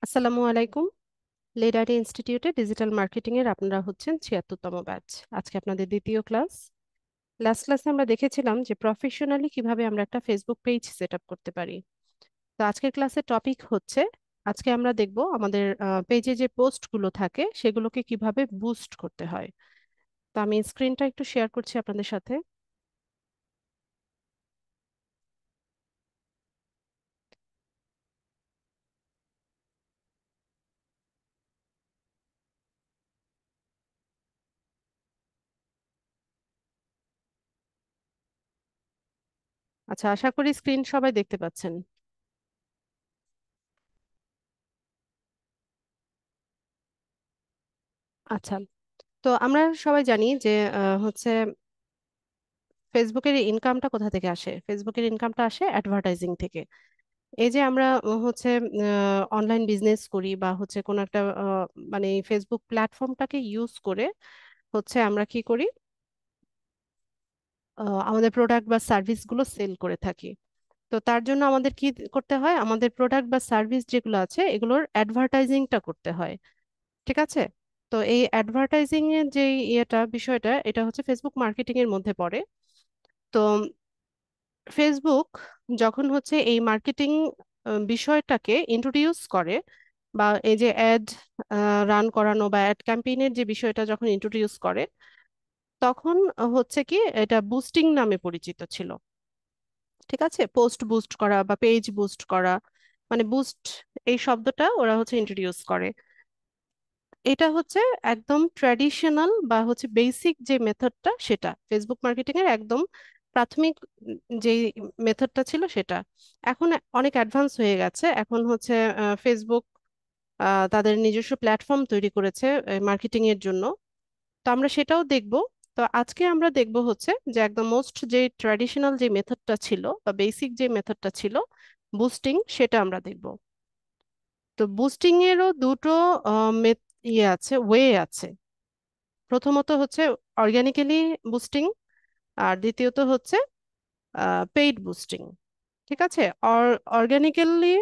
আসসালামু আলাইকুম। লেডারি ইনস্টিটিউটে ডিজিটাল মার্কেটিং এর আপনারা হচ্ছেন 76তম ব্যাচ। আজকে আপনাদের দ্বিতীয় ক্লাস। লাস্ট ক্লাসে আমরা দেখেছিলাম যে প্রফেশনালি কিভাবে আমরা একটা ফেসবুক পেজ সেট আপ করতে পারি। তো আজকের ক্লাসের টপিক হচ্ছে, আজকে আমরা দেখব আমাদের পেজে যে পোস্টগুলো থাকে সেগুলোকে কিভাবে বুস্ট করতে হয়। তো আমি স্ক্রিনটা একটু শেয়ার করছি আপনাদের সাথে। আচ্ছা, আশা করি স্ক্রিন সবাই দেখতে পাচ্ছেন। আচ্ছা, তো আমরা সবাই জানি যে হচ্ছে ফেসবুকের ইনকামটা কোথা থেকে আসে। ফেসবুকের ইনকামটা আসে অ্যাডভার্টাইজিং থেকে। এই যে আমরা হচ্ছে অনলাইন বিজনেস করি বা হচ্ছে কোনো একটা মানে ফেসবুক প্ল্যাটফর্মটাকে ইউজ করে হচ্ছে আমরা কি করি, আমাদের প্রোডাক্ট বা সার্ভিস গুলো সেল করে থাকি। তো তার জন্য আমাদের কি করতে হয়, আমাদের প্রোডাক্ট বা সার্ভিস যেগুলো আছে এগুলোর অ্যাডভার্টাইজিংটা করতে হয়। ঠিক আছে? তো এই অ্যাডভার্টাইজিং এর যে বিষয়টা এটা হচ্ছে ফেসবুক মার্কেটিং এর মধ্যে পড়ে। তো ফেসবুক যখন হচ্ছে এই মার্কেটিং বিষয়টাকে ইন্ট্রোডিউস করে, বা এই যে অ্যাড রান করানো বা অ্যাড ক্যাম্পেইনের যে বিষয়টা যখন ইন্ট্রোডিউস করে, তখন হচ্ছে কি এটা বুস্টিং নামে পরিচিত ছিল। ঠিক আছে? পোস্ট বুস্ট করা বা পেজ বুস্ট করা, মানে বুস্ট এই শব্দটা ওরা হচ্ছে ইন্ট্রোডিউস করে। এটা হচ্ছে একদম ট্র্যাডিশনাল বা হচ্ছে বেসিক যে মেথডটা, সেটা ফেসবুক মার্কেটিং এর একদম প্রাথমিক যে মেথডটা ছিল সেটা। এখন অনেক অ্যাডভান্স হয়ে গেছে। এখন হচ্ছে ফেসবুক তাদের নিজস্ব প্ল্যাটফর্ম তৈরি করেছে মার্কেটিং এর জন্য। তো আমরা সেটাও দেখব। তো আজকে আমরা দেখব হচ্ছে যে একদম মোস্ট যে ট্র্যাডিশনাল যে মেথডটা ছিল বা বেসিক যে মেথডটা ছিল বুস্টিং, সেটা আমরা দেখব। তো বুস্টিং এরও দুটো ইয়ে আছে, ওয়ে আছে। প্রথমত হচ্ছে অর্গানিক্যালি বুস্টিং, আর দ্বিতীয়ত হচ্ছে পেইড বুস্টিং। ঠিক আছে? অর্গানিক্যালি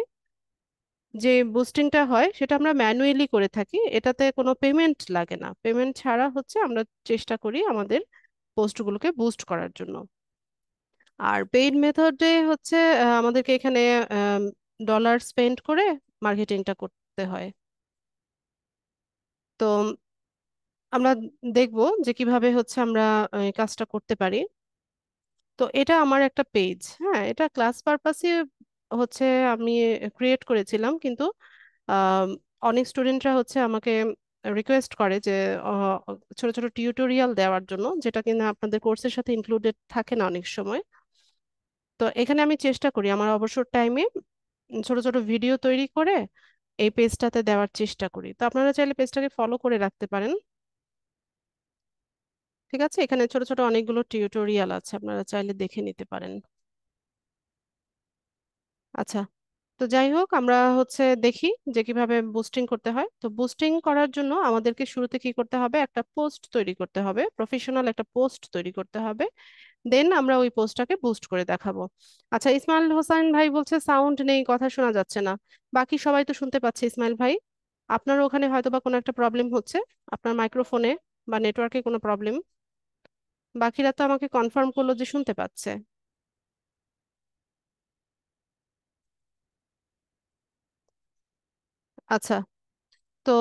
যে বুস্টিংটা হয় সেটা আমরা ম্যানুয়ালি করে থাকি, এটাতে কোনো পেমেন্ট লাগে না। পেমেন্ট ছাড়া হচ্ছে আমরা চেষ্টা করি আমাদের পোস্টগুলোকে বুস্ট করার জন্য। আর পেইড মেথডে হচ্ছে আমাদেরকে এখানে ডলার স্পেন্ড করে মার্কেটিংটা করতে হয়। তো আমরা দেখব যে কিভাবে হচ্ছে আমরা এই কাজটা করতে পারি। তো এটা আমার একটা পেজ, হ্যাঁ, এটা ক্লাস পারপাসে হচ্ছে আমি ক্রিয়েট করেছিলাম, কিন্তু আম, অনেক স্টুডেন্টরা হচ্ছে আমাকে রিকোয়েস্ট করে যে আহ, ছোট ছোট টিউটোরিয়াল দেওয়ার জন্য, যেটা কিনা আপনাদের কোর্সের সাথে ইনক্লুডেড থাকে না অনেক সময়। তো এখানে আমি চেষ্টা করি আমার অবসর টাইমে ছোট ছোট ভিডিও তৈরি করে এই পেজটাতে দেওয়ার চেষ্টা করি। তো আপনারা চাইলে পেজটাকে ফলো করে রাখতে পারেন। ঠিক আছে? এখানে ছোট ছোট অনেকগুলো টিউটোরিয়াল আছে, আপনারা চাইলে দেখে নিতে পারেন। আচ্ছা, তো যাই হোক, আমরা হচ্ছে দেখি যে কিভাবে বুস্টিং করতে হয়। তো বুস্টিং করার জন্য আমাদেরকে শুরুতে কি করতে হবে, একটা পোস্ট তৈরি করতে হবে, প্রফেশনাল একটা পোস্ট তৈরি করতে হবে। দেন আমরা ওই পোস্টটাকে বুস্ট করে দেখাবো। আচ্ছা, ইসমাইল হোসেন ভাই বলছে সাউন্ড নেই, কথা শোনা যাচ্ছে না। বাকি সবাই তো শুনতে পাচ্ছে। ইসমাইল ভাই, আপনার ওখানে হয়তো বা কোনো একটা প্রবলেম হচ্ছে, আপনার মাইক্রোফোনে বা নেটওয়ার্কে কোনো প্রবলেম। বাকিরা তো আমাকে কনফার্ম করলো যে শুনতে পাচ্ছে। আচ্ছা, তো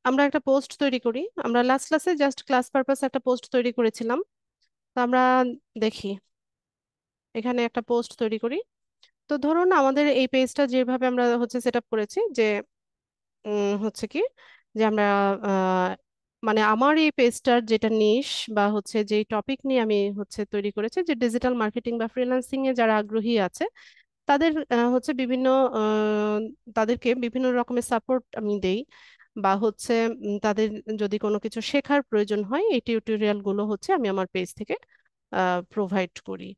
আমরা একটা পোস্ট তৈরি করি। আমরা লাস্ট ক্লাসে জাস্ট ক্লাস পারপাস একটা পোস্ট তৈরি করেছিলাম। তো আমরা দেখি, এখানে একটা পোস্ট তৈরি করি। তো ধরুন আমাদের এই পেজটা যেভাবে আমরা হচ্ছে সেট আপ করেছি, যে হচ্ছে কি, যে আমরা আহ, মানে আমার এই পেজটার যেটা নিশ বা হচ্ছে যেই টপিক নিয়ে আমি হচ্ছে তৈরি করেছি, যে ডিজিটাল মার্কেটিং বা ফ্রিল্যান্সিং এ যারা আগ্রহী আছে তাদের হচ্ছে বিভিন্ন আহ, তাদেরকে বিভিন্ন রকমের সাপোর্ট আমি দেই, বা হচ্ছে তাদের যদি কোনো কিছু শেখার প্রয়োজন হয় এই টিউটোরিয়াল গুলো হচ্ছে আমি আমার পেজ থেকে প্রোভাইড করি।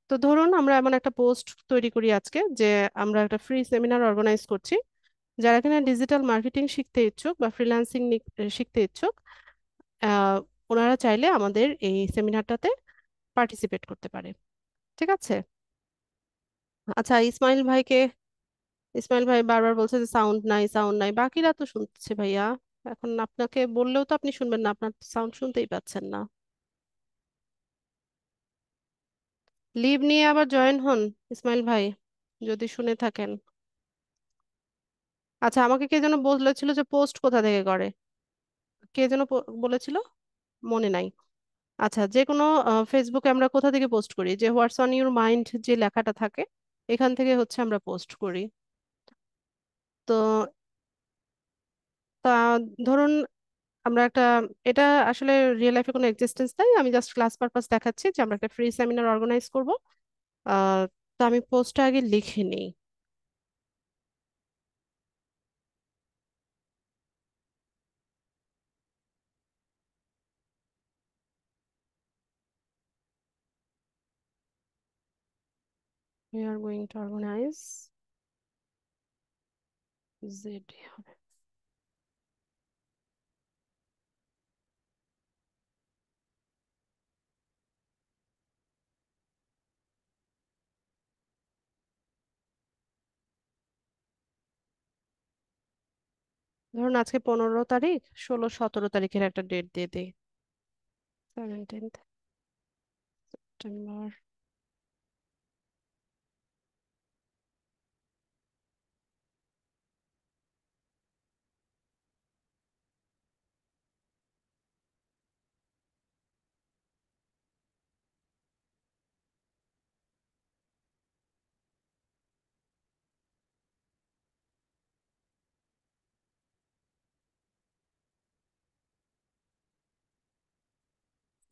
তো ধরুন আমরা এমন একটা পোস্ট তৈরি করি আজকে, যে আমরা একটা ফ্রি সেমিনার অর্গানাইজ করছি। যারা কিনা ডিজিটাল মার্কেটিং শিখতে ইচ্ছুক বা ফ্রিল্যান্সিং শিখতে ইচ্ছুক, আহ, ওনারা চাইলে আমাদের এই সেমিনারটাতে পার্টিসিপেট করতে পারে। ঠিক আছে? আচ্ছা, ইসমাইল ভাইকে ইসমাইল ভাই বারবার বলছে যে সাউন্ড নাই, সাউন্ড নাই, বাকিরা তো শুনছে ভাইয়া। এখন আপনাকে বললেও তো আপনি শুনবেন না, আপনার সাউন্ড শুনতেই পাচ্ছেন না। লিভ নিয়ে আবার জয়েন হন ইসমাইল ভাই, যদি শুনে থাকেন। আচ্ছা, আমাকে কে যেন বলেছিল যে পোস্ট কোথা থেকে করে, কে যেন বলেছিল, মনে নাই। আচ্ছা, যে কোনো ফেসবুকে আমরা কোথা থেকে পোস্ট করি, যে হোয়াটস অন ইউর মাইন্ড যে লেখাটা থাকে, এখান থেকে হচ্ছে আমরা পোস্ট করি। তো তা ধরুন আমরা একটা, এটা আসলে রিয়েল লাইফে কোনো এক্সিস্টেন্স নাই, আমি জাস্ট ক্লাস পারপাস দেখাচ্ছি যে আমরা একটা ফ্রি সেমিনার অর্গানাইজ করব। আহ তো আমি পোস্টটা আগে লিখে নিই। We are going to organise, জেড হবে। ধরুন আজকে 15 তারিখ, 16, 17 তারিখের একটা ডেট দিয়ে দিই। 17 সেপ্টেম্বর।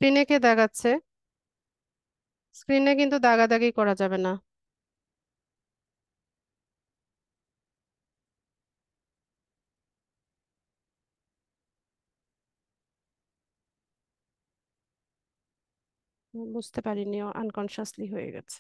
স্ক্রিনে কে দেখাচ্ছে? স্ক্রিনে কিন্তু দাগাদাগি করা যাবে না। বুঝতে পারিনি, আনকনসিয়াসলি হয়ে গেছে।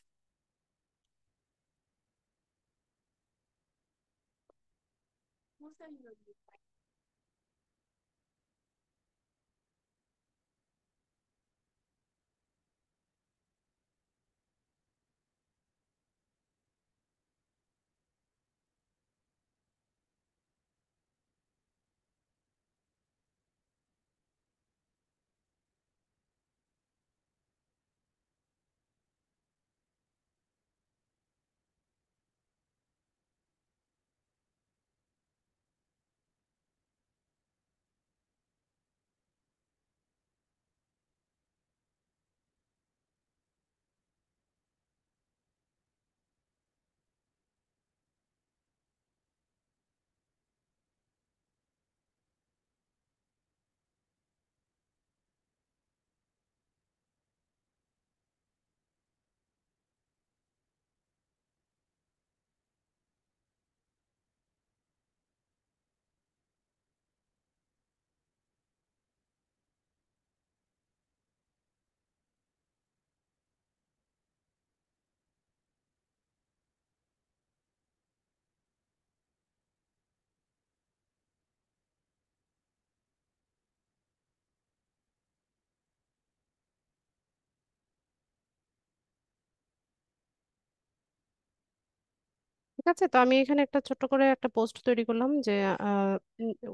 ঠিক আছে, তো আমি এখানে একটা ছোট্ট করে একটা পোস্ট তৈরি করলাম যে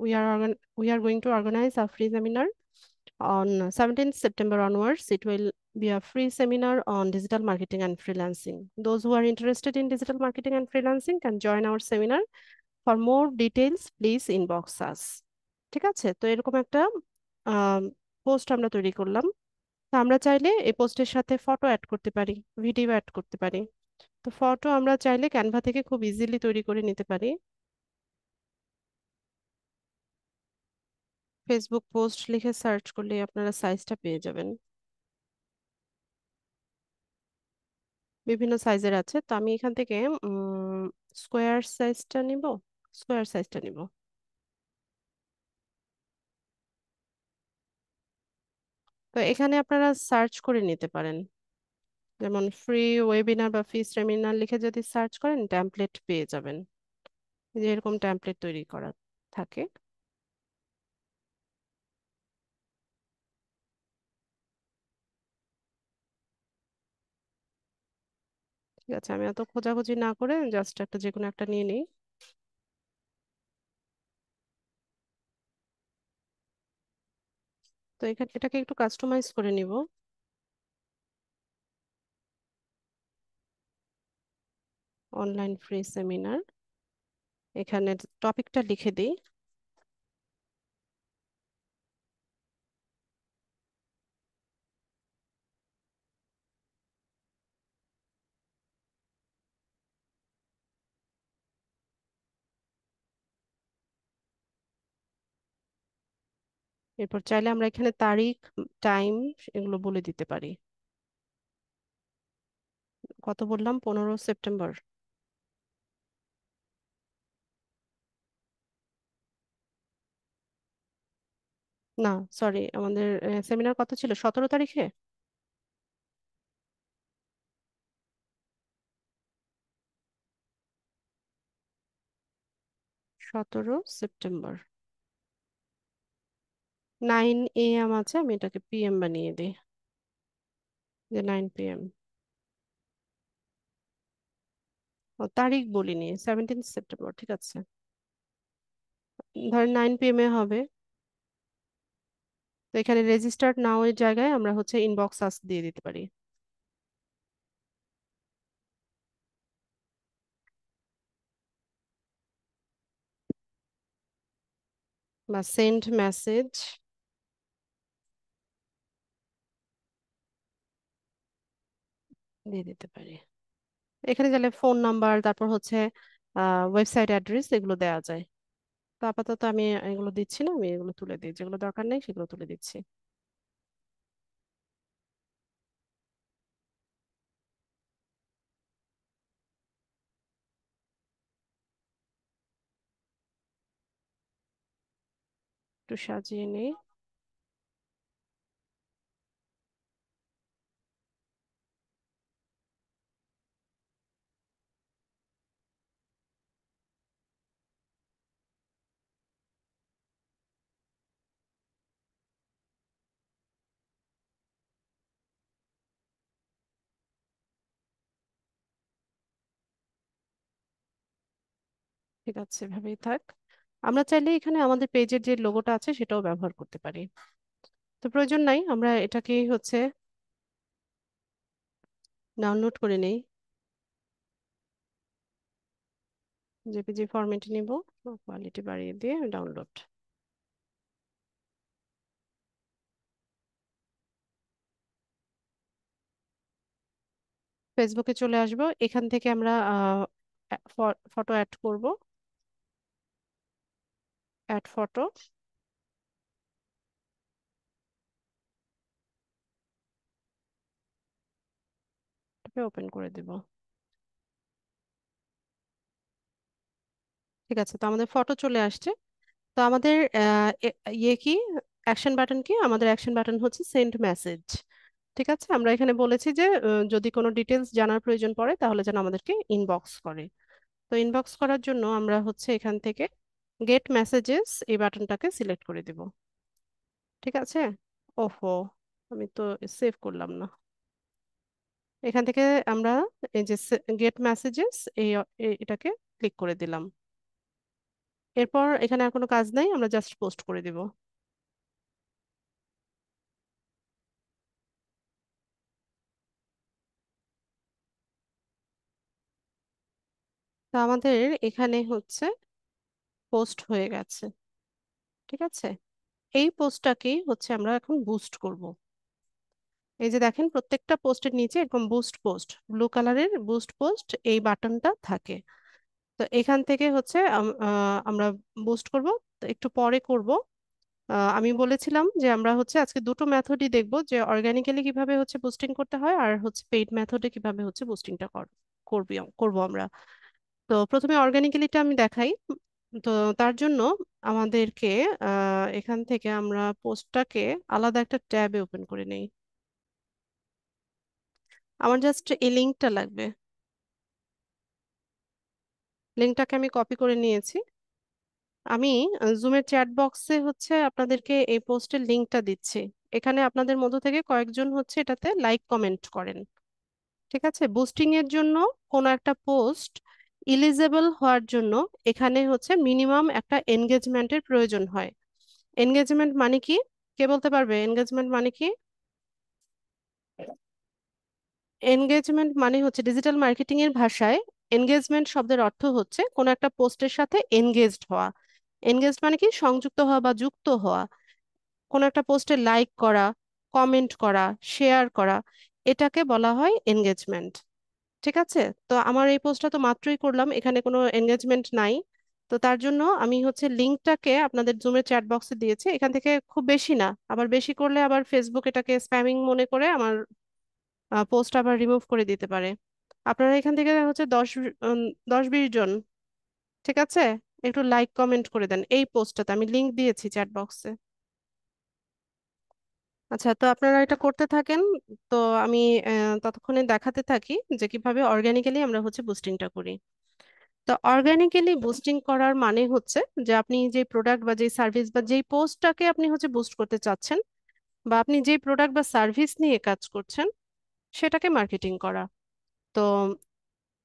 we are we are going to organise a free seminar on 17th September onwards. It will be a free seminar on digital marketing and freelancing. Those who are interested in digital marketing and freelancing can join our seminar. For more details, please inbox us. ঠিক আছে, তো এরকম একটা post আমরা তৈরি করলাম। তো আমরা চাইলে এই পোস্টের সাথে ফটো অ্যাড করতে পারি, ভিডিও অ্যাড করতে পারি। তো ফটো আমরা চাইলে ক্যানভা থেকে খুব ইজিলি তৈরি করে নিতে পারি। ফেসবুক পোস্ট লিখে সার্চ করলে আপনারা সাইজটা পেয়ে যাবেন। বিভিন্ন সাইজের আছে, তো আমি এখান থেকে স্কোয়ার সাইজটা নিব, স্কোয়ার সাইজটা নিব। তো এখানে আপনারা সার্চ করে নিতে পারেন, যেমন ফ্রি ওয়েবিনার বা ফ্রি সেমিনার লিখে যদি সার্চ করেন টেমপ্লেট পেয়ে যাবেন, যে এরকম টেমপ্লেট তৈরি করা থাকে। ঠিক আছে, আমি এত খোঁজাখুঁজি না করে জাস্ট একটা যে কোনো একটা নিয়ে নিই। তো এখানে এটাকে একটু কাস্টমাইজ করে নিব। অনলাইন ফ্রি সেমিনার, এখানে টপিকটা লিখে দিই। এরপর চাইলে আমরা এখানে তারিখ, টাইম এগুলো বলে দিতে পারি। কত বললাম, 15 সেপ্টেম্বর? না, সরি, আমাদের সেমিনার কত ছিল, 17 তারিখে? 17 সেপ্টেম্বর, 9 AM আছে, আমি এটাকে PM বানিয়ে দিই, যে 9 PM। ও, তারিখ বলিনি, 17 সেপ্টেম্বর, ঠিক আছে। ধরেন 9 PM হবে। তো এখানে রেজিস্টার্ড নাও এর জায়গায় আমরা হচ্ছে ইনবক্স আস দিয়ে দিতে পারি, বা সেন্ড মেসেজ দিয়ে দিতে পারি। এখানে গেলে ফোন নাম্বার, তারপর হচ্ছে ওয়েবসাইট অ্যাড্রেস এগুলো দেওয়া যায়। তো আপাতত আমি এগুলো দিচ্ছি না, আমি এগুলো তুলে দিই, যেগুলো দরকার নেই সেগুলো তুলে দিচ্ছি। একটু সাজিয়ে নিই। ঠিক আছে, এভাবেই থাক। আমরা চাইলে এখানে আমাদের পেজের যে লোগোটা আছে সেটাও ব্যবহার করতে পারি। তো প্রয়োজন নাই, আমরা এটাকেই হচ্ছে ডাউনলোড করে নেই, জেপিজি ফরম্যাটে নিব, কোয়ালিটি বাড়িয়ে দিয়ে ডাউনলোড। ফেসবুকে চলে আসব, এখান থেকে আমরা ফটো অ্যাড করব, অ্যাড ফটো। ওপেন করে দেব। ঠিক আছে, তো আমাদের ফটো চলে আসছে। তো আমাদের ইয়ে কি, অ্যাকশন বাটন কি, আমাদের অ্যাকশন বাটন হচ্ছে সেন্ড মেসেজ। ঠিক আছে, আমরা এখানে বলেছি যে যদি কোনো ডিটেলস জানার প্রয়োজন পড়ে তাহলে যেন আমাদেরকে ইনবক্স করে। তো ইনবক্স করার জন্য আমরা হচ্ছে এখান থেকে গেট মেসেজেস এই বাটনটাকে সিলেক্ট করে দিব। ঠিক আছে। ওহো, আমি তো সেভ করলাম না। এখান থেকে আমরা এই যে গেট মেসেজেস এটাকে ক্লিক করে দিলাম। এরপর এখানে আর কোনো কাজ নাই, আমরা জাস্ট পোস্ট করে দিব। তো আমাদের এখানে হচ্ছে পোস্ট হয়ে গেছে। ঠিক আছে, এই পোস্টটাকেই হচ্ছে আমরা এখন বুস্ট করব। এই যে দেখেন, প্রত্যেকটা পোস্টের নিচে এরকম বুস্ট পোস্ট, ব্লু কালারের বুস্ট পোস্ট এই বাটনটা থাকে। তো এখান থেকে হচ্ছে আমরা বুস্ট করব। তো একটু পরে করব। আমি বলেছিলাম যে আমরা হচ্ছে আজকে দুটো মেথডই দেখব, যে অর্গানিক্যালি কিভাবে হচ্ছে বুস্টিং করতে হয়, আর হচ্ছে পেইড মেথডে কিভাবে হচ্ছে বুস্টিংটা করব আমরা। তো প্রথমে অর্গানিক্যালিটা আমি দেখাই। তো তার জন্য আমাদেরকে এখান থেকে আমরা পোস্টটাকে আলাদা একটা ট্যাবে ওপেন করে নেই। আমার জাস্ট এই লিঙ্কটা লাগবে। লিঙ্কটাকে আমি কপি করে নিয়েছি। আমি জুমের চ্যাট বক্সে হচ্ছে আপনাদেরকে এই পোস্টের লিঙ্কটা দিচ্ছি। এখানে আপনাদের মধ্য থেকে কয়েকজন হচ্ছে এটাতে লাইক কমেন্ট করেন। ঠিক আছে, বুস্টিং এর জন্য কোনো একটা পোস্ট ইলিজেবল হওয়ার জন্য এখানে হচ্ছে মিনিমাম একটা এনগেজমেন্টের প্রয়োজন হয়। এনগেজমেন্ট মানে কি? কে বলতে পারবে এনগেজমেন্ট মানে কি? এনগেজমেন্ট মানে হচ্ছে ডিজিটাল মার্কেটিং এর ভাষায় এনগেজমেন্ট শব্দের অর্থ হচ্ছে কোনো একটা পোস্টের সাথে এনগেজড হওয়া। এনগেজড মানে কি? সংযুক্ত হওয়া বা যুক্ত হওয়া। কোনো একটা পোস্টে লাইক করা, কমেন্ট করা, শেয়ার করা, এটাকে বলা হয় এনগেজমেন্ট। ঠিক আছে? তো আমার এই পোস্টটা তো মাত্রই করলাম, এখানে কোনো এনগেজমেন্ট নাই। তো তার জন্য আমি হচ্ছে লিঙ্কটাকে আপনাদের জুমের চ্যাট বক্সে দিয়েছি, এখান থেকে খুব বেশি না, আবার বেশি করলে আবার ফেসবুক এটাকে স্প্যামিং মনে করে আমার পোস্ট আবার রিমুভ করে দিতে পারে। আপনারা এখান থেকে হচ্ছে 10-20 জন, ঠিক আছে, একটু লাইক কমেন্ট করে দেন এই পোস্টটাতে, আমি লিংক দিয়েছি চ্যাট বক্সে। আচ্ছা, তো আপনারা এটা করতে থাকেন। তো আমি ততক্ষণে দেখাতে থাকি যে কিভাবে অর্গানিক্যালি আমরা হচ্ছে বুস্টিংটা করি। তো অর্গানিক্যালি বুস্টিং করার মানে হচ্ছে যে আপনি যে প্রোডাক্ট বা যে সার্ভিস বা যেই পোস্টটাকে আপনি হচ্ছে বুস্ট করতে চাচ্ছেন, বা আপনি যে প্রোডাক্ট বা সার্ভিস নিয়ে কাজ করছেন, সেটাকে মার্কেটিং করা। তো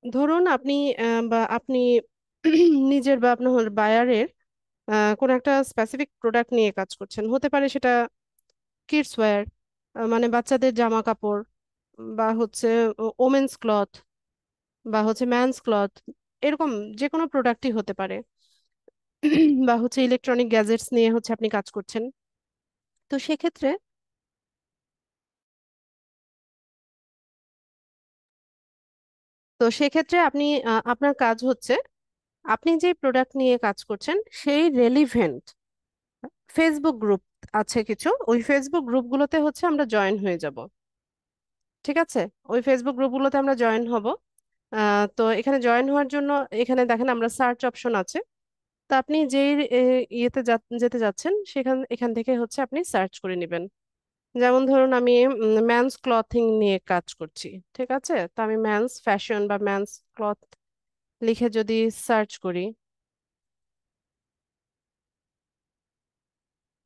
ধরুন আপনি বা আপনি নিজের বা আপনার বায়ারের কোনো একটা স্পেসিফিক প্রোডাক্ট নিয়ে কাজ করছেন, হতে পারে সেটা কিডস ওয়্যার, মানে বাচ্চাদের জামা কাপড়, বা হচ্ছে ওমেন্স ক্লথ, বা হচ্ছে ম্যানস ক্লথ, এরকম যে কোনো প্রোডাক্টই হতে পারে। বা হচ্ছে ইলেকট্রনিক গ্যাজেটস নিয়ে হচ্ছে আপনি কাজ করছেন। তো সেক্ষেত্রে আপনি আপনার কাজ হচ্ছে আপনি যে প্রোডাক্ট নিয়ে কাজ করছেন সেই রেলিভেন্ট ফেসবুক গ্রুপ আছে কিছু, ওই ফেসবুক গ্রুপগুলোতে হচ্ছে আমরা জয়েন হয়ে যাব। ঠিক আছে? ওই ফেসবুক গ্রুপগুলোতে আমরা জয়েন হব। তো এখানে জয়েন হওয়ার জন্য এখানে দেখেন আমরা সার্চ অপশন আছে। তো আপনি যেই ইয়েতে যেতে যাচ্ছেন সেখান এখান থেকে হচ্ছে আপনি সার্চ করে নেবেন। যেমন ধরুন আমি ম্যানস ক্লথিং নিয়ে কাজ করছি, ঠিক আছে, তো আমি ম্যানস ফ্যাশন বা ম্যানস ক্লথ লিখে যদি সার্চ করি,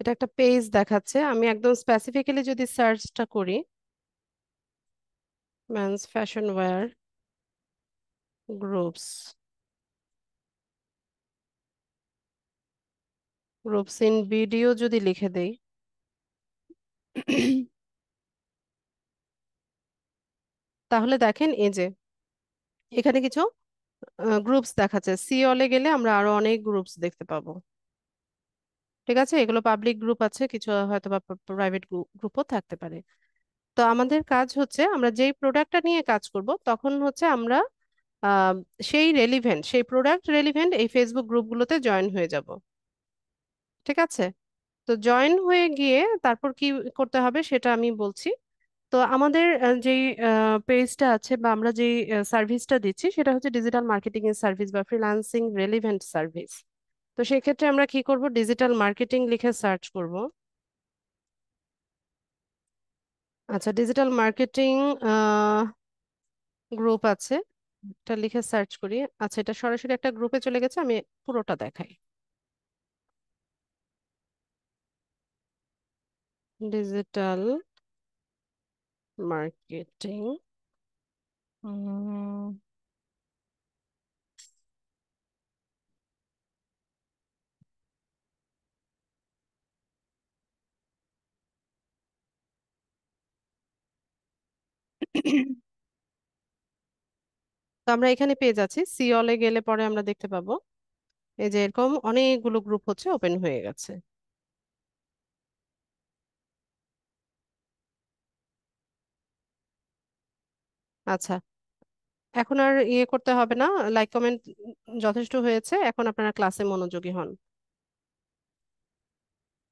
এটা একটা পেজ দেখাচ্ছে। আমি একদম স্পেসিফিক্যালি যদি সার্চটা করি, men's fashion wear groups, groups in video যদি লিখে দেই, তাহলে দেখেন এই যে এখানে কিছু গ্রুপস দেখাচ্ছে। সি অলে গেলে আমরা আরো অনেক গ্রুপস দেখতে পাবো। ঠিক আছে, এগুলো পাবলিক গ্রুপ আছে, কিছু হয়তো বা প্রাইভেট গ্রুপও থাকতে পারে। তো আমাদের কাজ হচ্ছে আমরা যেই প্রোডাক্টটা নিয়ে কাজ করব তখন হচ্ছে আমরা আহ, সেই প্রোডাক্ট রেলিভেন্ট এই ফেসবুক গ্রুপগুলোতে জয়েন হয়ে যাব। ঠিক আছে? তো জয়েন হয়ে গিয়ে তারপর কি করতে হবে সেটা আমি বলছি। তো আমাদের যেই পেজটা আছে বা আমরা যেই সার্ভিসটা দিচ্ছি সেটা হচ্ছে ডিজিটাল মার্কেটিং এর সার্ভিস বা ফ্রিল্যান্সিং রেলিভেন্ট সার্ভিস। তো সেই ক্ষেত্রে আমরা কি করব, ডিজিটাল মার্কেটিং লিখে সার্চ করব। আচ্ছা, ডিজিটাল মার্কেটিং গ্রুপ আছে, এটা লিখে সার্চ করি। আচ্ছা, এটা সরাসরি একটা গ্রুপে চলে গেছে, আমি পুরোটা দেখাই। ডিজিটাল মার্কেটিং, তো আমরা এখানে পেয়ে যাচ্ছি। সিওলে গেলে পরে আমরা দেখতে পাবো এই যে এরকম অনেকগুলো গ্রুপ হচ্ছে ওপেন হয়ে গেছে। আচ্ছা, এখন আর ইয়ে করতে হবে না, লাইক কমেন্ট যথেষ্ট হয়েছে, এখন আপনারা ক্লাসে মনোযোগী হন।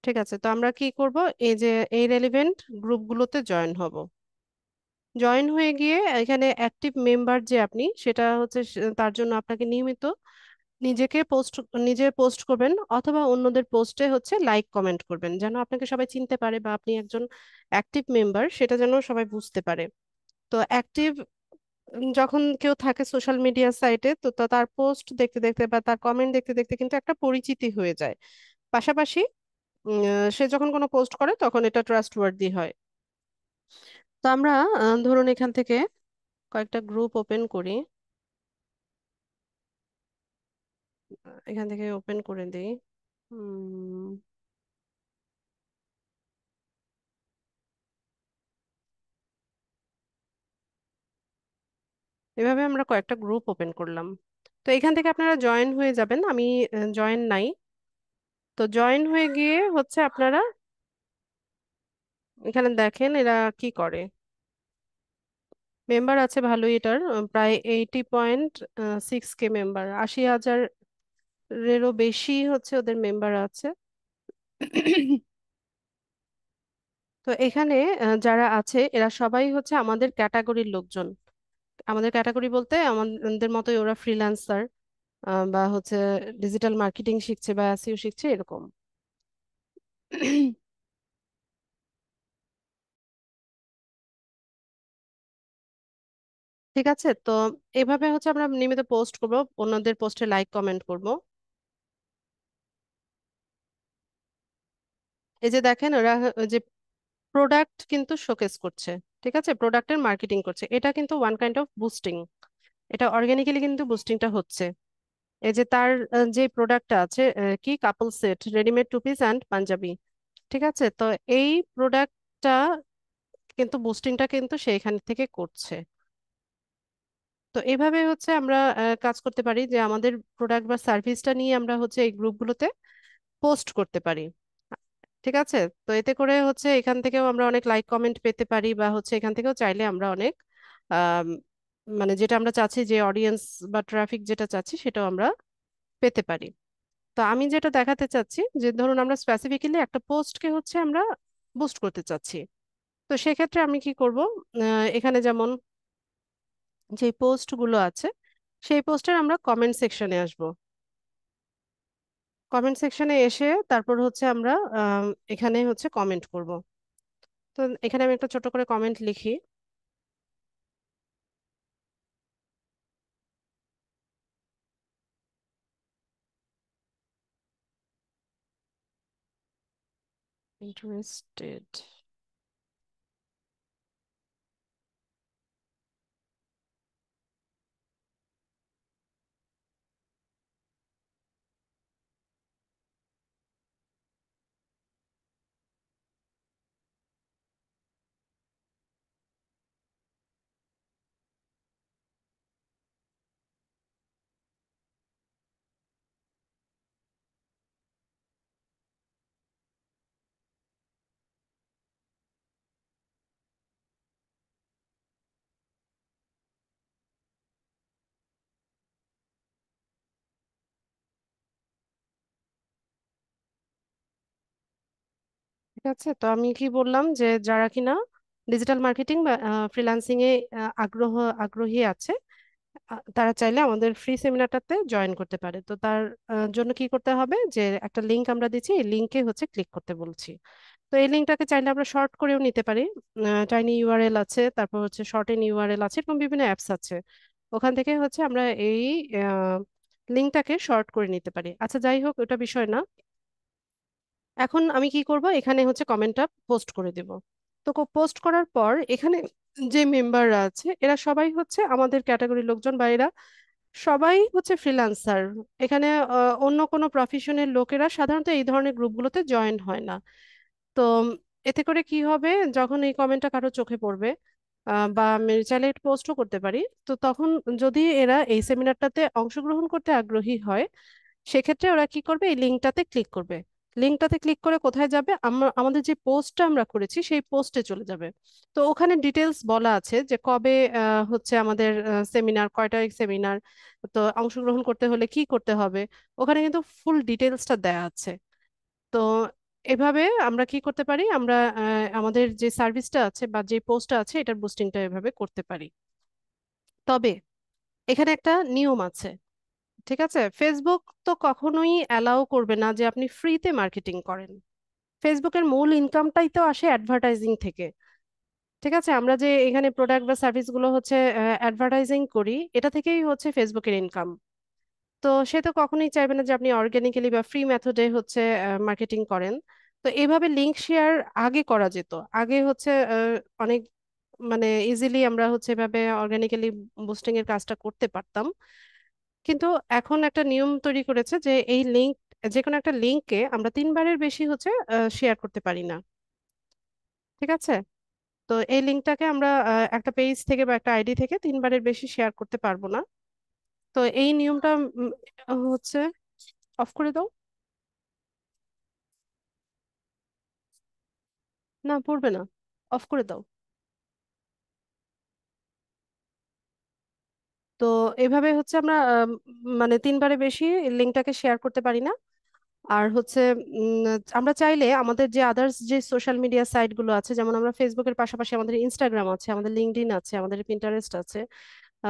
ঠিক আছে, তো আমরা কি করব, এই যে এই রেলিভেন্ট গ্রুপগুলোতে জয়েন হব। জয়েন হয়ে গিয়ে এখানে অ্যাক্টিভ মেম্বার যে আপনি, সেটা হচ্ছে তার জন্য আপনাকে নিয়মিত নিজেকে পোস্ট নিজে পোস্ট করবেন অথবা অন্যদের পোস্টে হচ্ছে লাইক কমেন্ট করবেন, যেন আপনাকে সবাই চিনতে পারে বা আপনি একজন অ্যাক্টিভ মেম্বার সেটা যেন সবাই বুঝতে পারে। তো অ্যাক্টিভ যখন কেউ থাকে সোশ্যাল মিডিয়া সাইটে, তো তার পোস্ট দেখতে দেখতে বা তার কমেন্ট দেখতে দেখতে কিন্তু একটা পরিচিতি হয়ে যায়। পাশাপাশি সে যখন কোনো পোস্ট করে তখন এটা ট্রাস্ট ওয়ার্দি হয়। তো আমরা ধরুন এখান থেকে কয়েকটা গ্রুপ ওপেন করি, এখান থেকে ওপেন করে দিই। এভাবে আমরা কয়েকটা গ্রুপ ওপেন করলাম। তো এখান থেকে আপনারা জয়েন হয়ে যাবেন, আমি জয়েন নাই। তো জয়েন হয়ে গিয়ে হচ্ছে আপনারা এখানে দেখেন এরা কি করে। মেম্বার আছে ভালোই এটার, প্রায় 80.6K মেম্বার, 80,000-এরও বেশি হচ্ছে ওদের মেম্বার আছে। তো এখানে যারা আছে এরা সবাই হচ্ছে আমাদের ক্যাটাগরির লোকজন। আমাদের ক্যাটাগরি বলতে আমাদের মতোই ওরা ফ্রিল্যান্সার, বা হচ্ছে ডিজিটাল মার্কেটিং শিখছে বা এসইও শিখছে এরকম। ঠিক আছে, তো এভাবে হচ্ছে আমরা নিয়মিত পোস্ট করব, অন্যদের পোস্টে লাইক কমেন্ট করব। এই যে দেখেন ওরা যে প্রোডাক্ট কিন্তু শোকেস করছে, ঠিক আছে, প্রোডাক্টের মার্কেটিং করছে, এটা কিন্তু ওয়ান কাইন্ড অফ বুস্টিং। এটা অর্গানিক্যালি কিন্তু বুস্টিংটা হচ্ছে। এই যে তার যে প্রোডাক্টটা আছে, কি couple set readymade two piece and Punjabi, ঠিক আছে, তো এই প্রোডাক্টটা কিন্তু বুস্টিংটা কিন্তু সেইখান থেকে করছে। তো এইভাবে হচ্ছে আমরা কাজ করতে পারি যে আমাদের প্রোডাক্ট বা সার্ভিসটা নিয়ে আমরা হচ্ছে এই গ্রুপগুলোতে পোস্ট করতে পারি। ঠিক আছে, তো এতে করে হচ্ছে এখান থেকেও আমরা অনেক লাইক কমেন্ট পেতে পারি, বা হচ্ছে এখান থেকেও চাইলে আমরা অনেক আম, মানে যেটা আমরা চাচ্ছি, যে অডিয়েন্স বা ট্রাফিক যেটা চাচ্ছি সেটাও আমরা পেতে পারি। তো আমি যেটা দেখাতে চাচ্ছি যে ধরুন আমরা স্পেসিফিক্যালি একটা পোস্টকে হচ্ছে আমরা বুস্ট করতে চাচ্ছি। তো সেক্ষেত্রে আমি কি করব, এখানে যেমন যে পোস্টগুলো আছে সেই পোস্টের আমরা কমেন্ট সেকশনে আসব। কমেন্ট সেকশনে এসে তারপর হচ্ছে আমরা এখানে হচ্ছে কমেন্ট করব। তো এখানে আমি একটা ছোট করে কমেন্ট লিখি। ইন্টারেস্টেড। ঠিক আছে, তো আমি কি বললাম যে যারা কিনা ডিজিটাল মার্কেটিং বা ফ্রিল্যান্সিং এ আগ্রহী আছে, তারা চাইলে আমাদের ফ্রি সেমিনারটাতে জয়েন করতে পারে। তো তার জন্য কি করতে হবে, যে একটা লিংক আমরা দিচ্ছি, এই লিংকে হচ্ছে ক্লিক করতে বলছি। তো এই লিঙ্কটাকে চাইলে আমরা শর্ট করেও নিতে পারি। টাইনি ইউআরএল আছে, তারপর হচ্ছে শর্টেন ইউআরএল আছে, এরকম বিভিন্ন অ্যাপস আছে। ওখান থেকে হচ্ছে আমরা এই লিঙ্কটাকে শর্ট করে নিতে পারি। আচ্ছা যাই হোক, ওটা বিষয় না। এখন আমি কি করব, এখানে হচ্ছে কমেন্টটা পোস্ট করে দেব। তো পোস্ট করার পর এখানে যে মেম্বাররা আছে এরা সবাই হচ্ছে আমাদের ক্যাটাগরির লোকজন, বা এরা সবাই হচ্ছে ফ্রিল্যান্সার। এখানে অন্য কোনো প্রফেশনের লোকেরা সাধারণত এই ধরনের গ্রুপগুলোতে জয়েন হয় না। তো এতে করে কি হবে, যখন এই কমেন্টটা কারো চোখে পড়বে, বা আমি চাইলে পোস্টও করতে পারি, তো তখন যদি এরা এই সেমিনারটাতে অংশগ্রহণ করতে আগ্রহী হয়, সেক্ষেত্রে ওরা কি করবে, এই লিঙ্কটাতে ক্লিক করবে। লিঙ্কটাতে ক্লিক করে কোথায় যাবে, আমরা আমাদের যে পোস্টটা আমরা করেছি সেই পোস্টে চলে যাবে। তো ওখানে ডিটেলস বলা আছে যে কবে হচ্ছে আমাদের সেমিনার, কয়টায় সেমিনার, তো অংশগ্রহণ করতে হলে কি করতে হবে, ওখানে কিন্তু ফুল ডিটেলসটা দেয়া আছে। তো এভাবে আমরা কি করতে পারি, আমরা আমাদের যে সার্ভিসটা আছে বা যে পোস্টটা আছে এটার বুস্টিংটা এভাবে করতে পারি। তবে এখানে একটা নিয়ম আছে। ঠিক আছে, ফেসবুক তো কখনোই অ্যালাউ করবে না যে আপনি ফ্রিতে মার্কেটিং করেন। ফেসবুকের মূল ইনকামটাই তো আসে অ্যাডভার্টাইজিং থেকে। ঠিক আছে, আমরা যে এখানে প্রোডাক্ট বা সার্ভিস গুলো হচ্ছে অ্যাডভার্টাইজিং করি, এটা থেকেই হচ্ছে ফেসবুকের ইনকাম। তো সে তো কখনোই চাইবে না যে আপনি অর্গানিক্যালি বা ফ্রি মেথডে হচ্ছে মার্কেটিং করেন। তো এইভাবে লিংক শেয়ার আগে করা যেত। আগে হচ্ছে অনেক মানে ইজিলি আমরা হচ্ছে এভাবে অর্গানিক্যালি বুস্টিং এর কাজটা করতে পারতাম। কিন্তু এখন একটা নিয়ম তৈরি করেছে যে এই লিংক, যে কোনো একটা লিংকে আমরা 3 বারের বেশি হচ্ছে শেয়ার করতে পারি না। ঠিক আছে, তো এই লিঙ্কটাকে আমরা একটা পেজ থেকে বা একটা আইডি থেকে 3বারের বেশি শেয়ার করতে পারবো না। তো এই নিয়মটা হচ্ছে, অফ করে দাও। না, পড়বে না, অফ করে দাও। তো এভাবে হচ্ছে আমরা মানে 3বারের বেশি লিঙ্কটাকে শেয়ার করতে পারি না। আর হচ্ছে উম, আমরা চাইলে আমাদের যে আদার্স যে সোশ্যাল মিডিয়া সাইট গুলো আছে, যেমন আমরা ফেসবুকের পাশাপাশি আমাদের ইনস্টাগ্রাম আছে, আমাদের লিঙ্কডইন আছে, আমাদের পিন্টারেস্ট আছে,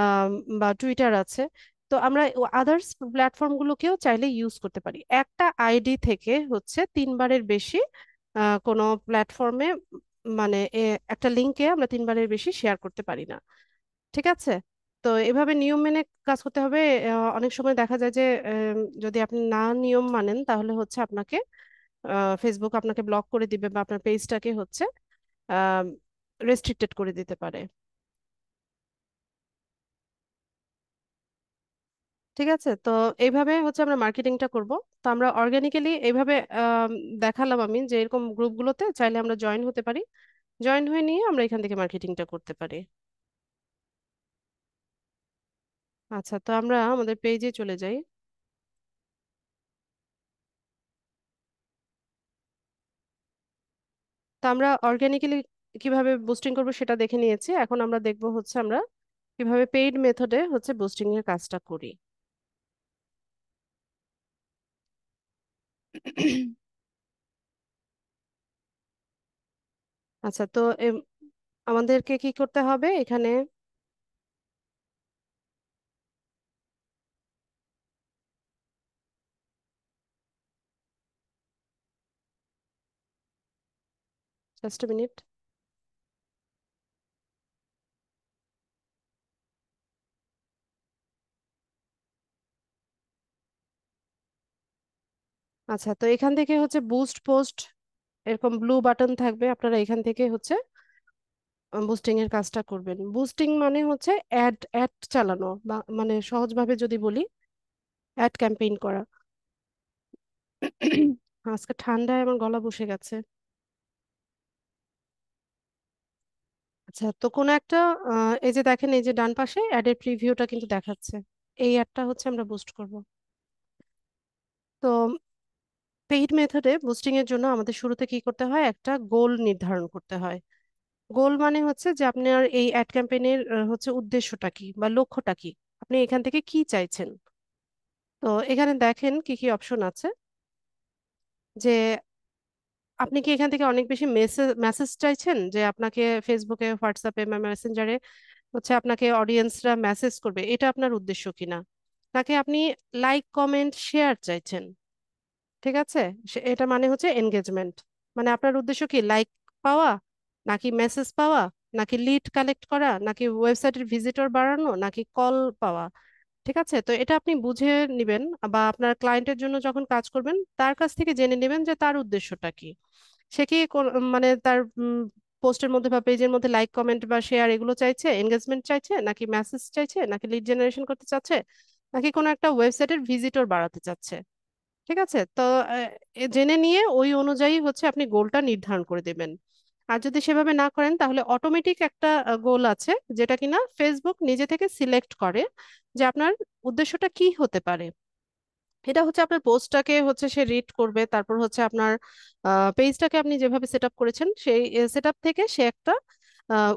আম, বা টুইটার আছে। তো আমরা আদার্স প্ল্যাটফর্ম গুলোকেও চাইলে ইউজ করতে পারি। একটা আইডি থেকে হচ্ছে 3বারের বেশি কোনো প্ল্যাটফর্মে, মানে একটা লিঙ্কে আমরা 3বারের বেশি শেয়ার করতে পারি না। ঠিক আছে? তো এভাবে নিয়ম মেনে কাজ করতে হবে। অনেক সময় দেখা যায় যে যদি আপনি না নিয়ম মানেন তাহলে হচ্ছে আপনাকে ফেসবুক আপনাকে ব্লক করে দিবে বা আপনার পেজটাকে হচ্ছে রেস্ট্রিক্টেড করে দিতে পারে। ঠিক আছে? তো এইভাবে হচ্ছে আমরা মার্কেটিংটা করব। তো আমরা অর্গানিক্যালি এইভাবে দেখালাম আমি যে এরকম গ্রুপগুলোতে চাইলে আমরা জয়েন হতে পারি। জয়েন হয়ে নিয়ে আমরা এখান থেকে মার্কেটিংটা করতে পারি। আচ্ছা, তো আমরা আমাদের পেজে চলে যাই। তো আমরা অর্গানিক্যালি কিভাবে বুস্টিং করব সেটা দেখে নিয়েছি। এখন আমরা দেখব হচ্ছে আমরা কিভাবে পেইড মেথডে হচ্ছে বুস্টিং এর কাজটা করি। আচ্ছা, তো আমাদেরকে কি করতে হবে এখানে? Just minute. আচ্ছা, তো এখান থেকে হচ্ছে বুস্ট পোস্ট, এরকম ব্লু বাটন থাকবে, আপনারা এখান থেকে হচ্ছে বুস্টিং এর কাজটা করবেন। বুস্টিং মানে হচ্ছে অ্যাড অ্যাড চালানো, বা মানে সহজভাবে যদি বলি অ্যাড ক্যাম্পেইন করা। আজকে ঠান্ডায় আমার গলা বসে গেছে। আচ্ছা, তো কোনো একটা এই যে দেখেন, এই যে ডান পাশে অ্যাডের প্রিভিউটা কিন্তু দেখাচ্ছে, এই অ্যাডটা হচ্ছে আমরা বুস্ট করব। তো পেইড মেথডে বুস্টিং এর জন্য আমাদের শুরুতে কি করতে হয়, একটা গোল নির্ধারণ করতে হয়। গোল মানে হচ্ছে যে আপনার এই অ্যাড ক্যাম্পেইনের হচ্ছে উদ্দেশ্যটা কি বা লক্ষ্যটা কি, আপনি এখান থেকে কি চাইছেন। তো এখানে দেখেন কি কি অপশন আছে, যে আপনি কি এখান থেকে অনেক বেশি মেসেজ মেসেজ চাইছেন, যে আপনাকে ফেসবুকে, হোয়াটসঅ্যাপে বা মেসেঞ্জারে হচ্ছে আপনাকে অডিয়েন্সরা মেসেজ করবে, এটা আপনার উদ্দেশ্য কিনা, নাকি আপনি লাইক কমেন্ট শেয়ার চাইছেন। ঠিক আছে? এটা মানে হচ্ছে এনগেজমেন্ট। মানে আপনার উদ্দেশ্য কি, লাইক পাওয়া, নাকি মেসেজ পাওয়া, নাকি লিড কালেক্ট করা, নাকি ওয়েবসাইটের ভিজিটর বাড়ানো, নাকি কল পাওয়া। ঠিক আছে? তো এটা আপনি বুঝে নিবেন, বা আপনার ক্লায়েন্টের জন্য যখন কাজ করবেন তার কাছ থেকে জেনে নেবেন যে তার উদ্দেশ্যটা কি। সে কি মানে তার পোস্টের মধ্যে বা পেজের মধ্যে লাইক কমেন্ট বা শেয়ার এগুলো চাইছে, এনগেজমেন্ট চাইছে, নাকি মেসেজ চাইছে, নাকি লিড জেনারেশন করতে চাচ্ছে, নাকি কোনো একটা ওয়েবসাইটের ভিজিটর বাড়াতে চাচ্ছে। ঠিক আছে? তো জেনে নিয়ে ওই অনুযায়ী হচ্ছে আপনি গোলটা নির্ধারণ করে দেবেন। আর যদি সেভাবে না করেন তাহলে অটোমেটিক একটা গোল আছে, যেটা কিনা ফেসবুক নিজে থেকে সিলেক্ট করে যে আপনার উদ্দেশ্যটা কি হতে পারে। এটা হচ্ছে আপনার পোস্টটাকে হচ্ছে সে রিড করবে, তারপর হচ্ছে আপনার পেজটাকে আপনি যেভাবে সেট আপ করেছেন সেই সেট আপ থেকে সে একটা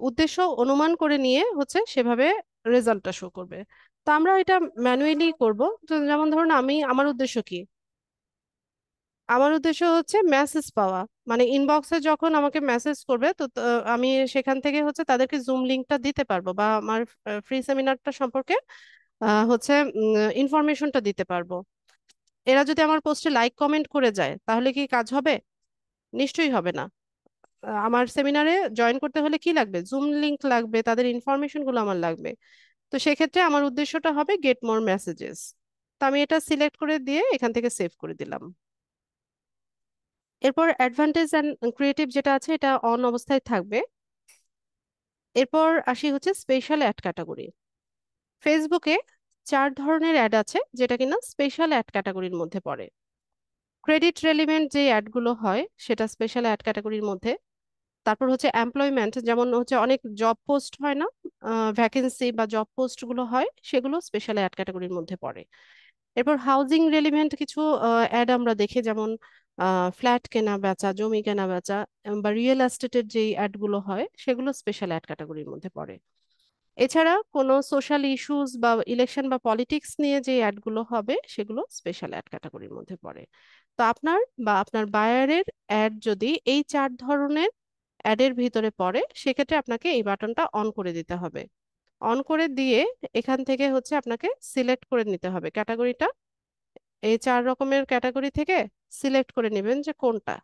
উদ্দেশ্য অনুমান করে নিয়ে হচ্ছে সেভাবে রেজাল্টটা শো করবে। তো আমরা এটা ম্যানুয়ালি করব। তো যেমন ধরুন আমি, আমার উদ্দেশ্য কি, আমার উদ্দেশ্য হচ্ছে মেসেজ পাওয়া। মানে ইনবক্সে যখন আমাকে মেসেজ করবে তো তো আমি সেখান থেকে হচ্ছে তাদেরকে জুম লিংকটা দিতে পারবো, বা আমার ফ্রি সেমিনারটা সম্পর্কে হচ্ছে ইনফরমেশনটা দিতে পারবো। এরা যদি আমার পোস্টে লাইক কমেন্ট করে যায় তাহলে কি কাজ হবে? নিশ্চয়ই হবে না। আমার সেমিনারে জয়েন করতে হলে কি লাগবে, জুম লিংক লাগবে, তাদের ইনফরমেশন গুলো আমার লাগবে। তো সেক্ষেত্রে আমার উদ্দেশ্যটা হবে গেট মোর মেসেজেস। তো আমি এটা সিলেক্ট করে দিয়ে এখান থেকে সেভ করে দিলাম। এরপর অ্যাডভান্টেজ অ্যান্ড ক্রিয়েটিভ যেটা আছে এটা অন অবস্থায় থাকবে। এরপর আসি হচ্ছে স্পেশাল অ্যাড ক্যাটাগরি। ফেসবুকে 4 ধরনের অ্যাড আছে যেটা কিনা স্পেশাল অ্যাড ক্যাটাগরির মধ্যে পড়ে। ক্রেডিট রেলিভেন্ট যে অ্যাডগুলো হয় সেটা স্পেশাল অ্যাড ক্যাটাগরির মধ্যে। তারপর হচ্ছে এমপ্লয়মেন্ট, যেমন হচ্ছে অনেক জব পোস্ট হয় না, ভ্যাকেন্সি বা জব পোস্ট গুলো হয়, সেগুলো স্পেশাল অ্যাড ক্যাটাগরির মধ্যে পড়ে। এরপর হাউজিং রেলিভেন্ট কিছু অ্যাড আমরা দেখি, যেমন ফ্ল্যাট কেনা বেচা, জমি কেনা বেচা, বা রিয়েল এস্টেটের যেই অ্যাড গুলো হয় সেগুলো স্পেশাল অ্যাড ক্যাটাগরির মধ্যে পড়ে। এছাড়া কোনো সোশ্যাল ইস্যুস বা ইলেকশন বা পলিটিক্স নিয়ে যে অ্যাডগুলো হবে সেগুলো স্পেশাল অ্যাড ক্যাটাগরির মধ্যে পড়ে। তো আপনার বা আপনার বায়ারের অ্যাড যদি এই 4 ধরনের অ্যাডের ভিতরে পড়ে, সেক্ষেত্রে আপনাকে এই বাটনটা অন করে দিতে হবে। অন করে দিয়ে এখান থেকে হচ্ছে আপনাকে সিলেক্ট করে নিতে হবে ক্যাটাগরিটা। এই 4 রকমের ক্যাটাগরি থেকে সিলেক্ট করে নেবেন যে কোনটা।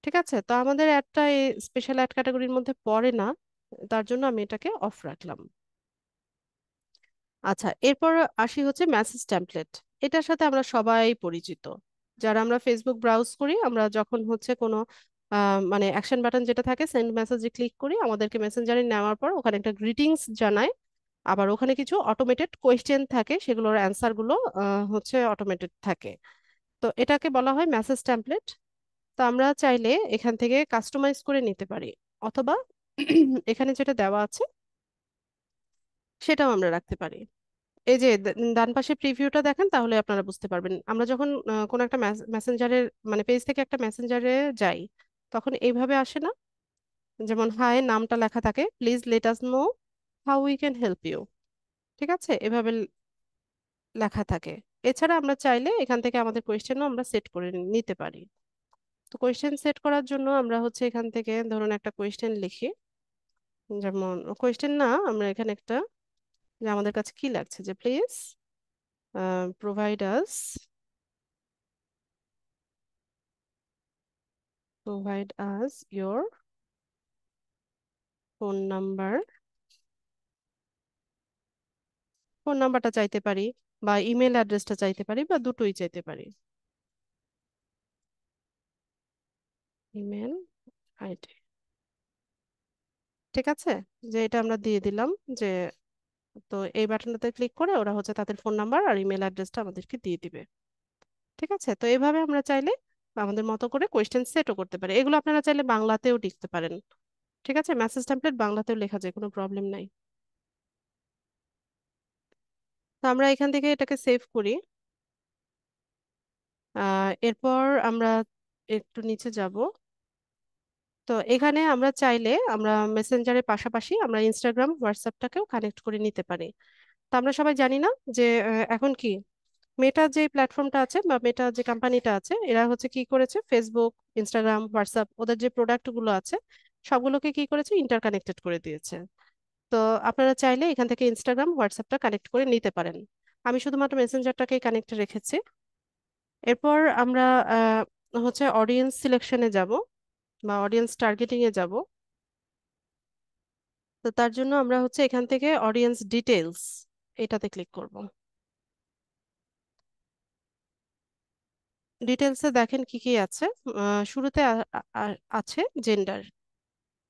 ঠিক আছে, তো আমাদের অ্যাডটা এই স্পেশাল অ্যাড ক্যাটাগরির মধ্যে পড়ে না, তার জন্য আমি এটাকে অফ রাখলাম। আচ্ছা, এরপর আসি হচ্ছে মেসেজ টেমপ্লেট। এটার সাথে আমরা সবাই পরিচিত। যারা আমরা ফেসবুক ব্রাউজ করি, আমরা যখন হচ্ছে কোনো মানে অ্যাকশন বাটন যেটা থাকে, সেন্ড মেসেজে ক্লিক করি, আমাদেরকে মেসেঞ্জারে নেওয়ার পর ওখানে একটা গ্রিটিংস জানায়। আবার ওখানে কিছু অটোমেটেড কোয়েশ্চেন থাকে, সেগুলোর অ্যান্সার গুলো হচ্ছে অটোমেটেড থাকে। তো এটাকে বলা হয় মেসেজ টেমপ্লেট। তো আমরা চাইলে এখান থেকে কাস্টমাইজ করে নিতে পারি, অথবা এখানে যেটা দেওয়া আছে সেটাও আমরা রাখতে পারি। এই যে ডান পাশে প্রিভিউটা দেখেন, তাহলে আপনারা বুঝতে পারবেন। আমরা যখন কোনো একটা মেসেঞ্জারের মানে পেজ থেকে একটা মেসেঞ্জারে যাই, তখন এইভাবে আসে না, যেমন হাই নামটা লেখা থাকে, please let us know how we can help you. ঠিক আছে, এভাবে লেখা থাকে। এছাড়া আমরা চাইলে এখান থেকে আমাদের কোয়েশ্চেনও আমরা সেট করে নিতে পারি। তো কোয়েশ্চেন সেট করার জন্য আমরা হচ্ছে এখান থেকে ধরুন একটা কোয়েশ্চেন লিখি, যেমন কোয়েশ্চেন না, আমরা এখানে একটা, যে আমাদের কাছে কি লাগছে, যে please provide us provide us your phone number. Phone নাম্বারটা চাইতে পারি, বা ইমেল অ্যাড্রেসটা চাইতে পারি, বা দুটোই চাইতে পারি। Email ID. ঠিক আছে, যে এটা আমরা দিয়ে দিলাম, যে তো এই বাটনটাতে ক্লিক করে ওরা হচ্ছে তাদের ফোন নাম্বার আর ইমেল অ্যাড্রেসটা আমাদেরকে দিয়ে দিবে। ঠিক আছে, তো এইভাবে আমরা চাইলে আমাদের মতো করে কোয়েশ্চেন সেটও করতে পারি। এগুলো আপনারা চাইলে বাংলাতেও লিখতে পারেন। ঠিক আছে, মেসেজ টেমপ্লেট বাংলাতেও লেখা যায়, কোনো প্রবলেম নাই। তো আমরা এখান থেকে এটাকে সেভ করি। এরপর আমরা একটু নিচে যাব। তো এখানে আমরা চাইলে আমরা মেসেঞ্জারের পাশাপাশি আমরা ইনস্টাগ্রাম হোয়াটসঅ্যাপটাকেও কানেক্ট করে নিতে পারি। তো আমরা সবাই জানি না যে এখন কি মেটা যে প্ল্যাটফর্মটা আছে বা মেটা যে কোম্পানিটা আছে, এরা হচ্ছে কি করেছে, ফেসবুক, ইনস্টাগ্রাম, হোয়াটসঅ্যাপ, ওদের যে প্রোডাক্ট গুলো আছে সবগুলোকে কি করেছে, ইন্টারকানেক্টেড করে দিয়েছে। তো আপনারা চাইলে এখান থেকে ইনস্টাগ্রাম হোয়াটসঅ্যাপটা কানেক্ট করে নিতে পারেন। আমি শুধুমাত্র মেসেঞ্জারটাকে কানেক্ট রেখেছি। এরপর আমরা হচ্ছে অডিয়েন্স সিলেকশনে যাব, বা অডিয়েন্স টার্গেটিং এ যাব। তো তার জন্য আমরা হচ্ছে এখান থেকে অডিয়েন্স ডিটেলস এটাতে ক্লিক করব। ডিটেলসে দেখেন কি কি আছে। শুরুতে আছে জেন্ডার।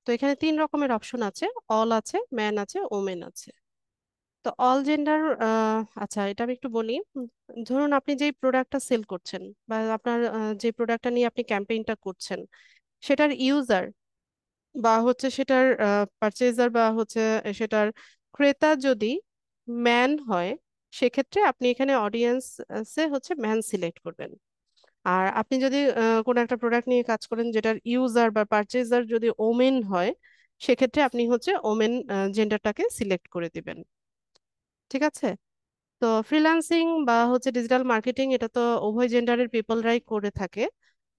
তো এখানে 3 রকমের অপশন আছে, অল আছে, ম্যান আছে, ওমেন আছে। তো অল জেন্ডার, আচ্ছা এটা আমি একটু বলি। ধরুন আপনি যেই প্রোডাক্টটা সেল করছেন, বা আপনার যে প্রোডাক্টটা নিয়ে আপনি ক্যাম্পেইনটা করছেন, সেটার ইউজার বা হচ্ছে সেটার পারচেজার বা হচ্ছে সেটার ক্রেতা যদি ম্যান হয়, সেক্ষেত্রে আপনি এখানে অডিয়েন্স হচ্ছে ম্যান সিলেক্ট করবেন। আর আপনি যদি কোনো একটা প্রোডাক্ট নিয়ে কাজ করেন যেটার ইউজার বা পারচেজার যদি ওমেন হয়, সেক্ষেত্রে আপনি হচ্ছে ওমেন জেন্ডারটাকে সিলেক্ট করে দিবেন। ঠিক আছে, তো ফ্রিল্যান্সিং বা হচ্ছে ডিজিটাল মার্কেটিং এটা তো উভয় জেন্ডারের পিপলরাই করে থাকে।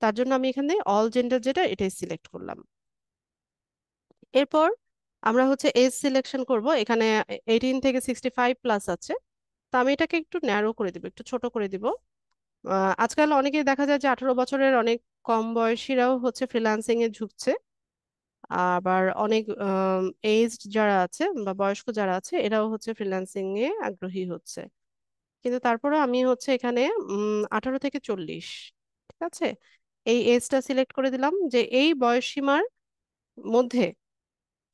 তার জন্য আমি এখানে অল জেন্ডার যেটা এটাই সিলেক্ট করলাম। এরপর আমরা হচ্ছে এজ সিলেকশন করব। এখানে 18 থেকে 65 প্লাস আছে। তো আমি এটাকে একটু ন্যারো করে দিব, একটু ছোট করে দিব। আজকাল অনেকেই দেখা যায় যে 18 বছরের অনেক কম বয়সীরাও হচ্ছে ফ্রিল্যান্সিং এ ঝুঁকছে। আবার অনেক এজড যারা আছে বা বয়স্ক যারা আছে, এরাও হচ্ছে ফ্রিল্যান্সিং এ আগ্রহী হচ্ছে। কিন্তু তারপরে আমি হচ্ছে এখানে 18 থেকে 40, ঠিক আছে, এই এজটা সিলেক্ট করে দিলাম, যে এই বয়স সীমার মধ্যে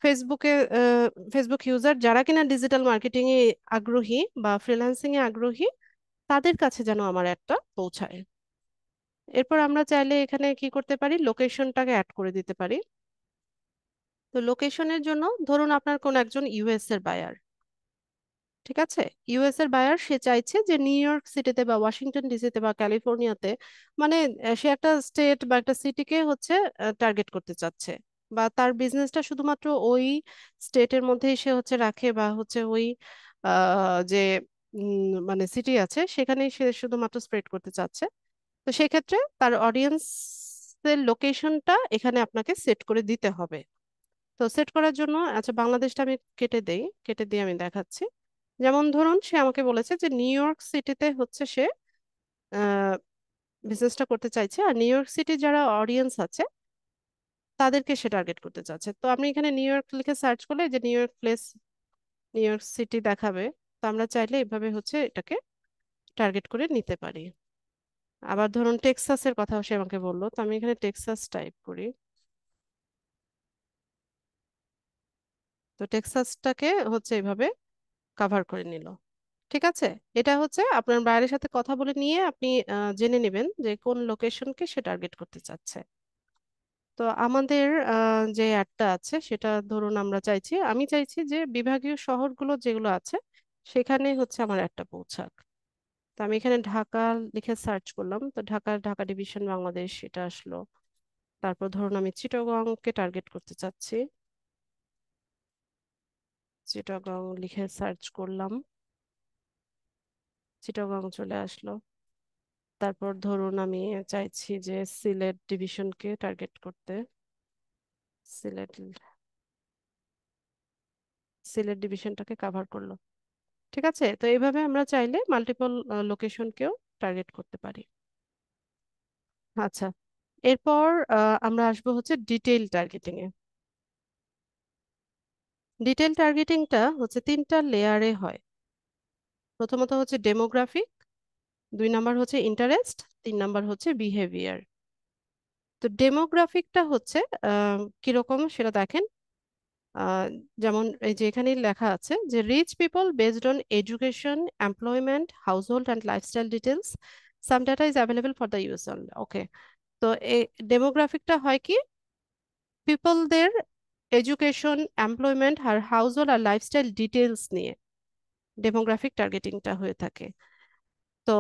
ফেসবুকে ফেসবুক ইউজার যারা কিনা ডিজিটাল মার্কেটিং এ আগ্রহী বা ফ্রিল্যান্সিং এ আগ্রহী, তাদের কাছে যেন আমার একটা পৌঁছায়। এরপর আমরা চাইলে এখানে কি করতে পারি, লোকেশনটাকে অ্যাড করে দিতে পারি। তো লোকেশনের জন্য ধরুন আপনার কোন একজন ইউএস এর বায়ার, ঠিক আছে, ইউএস এর বায়ার, সে চাইছে যে নিউ ইয়র্ক সিটিতে বা ওয়াশিংটন ডিসিতে বা ক্যালিফোর্নিয়াতে, মানে সে একটা স্টেট বা একটা সিটিকে হচ্ছে টার্গেট করতে চাচ্ছে, বা তার বিজনেসটা শুধুমাত্র ওই স্টেটের মধ্যেই সে হচ্ছে রাখে, বা হচ্ছে ওই যে মানে সিটি আছে সেখানেই সে শুধুমাত্র স্প্রেড করতে চাচ্ছে। তো সেক্ষেত্রে তার অডিয়েন্সের লোকেশনটা এখানে আপনাকে সেট করে দিতে হবে। তো সেট করার জন্য, আচ্ছা বাংলাদেশটা আমি কেটে দিয়ে আমি দেখাচ্ছি। যেমন ধরুন সে আমাকে বলেছে যে নিউ ইয়র্ক সিটিতে হচ্ছে সে বিজনেসটা করতে চাইছে, আর নিউ ইয়র্ক সিটির যারা অডিয়েন্স আছে তাদেরকে সে টার্গেট করতে চাচ্ছে। তো আপনি এখানে নিউ ইয়র্ক লিখে সার্চ করলে যে new York place, new York city দেখাবে। তো আমরা চাইলে এভাবে হচ্ছে এটাকে টার্গেট করে নিতে পারি। আবার ধরুন টেক্সাসের কথাও সে আমাকে বললো, তো আমি এখানে টেক্সাস টাইপ করি। তো টেক্সাসটাকে হচ্ছে এভাবে কভার করে নিল। ঠিক আছে, এটা হচ্ছে আপনার বাইরের সাথে কথা বলে নিয়ে আপনি জেনে নেবেন যে কোন লোকেশনকে সে টার্গেট করতে চাচ্ছে। তো আমাদের যে অ্যাডটা আছে সেটা ধরুন আমি চাইছি যে বিভাগীয় শহরগুলো যেগুলো আছে সেখানে হচ্ছে আমার অ্যাডটা পৌঁছাক। তো আমি এখানে ঢাকা লিখে সার্চ করলাম, তো ঢাকা ডিভিশন বাংলাদেশ এটা আসলো। তারপর ধরুন আমি চিটাগংকে টার্গেট করতে চাচ্ছি, চিটাগং লিখে সার্চ করলাম, চিটাগং চলে আসলো। তারপর ধরুন আমি চাইছি যে সিলেট ডিভিশনকে টার্গেট করতে, সিলেট সিলেট ডিভিশনটাকে কাভার করলো। ঠিক আছে, তো এইভাবে আমরা চাইলে মাল্টিপল লোকেশনকেও টার্গেট করতে পারি। আচ্ছা, এরপর আমরা আসবো হচ্ছে ডিটেইল টার্গেটিং এ। ডিটেইল টার্গেটিংটা হচ্ছে তিনটা লেয়ারে হয়। প্রথমত হচ্ছে ডেমোগ্রাফিক, দুই নাম্বার হচ্ছে ইন্টারেস্ট, তিন নাম্বার হচ্ছে বিহেভিয়ার। তো ডেমোগ্রাফিকটা হচ্ছে কিরকম সেটা দেখেন। আহ, যেমন এই যে এখানে লেখা আছে যে rich people based on education, employment, household and lifestyle details, some data is available for the use only. Okay, তো এই ডেমোগ্রাফিকটা হয় কি, পিপলদের এডুকেশন, এমপ্লয়মেন্ট আর হাউসহোল্ড আর লাইফস্টাইল ডিটেলস নিয়ে ডেমোগ্রাফিক টার্গেটিংটা হয়ে থাকে। তো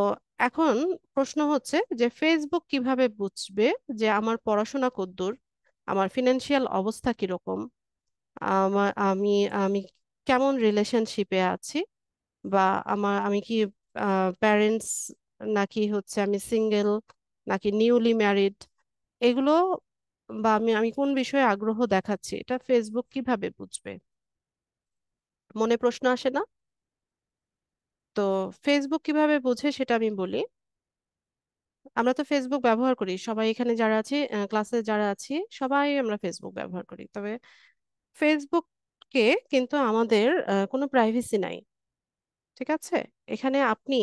এখন প্রশ্ন হচ্ছে যে ফেসবুক কিভাবে বুঝবে যে আমার পড়াশোনা কতদূর, আমার ফিনান্সিয়াল অবস্থা কিরকম, আমি আমি কেমন রিলেশনশিপে আছি, বা আমি কি প্যারেন্টস, নাকি হচ্ছে আমি সিঙ্গেল, নাকি নিউলি ম্যারিড, এগুলো, বা আমি আমি কোন বিষয়ে আগ্রহ দেখাচ্ছি, এটা ফেসবুক কিভাবে বুঝবে? মনে প্রশ্ন আসে না? তো ফেসবুক কিভাবে বোঝে সেটা আমি বলি। আমরা তো ফেসবুক ব্যবহার করি সবাই, এখানে যারা আছি, ক্লাসে যারা আছি সবাই আমরা ফেসবুক ব্যবহার করি। তবে ফেসবুককে কিন্তু আমাদের কোনো প্রাইভেসি নাই। ঠিক আছে, এখানে আপনি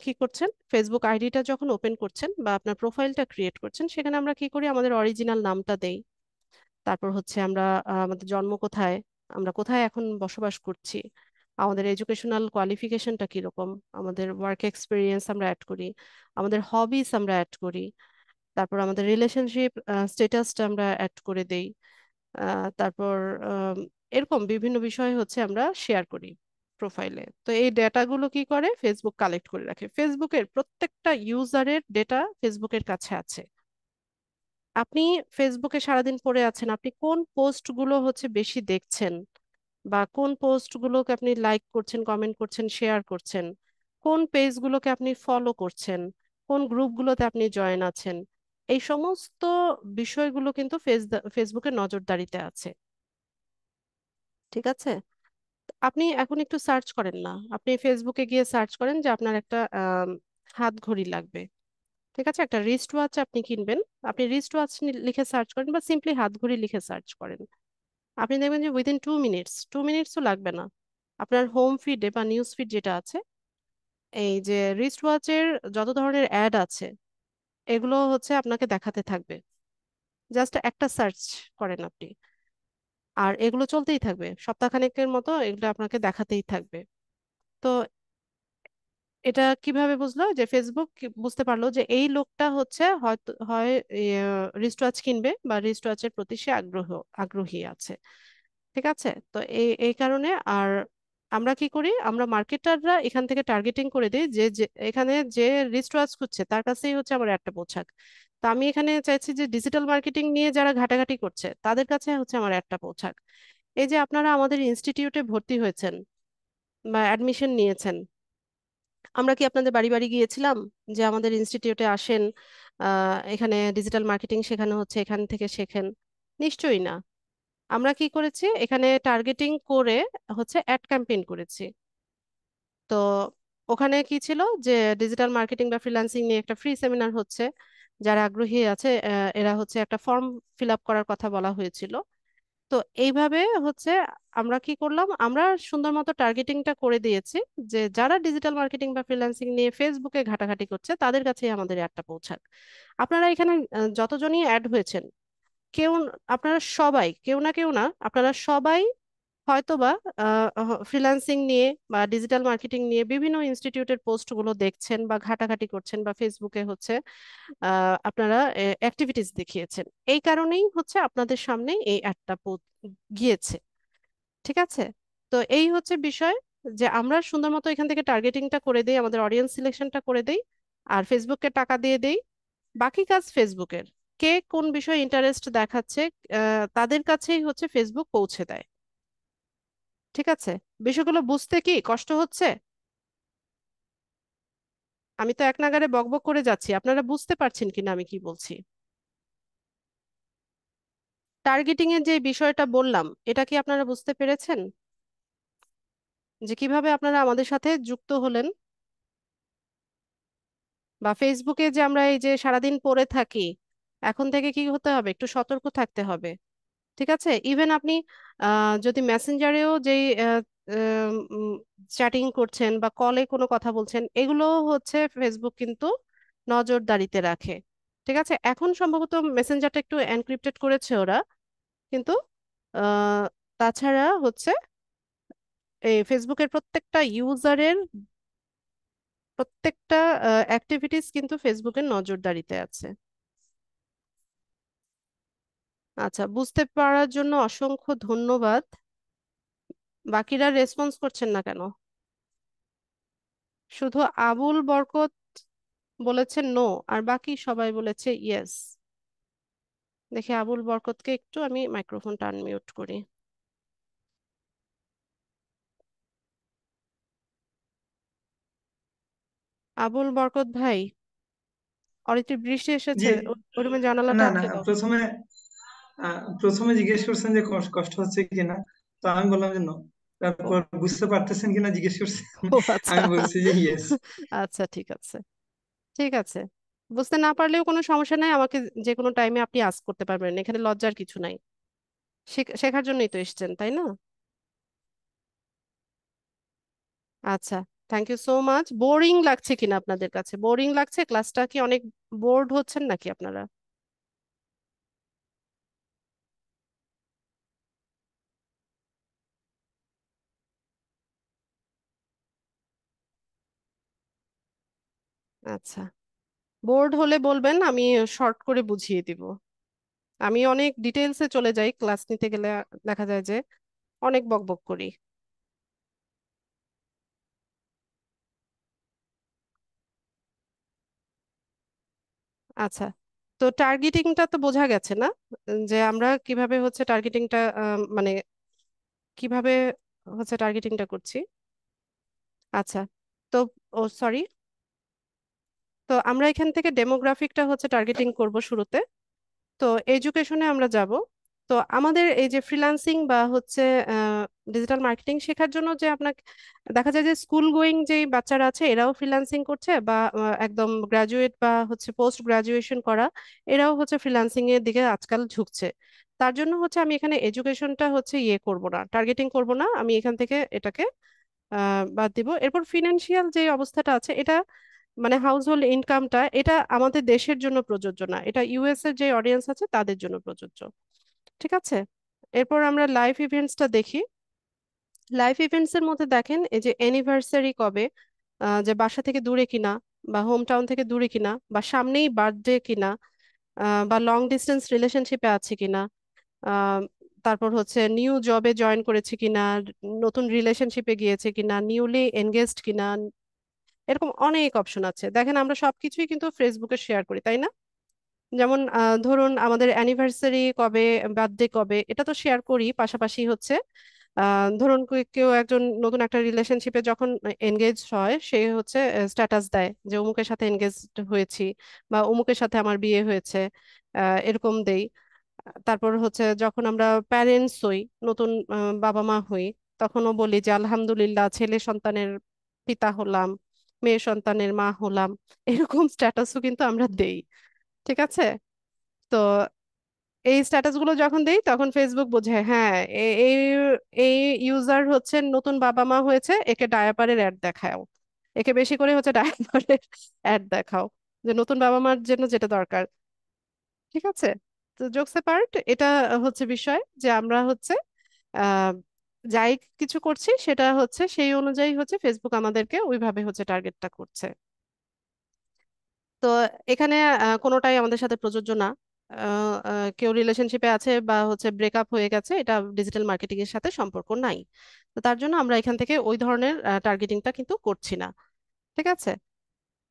কি করছেন, ফেসবুক আইডিটা যখন ওপেন করছেন বা আপনার প্রোফাইলটা ক্রিয়েট করছেন, সেখানে আমরা কি করি, আমাদের অরিজিনাল নামটা দেই। তারপর হচ্ছে আমরা আমাদের জন্ম কোথায়, আমরা কোথায় এখন বসবাস করছি, আমাদের এডুকেশনাল কোয়ালিফিকেশনটা কিরকম, আমাদের ওয়ার্ক এক্সপিরিয়েন্স আমরা অ্যাড করি, আমাদের হবিস আমরা অ্যাড করি, তারপর আমাদের রিলেশনশিপ স্ট্যাটাসটা আমরা অ্যাড করে দেই। তারপর আম, এরকম বিভিন্ন বিষয় হচ্ছে আমরা শেয়ার করি প্রোফাইলে। তো এই ডেটাগুলো কি করে, ফেসবুক কালেক্ট করে রাখে। ফেসবুকের প্রত্যেকটা ইউজারের ডেটা ফেসবুকের কাছে আছে। আপনি ফেসবুকে সারাদিন পড়ে আছেন, আপনি কোন পোস্টগুলো হচ্ছে বেশি দেখছেন, বা কোন পোস্টগুলোকে আপনি লাইক করছেন, কমেন্ট করছেন, শেয়ার করছেন, কোন পেজগুলোকে আপনি ফলো করছেন, কোন গ্রুপগুলোতে আপনি জয়েন আছেন, এই সমস্ত বিষয়গুলো কিন্তু ফেসবুকের নজরদারিতে আছে। ঠিক আছে, আপনি এখন একটু সার্চ করেন না, আপনি ফেসবুকে গিয়ে সার্চ করেন যে আপনার একটা হাত ঘড়ি লাগবে। ঠিক আছে, একটা রিস্ট ওয়াচ আপনি কিনবেন। আপনি রিস্ট ওয়াচ লিখে সার্চ করেন বা সিম্পলি হাত ঘড়ি লিখে সার্চ করেন, আপনি দেখবেন যে উইদিন 2 মিনিটস, 2 মিনিটসও লাগবে না, আপনার হোম ফিডে বা নিউজ ফিড যেটা আছে, এই যে রিস্ট ওয়াচের যত ধরনের অ্যাড আছে এগুলো হচ্ছে আপনাকে দেখাতে থাকবে। জাস্ট একটা সার্চ করেন আপনি, আর এগুলো চলতেই থাকবে সপ্তাহখানেকের মতো, এগুলো আপনাকে দেখাতেই থাকবে। তো এটা কিভাবে বুঝলো যে ফেসবুক বুঝতে পারলো যে এই লোকটা হচ্ছে হয়তো হয় রিস্টওয়াচ কিনবে বা রিস্টওয়াচের প্রতি সে আগ্রহী আছে। ঠিক আছে, তো এই এই কারণে আর আমরা কি করি, আমরা মার্কেটাররা এখান থেকে টার্গেটিং করে দিই যে যে এখানে যে রিস্টওয়াচ খুঁজছে তার কাছেই হচ্ছে আমার একটা পোশাক। তো আমি এখানে চাইছি যে ডিজিটাল মার্কেটিং নিয়ে যারা ঘাটাঘাটি করছে তাদের কাছে হচ্ছে আমার একটা পোশাক। এই যে আপনারা আমাদের ইনস্টিটিউটে ভর্তি হয়েছেন বা অ্যাডমিশন নিয়েছেন, আমরা কি আপনাদের বাড়ি বাড়ি গিয়েছিলাম যে আমাদের ইনস্টিটিউটে আসেন, এখানে ডিজিটাল মার্কেটিং শেখানো হচ্ছে, এখান থেকে শেখেন? নিশ্চয়ই না। আমরা কি করেছি, এখানে টার্গেটিং করে হচ্ছে অ্যাড ক্যাম্পেইন করেছি। তো ওখানে কি ছিল যে ডিজিটাল মার্কেটিং বা ফ্রিল্যান্সিং নিয়ে একটা ফ্রি সেমিনার হচ্ছে, যারা আগ্রহী আছে এরা হচ্ছে একটা ফর্ম ফিল আপ করার কথা বলা হয়েছিল। তো এইভাবে হচ্ছে আমরা কি করলাম, আমরা সুন্দর মতো টার্গেটিংটা করে দিয়েছি যে যারা ডিজিটাল মার্কেটিং বা ফ্রিল্যান্সিং নিয়ে ফেসবুকে ঘাটাঘাটি করছে তাদের কাছেই আমাদের একটা পৌঁছাক। আপনারা এখানে যতজনই অ্যাড হয়েছেন, কেউ, আপনারা সবাই, কেউ না কেউ না, আপনারা সবাই হয়তোবা ফ্রিল্যান্সিং নিয়ে বা ডিজিটাল মার্কেটিং নিয়ে বিভিন্ন ইনস্টিটিউটের পোস্টগুলো দেখছেন বা ঘাটাঘাটি করছেন বা ফেসবুকে হচ্ছে আপনারা অ্যাক্টিভিটিস দেখিয়েছেন। এই কারণেই হচ্ছে আপনাদের সামনে এই অ্যাডটা গিয়েছে। ঠিক আছে, তো এই হচ্ছে বিষয় যে আমরা সুন্দর মতো এখান থেকে টার্গেটিংটা করে দেই, আমাদের অডিয়েন্স সিলেকশনটা করে দেই, আর ফেসবুককে টাকা দিয়ে দেই। বাকি কাজ ফেসবুকের। কে কোন বিষয়ে ইন্টারেস্ট দেখাচ্ছে তাদের কাছেই হচ্ছে ফেসবুক পৌঁছে দেয়। ঠিক আছে, বিষয়গুলো বুঝতে কি কষ্ট হচ্ছে? আমি তো এক নাগাড়ে বকবক করে যাচ্ছি, আপনারা বুঝতে পারছেন কিনা আমি কি বলছি? টার্গেটিং এর যে বিষয়টা বললাম, এটা কি আপনারা বুঝতে পেরেছেন যে কিভাবে আপনারা আমাদের সাথে যুক্ত হলেন? বা ফেসবুকে যে আমরা এই যে সারাদিন পড়ে থাকি, এখন থেকে কি হতে হবে, একটু সতর্ক থাকতে হবে। ঠিক আছে, ইভেন আপনি যদি মেসেঞ্জারেও যেই চ্যাটিং করছেন বা কলে কোনো কথা বলছেন, এগুলো হচ্ছে ফেসবুক কিন্তু নজরদারিতে রাখে। ঠিক আছে, এখন সম্ভবত মেসেঞ্জারটা একটু এনক্রিপ্টেড করেছে ওরা, কিন্তু আহ, তাছাড়া হচ্ছে এই ফেসবুকের প্রত্যেকটা ইউজারের প্রত্যেকটা অ্যাক্টিভিটিস কিন্তু ফেসবুকের নজরদারিতে আছে। আচ্ছা, বুঝতে পারার জন্য অসংখ্য ধন্যবাদ। বাকিরা রেসপন্স করছেন না কেন? শুধু আবুল বরকত বলেছে নো, আর বাকি সবাই বলেছে ইয়েস। দেখি আবুল বরকতকে একটু আমি মাইক্রোফোনটা আনমিউট করি। আবুল বরকত ভাই, অরিত্রি বৃষ্টি এসেছে, জি। ওই রুমে জানালাটা না না, আটকে দাও। প্রথমে প্রথমে জিজ্ঞেস করছেন যে কষ্ট হচ্ছে কিনা, তো আমি বললাম যে no। ও, তারপর বুঝতে পারতেছেন কিনা জিজ্ঞেস করছেন। ও আচ্ছা। আমি বলছি যে ইয়েস। আচ্ছা, ঠিক আছে, ঠিক আছে। বুঝতে না পারলেও কোনো সমস্যা নাই, আমাকে যে কোনো টাইমে আপনি আস্ক করতে পারবেন, এখানে লজ্জার কিছু নাই। শেখার জন্যই তো এসেছেন, তাই না? আচ্ছা, thank you so much. Boring লাগছে কিনা আপনাদের কাছে? বোরিং লাগছে? ক্লাসটা কি অনেক বোর্ড হচ্ছেন নাকি আপনারা? আচ্ছা, বোর্ড হলে বলবেন, আমি শর্ট করে বুঝিয়ে দিব। আমি অনেক ডিটেলসে চলে যাই ক্লাস নিতে গেলে, দেখা যায় যে অনেক বকবক করি। আচ্ছা, তো টার্গেটিংটা তো বোঝা গেছে না, যে আমরা কিভাবে হচ্ছে টার্গেটিংটা মানে কিভাবে হচ্ছে টার্গেটিংটা করছি। আচ্ছা, তো ও সরি, তো আমরা এখান থেকে ডেমোগ্রাফিকটা হচ্ছে টার্গেটিং করব শুরুতে। তো এডুকেশনে আমরা যাব। তো আমাদের এই যে ফ্রিল্যান্সিং বা হচ্ছে ডিজিটাল মার্কেটিং শেখার জন্য যে আপনাকে দেখা যায় যে স্কুল গোয়িং যেই বাচ্চারা আছে এরাও ফ্রিল্যান্সিং করছে, বা একদম গ্রাজুয়েট বা হচ্ছে পোস্ট গ্রাজুয়েশন করা, এরাও হচ্ছে ফ্রিল্যান্সিং এর দিকে আজকাল ঝুঁকছে। তার জন্য হচ্ছে আমি এখানে এডুকেশনটা হচ্ছে ইয়ে করব না, টার্গেটিং করব না, আমি এখান থেকে এটাকে বাদ দিব। এরপর ফিনান্সিয়াল যে অবস্থাটা আছে, এটা মানে হাউস হোল্ড ইনকামটা, এটা আমাদের দেশের জন্য প্রযোজ্য না, এটা ইউএস এর যে অডিয়েন্স আছে তাদের জন্য প্রযোজ্য। ঠিক আছে, এরপর আমরা লাইফ ইভেন্টসটা দেখি। লাইফ ইভেন্টস এর মধ্যে দেখেন এই যে অ্যানিভার্সারি কবে, যে বাসা থেকে দূরে কিনা, বা হোম টাউন থেকে দূরে কিনা, বা সামনেই বার্থডে কিনা, বা লং ডিস্টেন্স রিলেশনশিপে আছে কিনা, আহ, তারপর হচ্ছে নিউ জবে জয়েন করেছে কিনা, নতুন রিলেশনশিপে গিয়েছে কিনা, নিউলি এনগেজড কিনা। এরকম অনেক অপশন আছে। দেখেন আমরা সবকিছুই কিন্তু ফেসবুকে শেয়ার করি, তাই না? যেমন ধরুন আমাদের অ্যানিভার্সারি কবে, বার্থডে কবে, এটা তো শেয়ার করি। পাশাপাশি হচ্ছে ধরুন কেউ একজন নতুন একটা রিলেশনশিপে যখন এনগেজ হয়, সে হচ্ছে স্ট্যাটাস দেয় যে অমুকের সাথে এনগেজ হয়েছি, বা অমুকের সাথে আমার বিয়ে হয়েছে, এরকম দেই। তারপর হচ্ছে যখন আমরা প্যারেন্টস হই, নতুন বাবা মা হই, তখনও বলি যে আলহামদুলিল্লাহ ছেলে সন্তানের পিতা হলাম, মেয়ে সন্তানের মা হলাম। এরকম স্ট্যাটাসও কিন্তু আমরা দেই। ঠিক আছে? তো এই স্ট্যাটাস গুলো যখন দেই তখন ফেসবুক বোঝে, হ্যাঁ এই এই ইউজার হচ্ছে নতুন বাবা মা হয়েছে, একে ডায়াপারের অ্যাড দেখাও, একে বেশি করে হচ্ছে ডায়াপারের অ্যাড দেখাও, যে নতুন বাবা মার জন্য যেটা দরকার। ঠিক আছে? তো জোকস পার্ট, এটা হচ্ছে বিষয় যে আমরা হচ্ছে আহ যাই কিছু করছি সেটা হচ্ছে সেই অনুযায়ী হচ্ছে ফেসবুক আমাদেরকে ওইভাবে হচ্ছে টার্গেটটা করছে। তো এখানে কোনোটাই আমাদের সাথে প্রযোজ্য না। কেউ রিলেশনশিপে আছে বা হচ্ছে ব্রেকআপ হয়ে গেছে, এটা ডিজিটাল মার্কেটিং এর সাথে সম্পর্ক নাই। তো তার জন্য আমরা এখান থেকে ওই ধরনের টার্গেটিংটা কিন্তু করছি না। ঠিক আছে?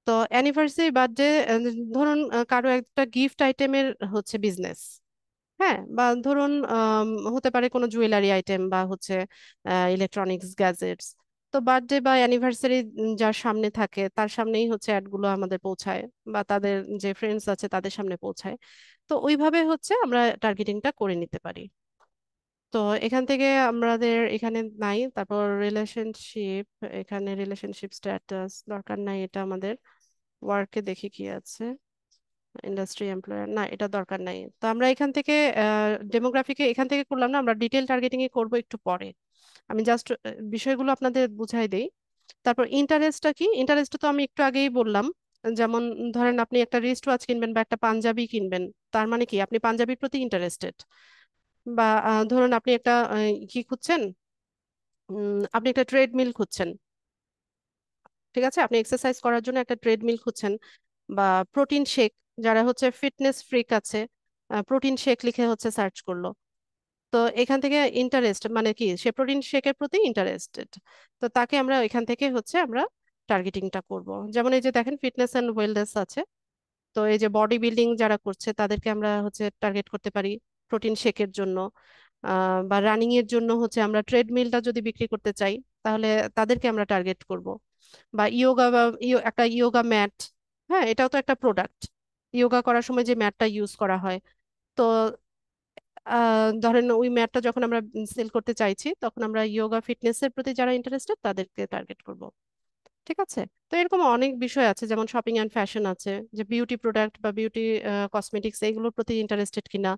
তো অ্যানিভার্সারি, বার্থডে, ধরুন কারো একটা গিফট আইটেমের হচ্ছে বিজনেস, হ্যাঁ, বা ধরুন হতে পারে কোনো জুয়েলারি আইটেম বা হচ্ছে ইলেকট্রনিক্স গ্যাজেটস। তো বার্থডে বা অ্যানিভার্সারি যার সামনে থাকে তার সামনেই হচ্ছে অ্যাডগুলো আমাদের পৌঁছায়, বা তাদের যে ফ্রেন্ডস আছে তাদের সামনে পৌঁছায়। তো ওইভাবে হচ্ছে আমরা টার্গেটিংটা করে নিতে পারি। তো এখান থেকে আমাদের এখানে নাই। তারপর রিলেশনশিপ, এখানে রিলেশনশিপ স্ট্যাটাস দরকার নাই, এটা আমাদের ওয়ার্কে দেখি কি আছে। ইন্ডাস্ট্রি এমপ্লয়ার, না এটা দরকার নাই। তো আমরা এখান থেকে ডেমোগ্রাফিকে এখান থেকে করলাম না, আমরা ডিটেল টার্গেটিং এ করবো একটু পরে। আমি জাস্ট বিষয়গুলো আপনাদের বুঝাই দেই। তারপর ইন্টারেস্টটা কি, ইন্টারেস্টটা তো আমি একটু আগেই বললাম। যেমন ধরেন আপনি একটা রিস্ট ওয়াচ কিনবেন বা একটা পাঞ্জাবি কিনবেন, তার মানে কি আপনি পাঞ্জাবির প্রতি ইন্টারেস্টেড। বা ধরুন আপনি একটা কি খুঁজছেন, আপনি একটা ট্রেডমিল খুঁজছেন। ঠিক আছে, আপনি এক্সারসাইজ করার জন্য একটা ট্রেডমিল খুঁজছেন, বা প্রোটিন শেক, যারা হচ্ছে ফিটনেস ফ্রিক আছে, প্রোটিন শেক লিখে হচ্ছে সার্চ করলো। তো এখান থেকে ইন্টারেস্ট মানে কি, সে প্রোটিন শেকের প্রতি ইন্টারেস্টেড। তো তাকে আমরা এখান থেকে হচ্ছে আমরা টার্গেটিংটা করব। যেমন এই যে দেখেন ফিটনেস অ্যান্ড ওয়েলনেস আছে, তো এই যে বডি বিল্ডিং যারা করছে তাদেরকে আমরা হচ্ছে টার্গেট করতে পারি প্রোটিন শেকের জন্য। বা রানিং এর জন্য হচ্ছে আমরা ট্রেডমিলটা যদি বিক্রি করতে চাই, তাহলে তাদেরকে আমরা টার্গেট করব। বা ইয়োগা, বা একটা ইয়োগা ম্যাট, হ্যাঁ এটাও তো একটা প্রোডাক্ট। ইয়োগা করার সময় যে ম্যাটটা ইউজ করা হয়, তো ধরেন ওই ম্যাটটা যখন আমরা সেল করতে চাইছি, তখন আমরা ইয়োগা ফিটনেসের প্রতি যারা ইন্টারেস্টেড তাদেরকে টার্গেট করব। ঠিক আছে? তো এরকম অনেক বিষয় আছে, যেমন শপিং অ্যান্ড ফ্যাশন আছে, যে বিউটি প্রোডাক্ট বা বিউটি কসমেটিক্স এইগুলোর প্রতি ইন্টারেস্টেড কিনা,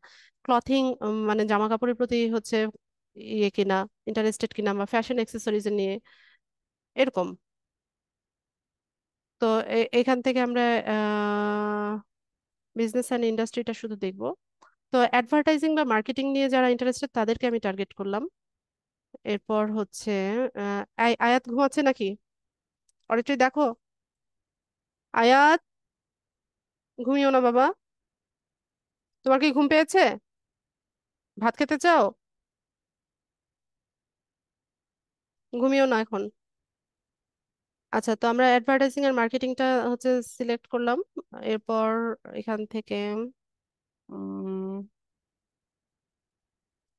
ক্লথিং মানে জামা কাপড়ের প্রতি হচ্ছে ইয়ে কিনা, ইন্টারেস্টেড কিনা, বা ফ্যাশন অ্যাক্সেসরিজ নিয়ে, এরকম। তো এখান থেকে আমরা বিজনেস অ্যান্ড ইন্ডাস্ট্রিটা শুধু দেখবো। তো অ্যাডভার্টাইজিং বা মার্কেটিং নিয়ে যারা ইন্টারেস্টেড তাদেরকে আমি টার্গেট করলাম। এরপর হচ্ছে আয়াত ঘুমাচ্ছে নাকি? আর একটু দেখো। আয়াত, ঘুমিও না বাবা। তোমার কি ঘুম পেয়েছে? ভাত খেতে চাও? ঘুমিও না এখন। আচ্ছা, তো আমরা অ্যাডভার্টাইজিং আর মার্কেটিংটা হচ্ছে সিলেক্ট করলাম। এরপর এখান থেকে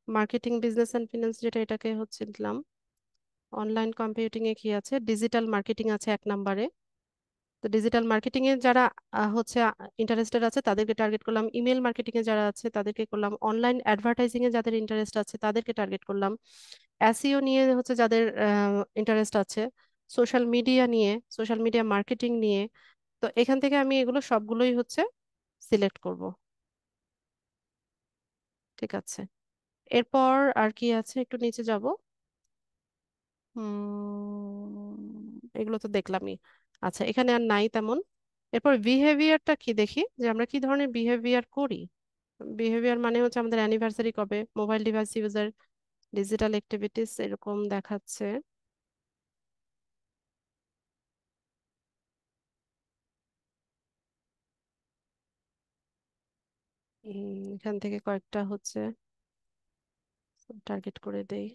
মার্কেটিং, বিজনেস অ্যান্ড ফিনান্স যেটা, এটাকে হচ্ছে দিলাম। অনলাইন কম্পিউটিং এ কি আছে, ডিজিটাল মার্কেটিং আছে এক নম্বরে। তো ডিজিটাল মার্কেটিং এ যারা হচ্ছে ইন্টারেস্টেড আছে তাদেরকে টার্গেট করলাম। ইমেল মার্কেটিং এ যারা আছে তাদেরকে করলাম। অনলাইন অ্যাডভার্টাইজিং এ যাদের ইন্টারেস্ট আছে তাদেরকে টার্গেট করলাম। এসইও নিয়ে হচ্ছে যাদের ইন্টারেস্ট আছে, সোশ্যাল মিডিয়া নিয়ে, সোশ্যাল মিডিয়া মার্কেটিং নিয়ে। তো এখান থেকে আমি এগুলো সবগুলোই হচ্ছে সিলেক্ট করব। ঠিক আছে? এরপর আর কি আছে, একটু নিচে যাব। এগুলো তো দেখলামই। আচ্ছা, এখানে আর নাই তেমন। এরপর বিহেভিয়ারটা কি দেখি, যে আমরা কি ধরনের বিহেভিয়ার করি। বিহেভিয়ার মানে হচ্ছে আমাদের অ্যানিভার্সারি কবে, mobile device user, digital activities এরকম দেখাচ্ছে। এখান থেকে কয়েকটা হচ্ছে টার্গেট করে দেই।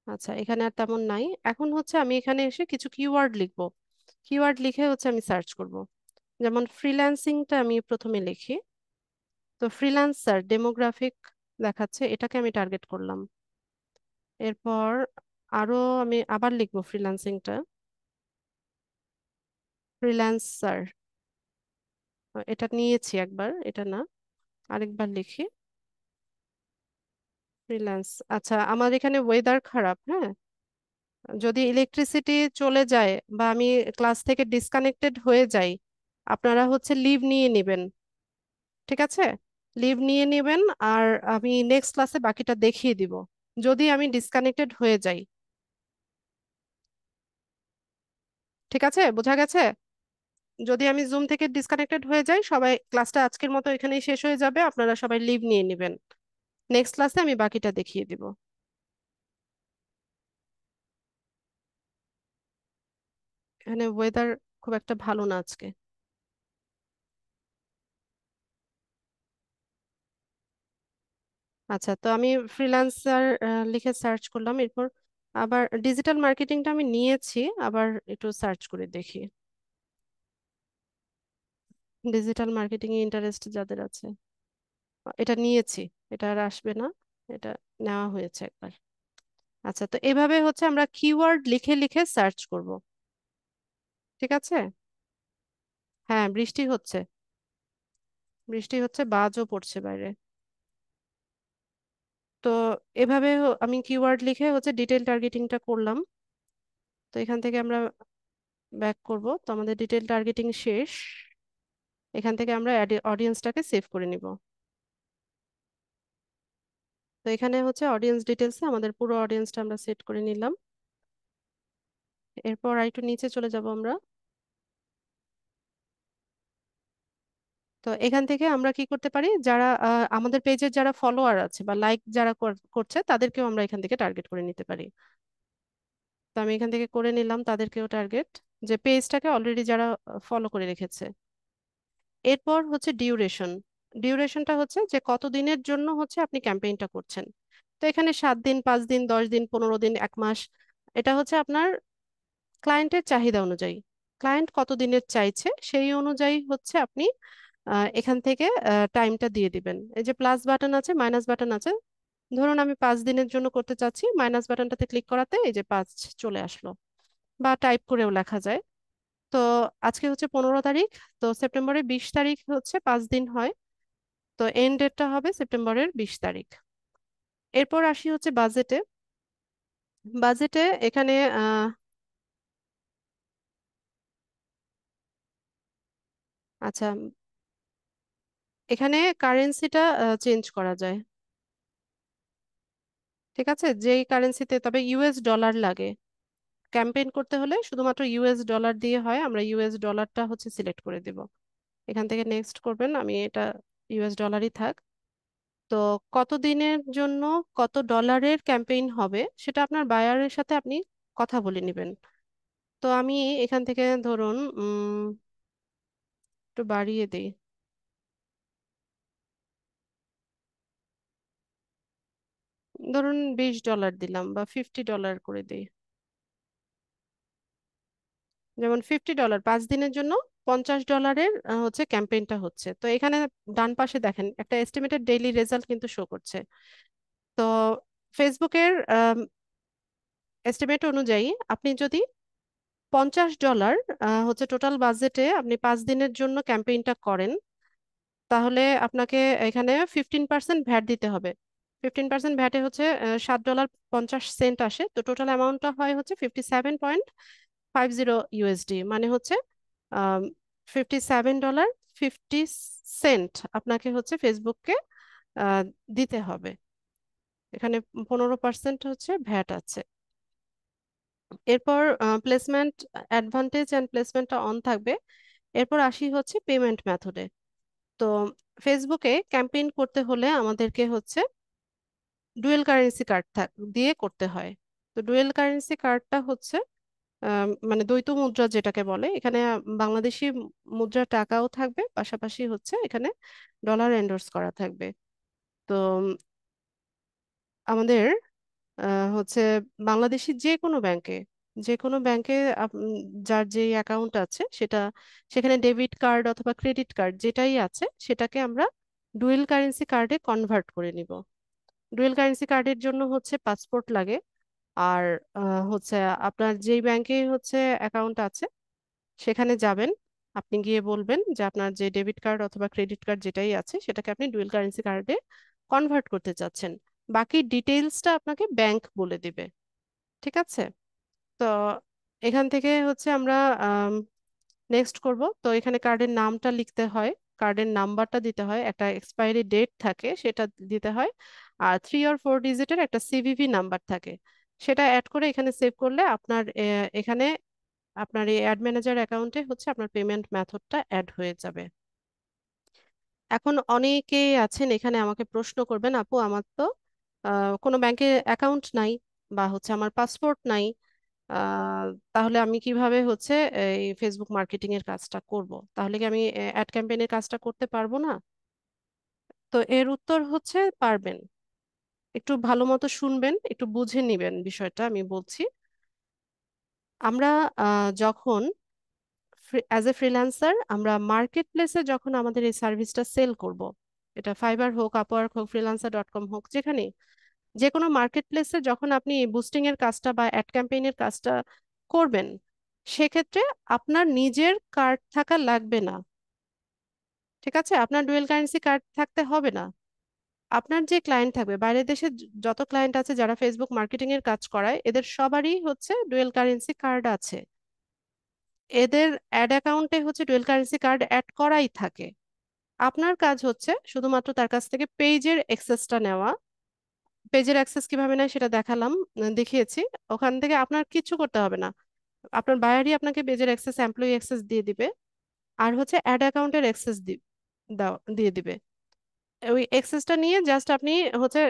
আচ্ছা, এখানে আর তেমন নাই। এখন হচ্ছে আমি এখানে এসে কিছু কিওয়ার্ড লিখবো। কিওয়ার্ড লিখে হচ্ছে আমি সার্চ করব। যেমন ফ্রিল্যান্সিংটা আমি প্রথমে লিখি। তো ফ্রিল্যান্সার ডেমোগ্রাফিক দেখাচ্ছে, এটাকে আমি টার্গেট করলাম। এরপর আরো আমি আবার লিখবো ফ্রিল্যান্সিংটা। ফ্রিল্যান্সার এটা নিয়েছি একবার, এটা না, আরেকবার লিখি ফ্রিল্যান্স। আচ্ছা, আমার এখানে ওয়েদার খারাপ, হ্যাঁ, যদি ইলেকট্রিসিটি চলে যায় বা আমি ক্লাস থেকে ডিসকানেক্টেড হয়ে যাই, আপনারা হচ্ছে লিভ নিয়ে নেবেন, ঠিক আছে? লিভ নিয়ে নেবেন, আর আমি নেক্সট ক্লাসে বাকিটা দেখিয়ে দিব যদি আমি ডিসকানেক্টেড হয়ে যাই। ঠিক আছে, বোঝা গেছে? যদি আমি জুম থেকে ডিসকানেক্টেড হয়ে যাই, সবাই ক্লাসটা আজকের মতো এখানেই শেষ হয়ে যাবে, আপনারা সবাই লিভ নিয়ে নেবেন। নেক্সট ক্লাসে আমি বাকিটা দেখিয়ে দিব। এখানে ওয়েদার খুব একটা ভালো না আজকে। আচ্ছা, তো আমি ফ্রিল্যান্সার লিখে সার্চ করলাম। এরপর আবার ডিজিটাল মার্কেটিংটা আমি নিয়েছি, আবার একটু সার্চ করে দেখি। ডিজিটাল মার্কেটিং এ ইন্টারেস্ট যাদের আছে, এটা নিয়েছি, এটা আর আসবে না, এটা নেওয়া হয়েছে একবার। আচ্ছা, তো এভাবে হচ্ছে আমরা কিওয়ার্ড লিখে লিখে সার্চ করব। ঠিক আছে। হ্যাঁ, বৃষ্টি হচ্ছে। বৃষ্টি হচ্ছে, বাজও পড়ছে বাইরে। তো এভাবে আমি কিওয়ার্ড লিখে হচ্ছে ডিটেল টার্গেটিংটা করলাম। তো এখান থেকে আমরা ব্যাক করব, তো আমাদের ডিটেল টার্গেটিং শেষ। এখান থেকে আমরা অডিয়েন্সটাকে সেভ করে নিব। তো এখানে হচ্ছে অডিয়েন্স ডিটেলসে আমাদের পুরো অডিয়েন্সটা আমরা সেট করে নিলাম। এরপর আরেকটু নিচে চলে যাব আমরা। তো এখান থেকে আমরা কি করতে পারি, যারা আমাদের পেজের যারা ফলোয়ার আছে বা লাইক যারা করছে, তাদেরকেও আমরা এখান থেকে টার্গেট করে নিতে পারি। তো আমি এখান থেকে করে নিলাম তাদেরকেও টার্গেট, যে পেজটাকে অলরেডি যারা ফলো করে রেখেছে। এরপর হচ্ছে ডিউরেশন। ডিউরেশনটা হচ্ছে যে কত দিনের জন্য হচ্ছে আপনি ক্যাম্পেইনটা করছেন। তো এখানে 7 দিন, 5 দিন, 10 দিন, 15 দিন, 1 মাস, এটা হচ্ছে আপনার ক্লায়েন্টের চাহিদা অনুযায়ী। ক্লায়েন্ট কত দিনের চাইছে সেই অনুযায়ী হচ্ছে আপনি এখান থেকে টাইমটা দিয়ে দিবেন। এই যে প্লাস বাটন আছে, মাইনাস বাটন আছে, ধরুন আমি 5 দিনের জন্য করতে চাচ্ছি, মাইনাস বাটনটাতে ক্লিক করাতে এই যে 5 চলে আসলো, বা টাইপ করেও লেখা যায়। তো আজকে হচ্ছে 15 তারিখ, তো সেপ্টেম্বরের 20 তারিখ হচ্ছে 5 দিন হয়, তো এন্ড ডেটটা হবে সেপ্টেম্বরের 20 তারিখ। এরপর আসি হচ্ছে বাজেটে। বাজেটে এখানে আচ্ছা, এখানে কারেন্সিটা চেঞ্জ করা যায়। ঠিক আছে, যেই কারেন্সিতে, তবে ইউএস ডলার লাগে। ক্যাম্পেইন করতে হলে শুধুমাত্র ইউএস ডলার দিয়ে হয়, আমরা ইউএস ডলারটা হচ্ছে সিলেক্ট করে দিব। এখান থেকে নেক্সট করবেন, আমি এটা ইউএস ডলারই থাক। তো কত দিনের জন্য কত ডলারের ক্যাম্পেইন হবে সেটা আপনার বায়ারের সাথে আপনি কথা বলে নেবেন। তো আমি এখান থেকে ধরুন একটু বাড়িয়ে দিই, ধরুন $20 দিলাম, বা $50 করে দিই। যেমন $50, 5 দিনের জন্য $50 হচ্ছে ক্যাম্পেইনটা হচ্ছে। তো এখানে ডান পাশে দেখেন একটা এস্টিমেটেড ডেইলি রেজাল্ট কিন্তু শো করছে। তো ফেসবুকের এস্টিমেট অনুযায়ী আপনি যদি $50 হচ্ছে টোটাল বাজেটে আপনি 5 দিনের জন্য ক্যাম্পেইনটা করেন, তাহলে আপনাকে এখানে 15% ভ্যাট দিতে হবে। 15% ভ্যাটে হচ্ছে $7.50 আসে। তো টোটাল অ্যামাউন্টটা হয় হচ্ছে $57.50 মানে হচ্ছে 57.50 আপনাকে হচ্ছে ফেসবুককে আহ, দিতে হবে। এখানে 15% হচ্ছে ভ্যাট আছে। এরপর প্লেসমেন্ট অ্যাডভান্টেজ অ্যান্ড প্লেসমেন্টটা অন থাকবে। এরপর আসি হচ্ছে পেমেন্ট মেথডে। তো ফেসবুকে ক্যাম্পেইন করতে হলে আমাদেরকে হচ্ছে ডুয়েল কারেন্সি কার্ড দিয়ে করতে হয়। তো ডুয়েল কারেন্সি কার্ডটা হচ্ছে মানে দ্বৈত মুদ্রা যেটাকে বলে, এখানে বাংলাদেশি মুদ্রা টাকাও থাকবে, পাশাপাশি হচ্ছে এখানে ডলার এন্ডোর্স করা থাকবে। তো আমাদের হচ্ছে বাংলাদেশি যে কোনো ব্যাংকে যার যে অ্যাকাউন্ট আছে সেটা, সেখানে ডেবিট কার্ড অথবা ক্রেডিট কার্ড যেটাই আছে সেটাকে আমরা ডুয়েল কারেন্সি কার্ডে কনভার্ট করে নিব। ডুয়েল কারেন্সি কার্ডের জন্য হচ্ছে পাসপোর্ট লাগে। আর হচ্ছে আপনার যেই ব্যাংকে হচ্ছে অ্যাকাউন্ট আছে সেখানে যাবেন, আপনি গিয়ে বলবেন যে আপনার যে ডেবিট কার্ড অথবা ক্রেডিট কার্ড যেটাই আছে সেটাকে আপনি ডুয়েল কারেন্সি কার্ডে কনভার্ট করতে চাচ্ছেন। বাকি ডিটেইলসটা আপনাকে ব্যাংক বলে দিবে। ঠিক আছে? তো এখান থেকে হচ্ছে আমরা নেক্সট করব। তো এখানে কার্ডের নামটা লিখতে হয়, কার্ডের নাম্বারটা দিতে হয়, একটা এক্সপায়ারি ডেট থাকে সেটা দিতে হয়, আর 3 or 4 ডিজিটের একটা সিভিভি নাম্বার থাকে, সেটা অ্যাড করে এখানে সেভ করলে আপনার এখানে আপনার এই অ্যাড ম্যানেজার অ্যাকাউন্টে হচ্ছে আপনার পেমেন্ট মেথডটা অ্যাড হয়ে যাবে। এখন অনেকেই আছেন এখানে আমাকে প্রশ্ন করবেন, আপু আমার তো কোনো ব্যাংকে অ্যাকাউন্ট নাই, বা হচ্ছে আমার পাসপোর্ট নাই, আহ, তাহলে আমি কিভাবে হচ্ছে এই ফেসবুক মার্কেটিং এর কাজটা করব? তাহলে কি আমি অ্যাড ক্যাম্পেইনের কাজটা করতে পারবো না? তো এর উত্তর হচ্ছে পারবেন। একটু ভালো মতো শুনবেন, একটু বুঝে নিবেন বিষয়টা আমি বলছি। আমরা যখন অ্যাজ এ ফ্রিল্যান্সার আমরা মার্কেট প্লেসে যখন আমাদের এই সার্ভিসটা সেল করব, এটা ফাইবার হোক, আপওয়ার্ক হোক, freelancer.com হোক, যেখানে যে কোনো মার্কেট প্লেসে যখন আপনি বুস্টিং এর কাজটা বা অ্যাড ক্যাম্পেইনের কাজটা করবেন, সেক্ষেত্রে আপনার নিজের কার্ড থাকা লাগবে না। ঠিক আছে? আপনার ডুয়েল কারেন্সি কার্ড থাকতে হবে না। আপনার যে ক্লায়েন্ট থাকবে, বাইরের দেশে যত ক্লায়েন্ট আছে যারা ফেসবুক মার্কেটিং এর কাজ করায়, এদের সবারই হচ্ছে ডুয়েল কারেন্সি কার্ড আছে। এদের অ্যাড অ্যাকাউন্টে হচ্ছে ডুয়েল কারেন্সি কার্ড অ্যাড করাই থাকে। আপনার কাজ হচ্ছে শুধুমাত্র তার কাছ থেকে পেজের অ্যাক্সেসটা নেওয়া। পেজের অ্যাক্সেস কিভাবে নেয় সেটা দেখালাম, দেখিয়েছি। ওখান থেকে আপনার কিচ্ছু করতে হবে না, আপনার বায়ারই আপনাকে পেজের অ্যাক্সেস, এমপ্লয়ি অ্যাক্সেস দিয়ে দিবে। আর হচ্ছে অ্যাড অ্যাকাউন্টের অ্যাক্সেস দিয়ে দিবে। ওই অ্যাক্সেসটা নিয়ে জাস্ট আপনি হচ্ছে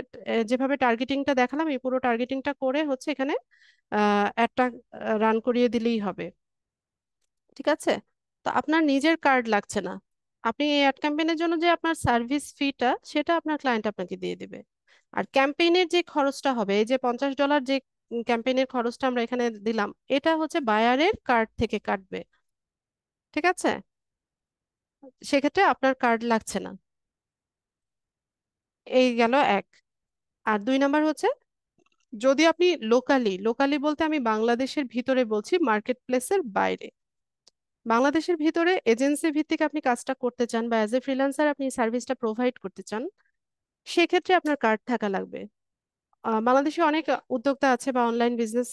যেভাবে টার্গেটিংটা দেখালাম, এই পুরো টার্গেটিংটা করে হচ্ছে এখানে অ্যাডটা রান করিয়ে দিলেই হবে। ঠিক আছে? তো আপনার নিজের কার্ড লাগছে না। আপনি এই অ্যাড ক্যাম্পেইনের জন্য যে আপনার সার্ভিস ফিটা, সেটা আপনার ক্লায়েন্ট আপনাকে দিয়ে দিবে। আর ক্যাম্পেইনের যে খরচটা হবে, এই যে $50 যে ক্যাম্পেইনের খরচটা আমরা এখানে দিলাম, এটা হচ্ছে বায়ারের কার্ড থেকে কাটবে। ঠিক আছে? সেক্ষেত্রে আপনার কার্ড লাগছে না। এই গেল এক। আর 2 নাম্বার হচ্ছে, যদি আপনি লোকালি লোকালি বলতে আমি বাংলাদেশের ভিতরে বলছি, মার্কেট প্লেসের বাইরে, বাংলাদেশের ভিতরে এজেন্সি ভিত্তিক আপনি কাজটা করতে চান বা অ্যাজ এ ফ্রিল্যান্সার আপনি সার্ভিসটা প্রোভাইড করতে চান, সেক্ষেত্রে আপনার কার্ড থাকা লাগবে। বাংলাদেশে অনেক উদ্যোক্তা আছে বা অনলাইন বিজনেস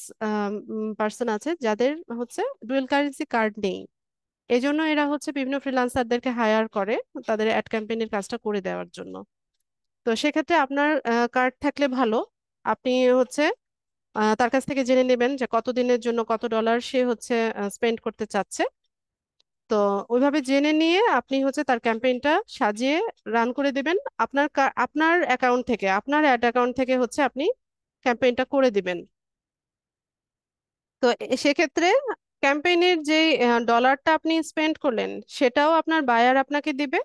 পার্সন আছে যাদের হচ্ছে ডুয়েল কারেন্সি কার্ড নেই। এজন্য এরা হচ্ছে বিভিন্ন ফ্রিল্যান্সারদেরকে হায়ার করে তাদের অ্যাড ক্যাম্পেইনের কাজটা করে দেওয়ার জন্য। তো সেক্ষেত্রে আপনার কার্ড থাকলে ভালো। আপনি হচ্ছে তার কাছ থেকে জেনে নেবেন যে কত দিনের জন্য কত ডলার সে হচ্ছে স্পেন্ড করতে চাচ্ছে। তো ওইভাবে জেনে নিয়ে আপনি হচ্ছে তার ক্যাম্পেইনটা সাজিয়ে রান করে দিবেন। আপনার অ্যাকাউন্ট থেকে, আপনার অ্যাড অ্যাকাউন্ট থেকে হচ্ছে আপনি ক্যাম্পেইনটা করে দিবেন। তো সেক্ষেত্রে ক্যাম্পেইনের যে ডলারটা আপনি স্পেন্ড করলেন, সেটাও আপনার বায়ার আপনাকে দিবে,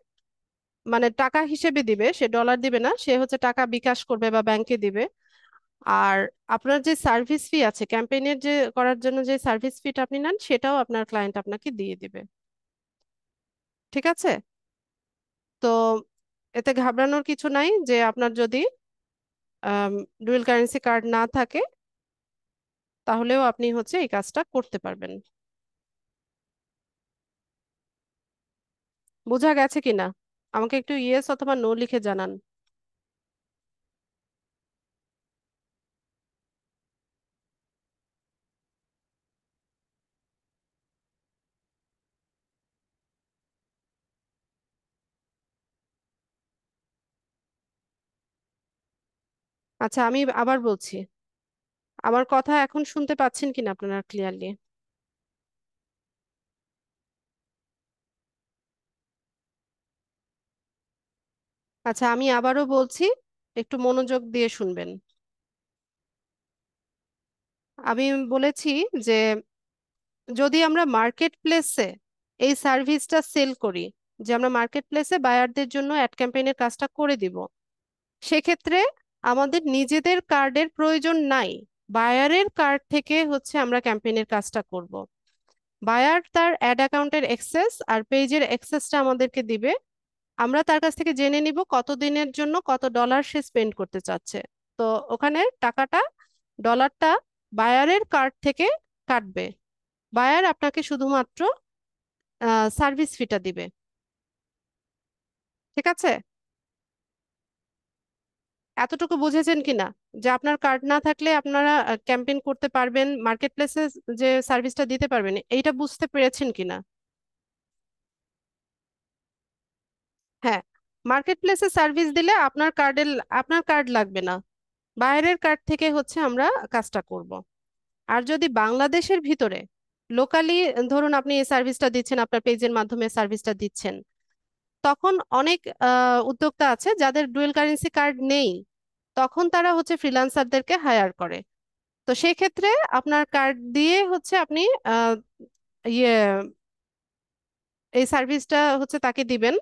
মানে টাকা হিসেবে দিবে, সে ডলার দিবে না, সে হচ্ছে টাকা বিকাশ করবে বা ব্যাংকে দিবে। আর আপনার যে সার্ভিস ফি আছে, ক্যাম্পেইনের যে করার জন্য যে সার্ভিস ফিটা আপনি নেন, সেটাও আপনার ক্লায়েন্ট আপনাকে দিয়ে দিবে। ঠিক আছে? তো এতে ঘাবড়ানোর কিছু নাই যে আপনার যদি ডুয়েল কারেন্সি কার্ড না থাকে, তাহলেও আপনি হচ্ছে এই কাজটা করতে পারবেন। বোঝা গেছে কিনা? আমাকে একটু ইয়েস অথবা নো লিখে জানান। আচ্ছা, আমি আবার বলছি, আমার কথা এখন শুনতে পাচ্ছেন কিনা আপনারা ক্লিয়ারলি? আচ্ছা, আমি আবারও বলছি, একটু মনোযোগ দিয়ে শুনবেন। আমি বলেছি যে যদি আমরা মার্কেট প্লেসে এই সার্ভিসটা সেল করি, যে আমরা মার্কেট প্লেসে বায়ারদের জন্য অ্যাড ক্যাম্পেইনের কাজটা করে দিব, সেক্ষেত্রে আমাদের নিজেদের কার্ডের প্রয়োজন নাই। বায়ারের কার্ড থেকে হচ্ছে আমরা ক্যাম্পেইনের কাজটা করব। বায়ার তার অ্যাড অ্যাকাউন্টের অ্যাক্সেস আর পেজের অ্যাক্সেসটা আমাদেরকে দিবে। আমরা তার কাছ থেকে জেনে নিব কত দিনের জন্য কত ডলার সে স্পেন্ড করতে চাচ্ছে। তো ওখানে টাকাটা, ডলারটা বায়ারের কার্ড থেকে কাটবে। বায়ার আপনাকে শুধুমাত্র সার্ভিস ফিটা দিবে। ঠিক আছে? এতটুকু বুঝেছেন কিনা, যে আপনার কার্ড না থাকলে আপনারা ক্যাম্পেইন করতে পারবেন, মার্কেট প্লেসে যে সার্ভিসটা দিতে পারবেন, এইটা বুঝতে পেরেছেন কিনা? হ্যাঁ, মার্কেট প্লেসে সার্ভিস দিলে আপনার কার্ড লাগবে না, বাইরের কার্ড থেকে হচ্ছে আমরা কাজটা করব। আর যদি বাংলাদেশের ভিতরে লোকালি, ধরুন আপনি এই সার্ভিসটা দিচ্ছেন, আপনার পেজের মাধ্যমে সার্ভিসটা দিচ্ছেন, তখন অনেক উদ্যোক্তা আছে যাদের ডুয়েল কারেন্সি কার্ড নেই, তখন তারা হচ্ছে ফ্রিল্যান্সারদেরকে হায়ার করে। তো সেই ক্ষেত্রে আপনার কার্ড দিয়ে হচ্ছে আপনি আহ, ইয়ে এই সার্ভিসটা হচ্ছে তাকে দিবেন।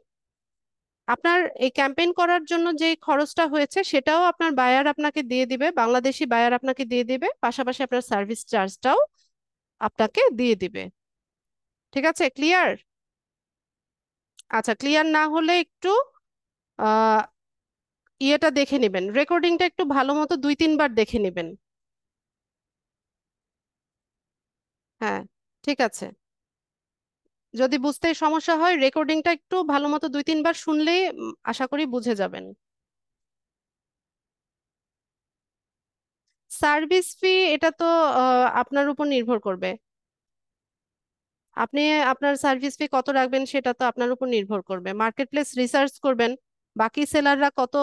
আপনার এই ক্যাম্পেইন করার জন্য যে খরচটা হয়েছে সেটাও আপনার বায়ার আপনাকে দিয়ে দিবে, বাংলাদেশি বায়ার আপনাকে দিয়ে দিবে, পাশাপাশি আপনার সার্ভিস চার্জটাও আপনাকে দিয়ে দিবে। ঠিক আছে, ক্লিয়ার? আচ্ছা, ক্লিয়ার না হলে একটু আহ ইয়েটা দেখে নেবেন, রেকর্ডিংটা একটু ভালো মতো 2-3 বার দেখে নেবেন। হ্যাঁ, ঠিক আছে। যদি বুঝতে সমস্যা হয়, রেকর্ডিংটা একটু ভালো মতো 2-3 বার শুনলেই আশা করি বুঝে যাবেন। সার্ভিস ফি, এটা তো আপনার উপর নির্ভর করবে। আপনি আপনার সার্ভিস ফি কত রাখবেন সেটা তো আপনার উপর নির্ভর করবে। মার্কেট প্লেস রিসার্চ করবেন, বাকি সেলাররা কত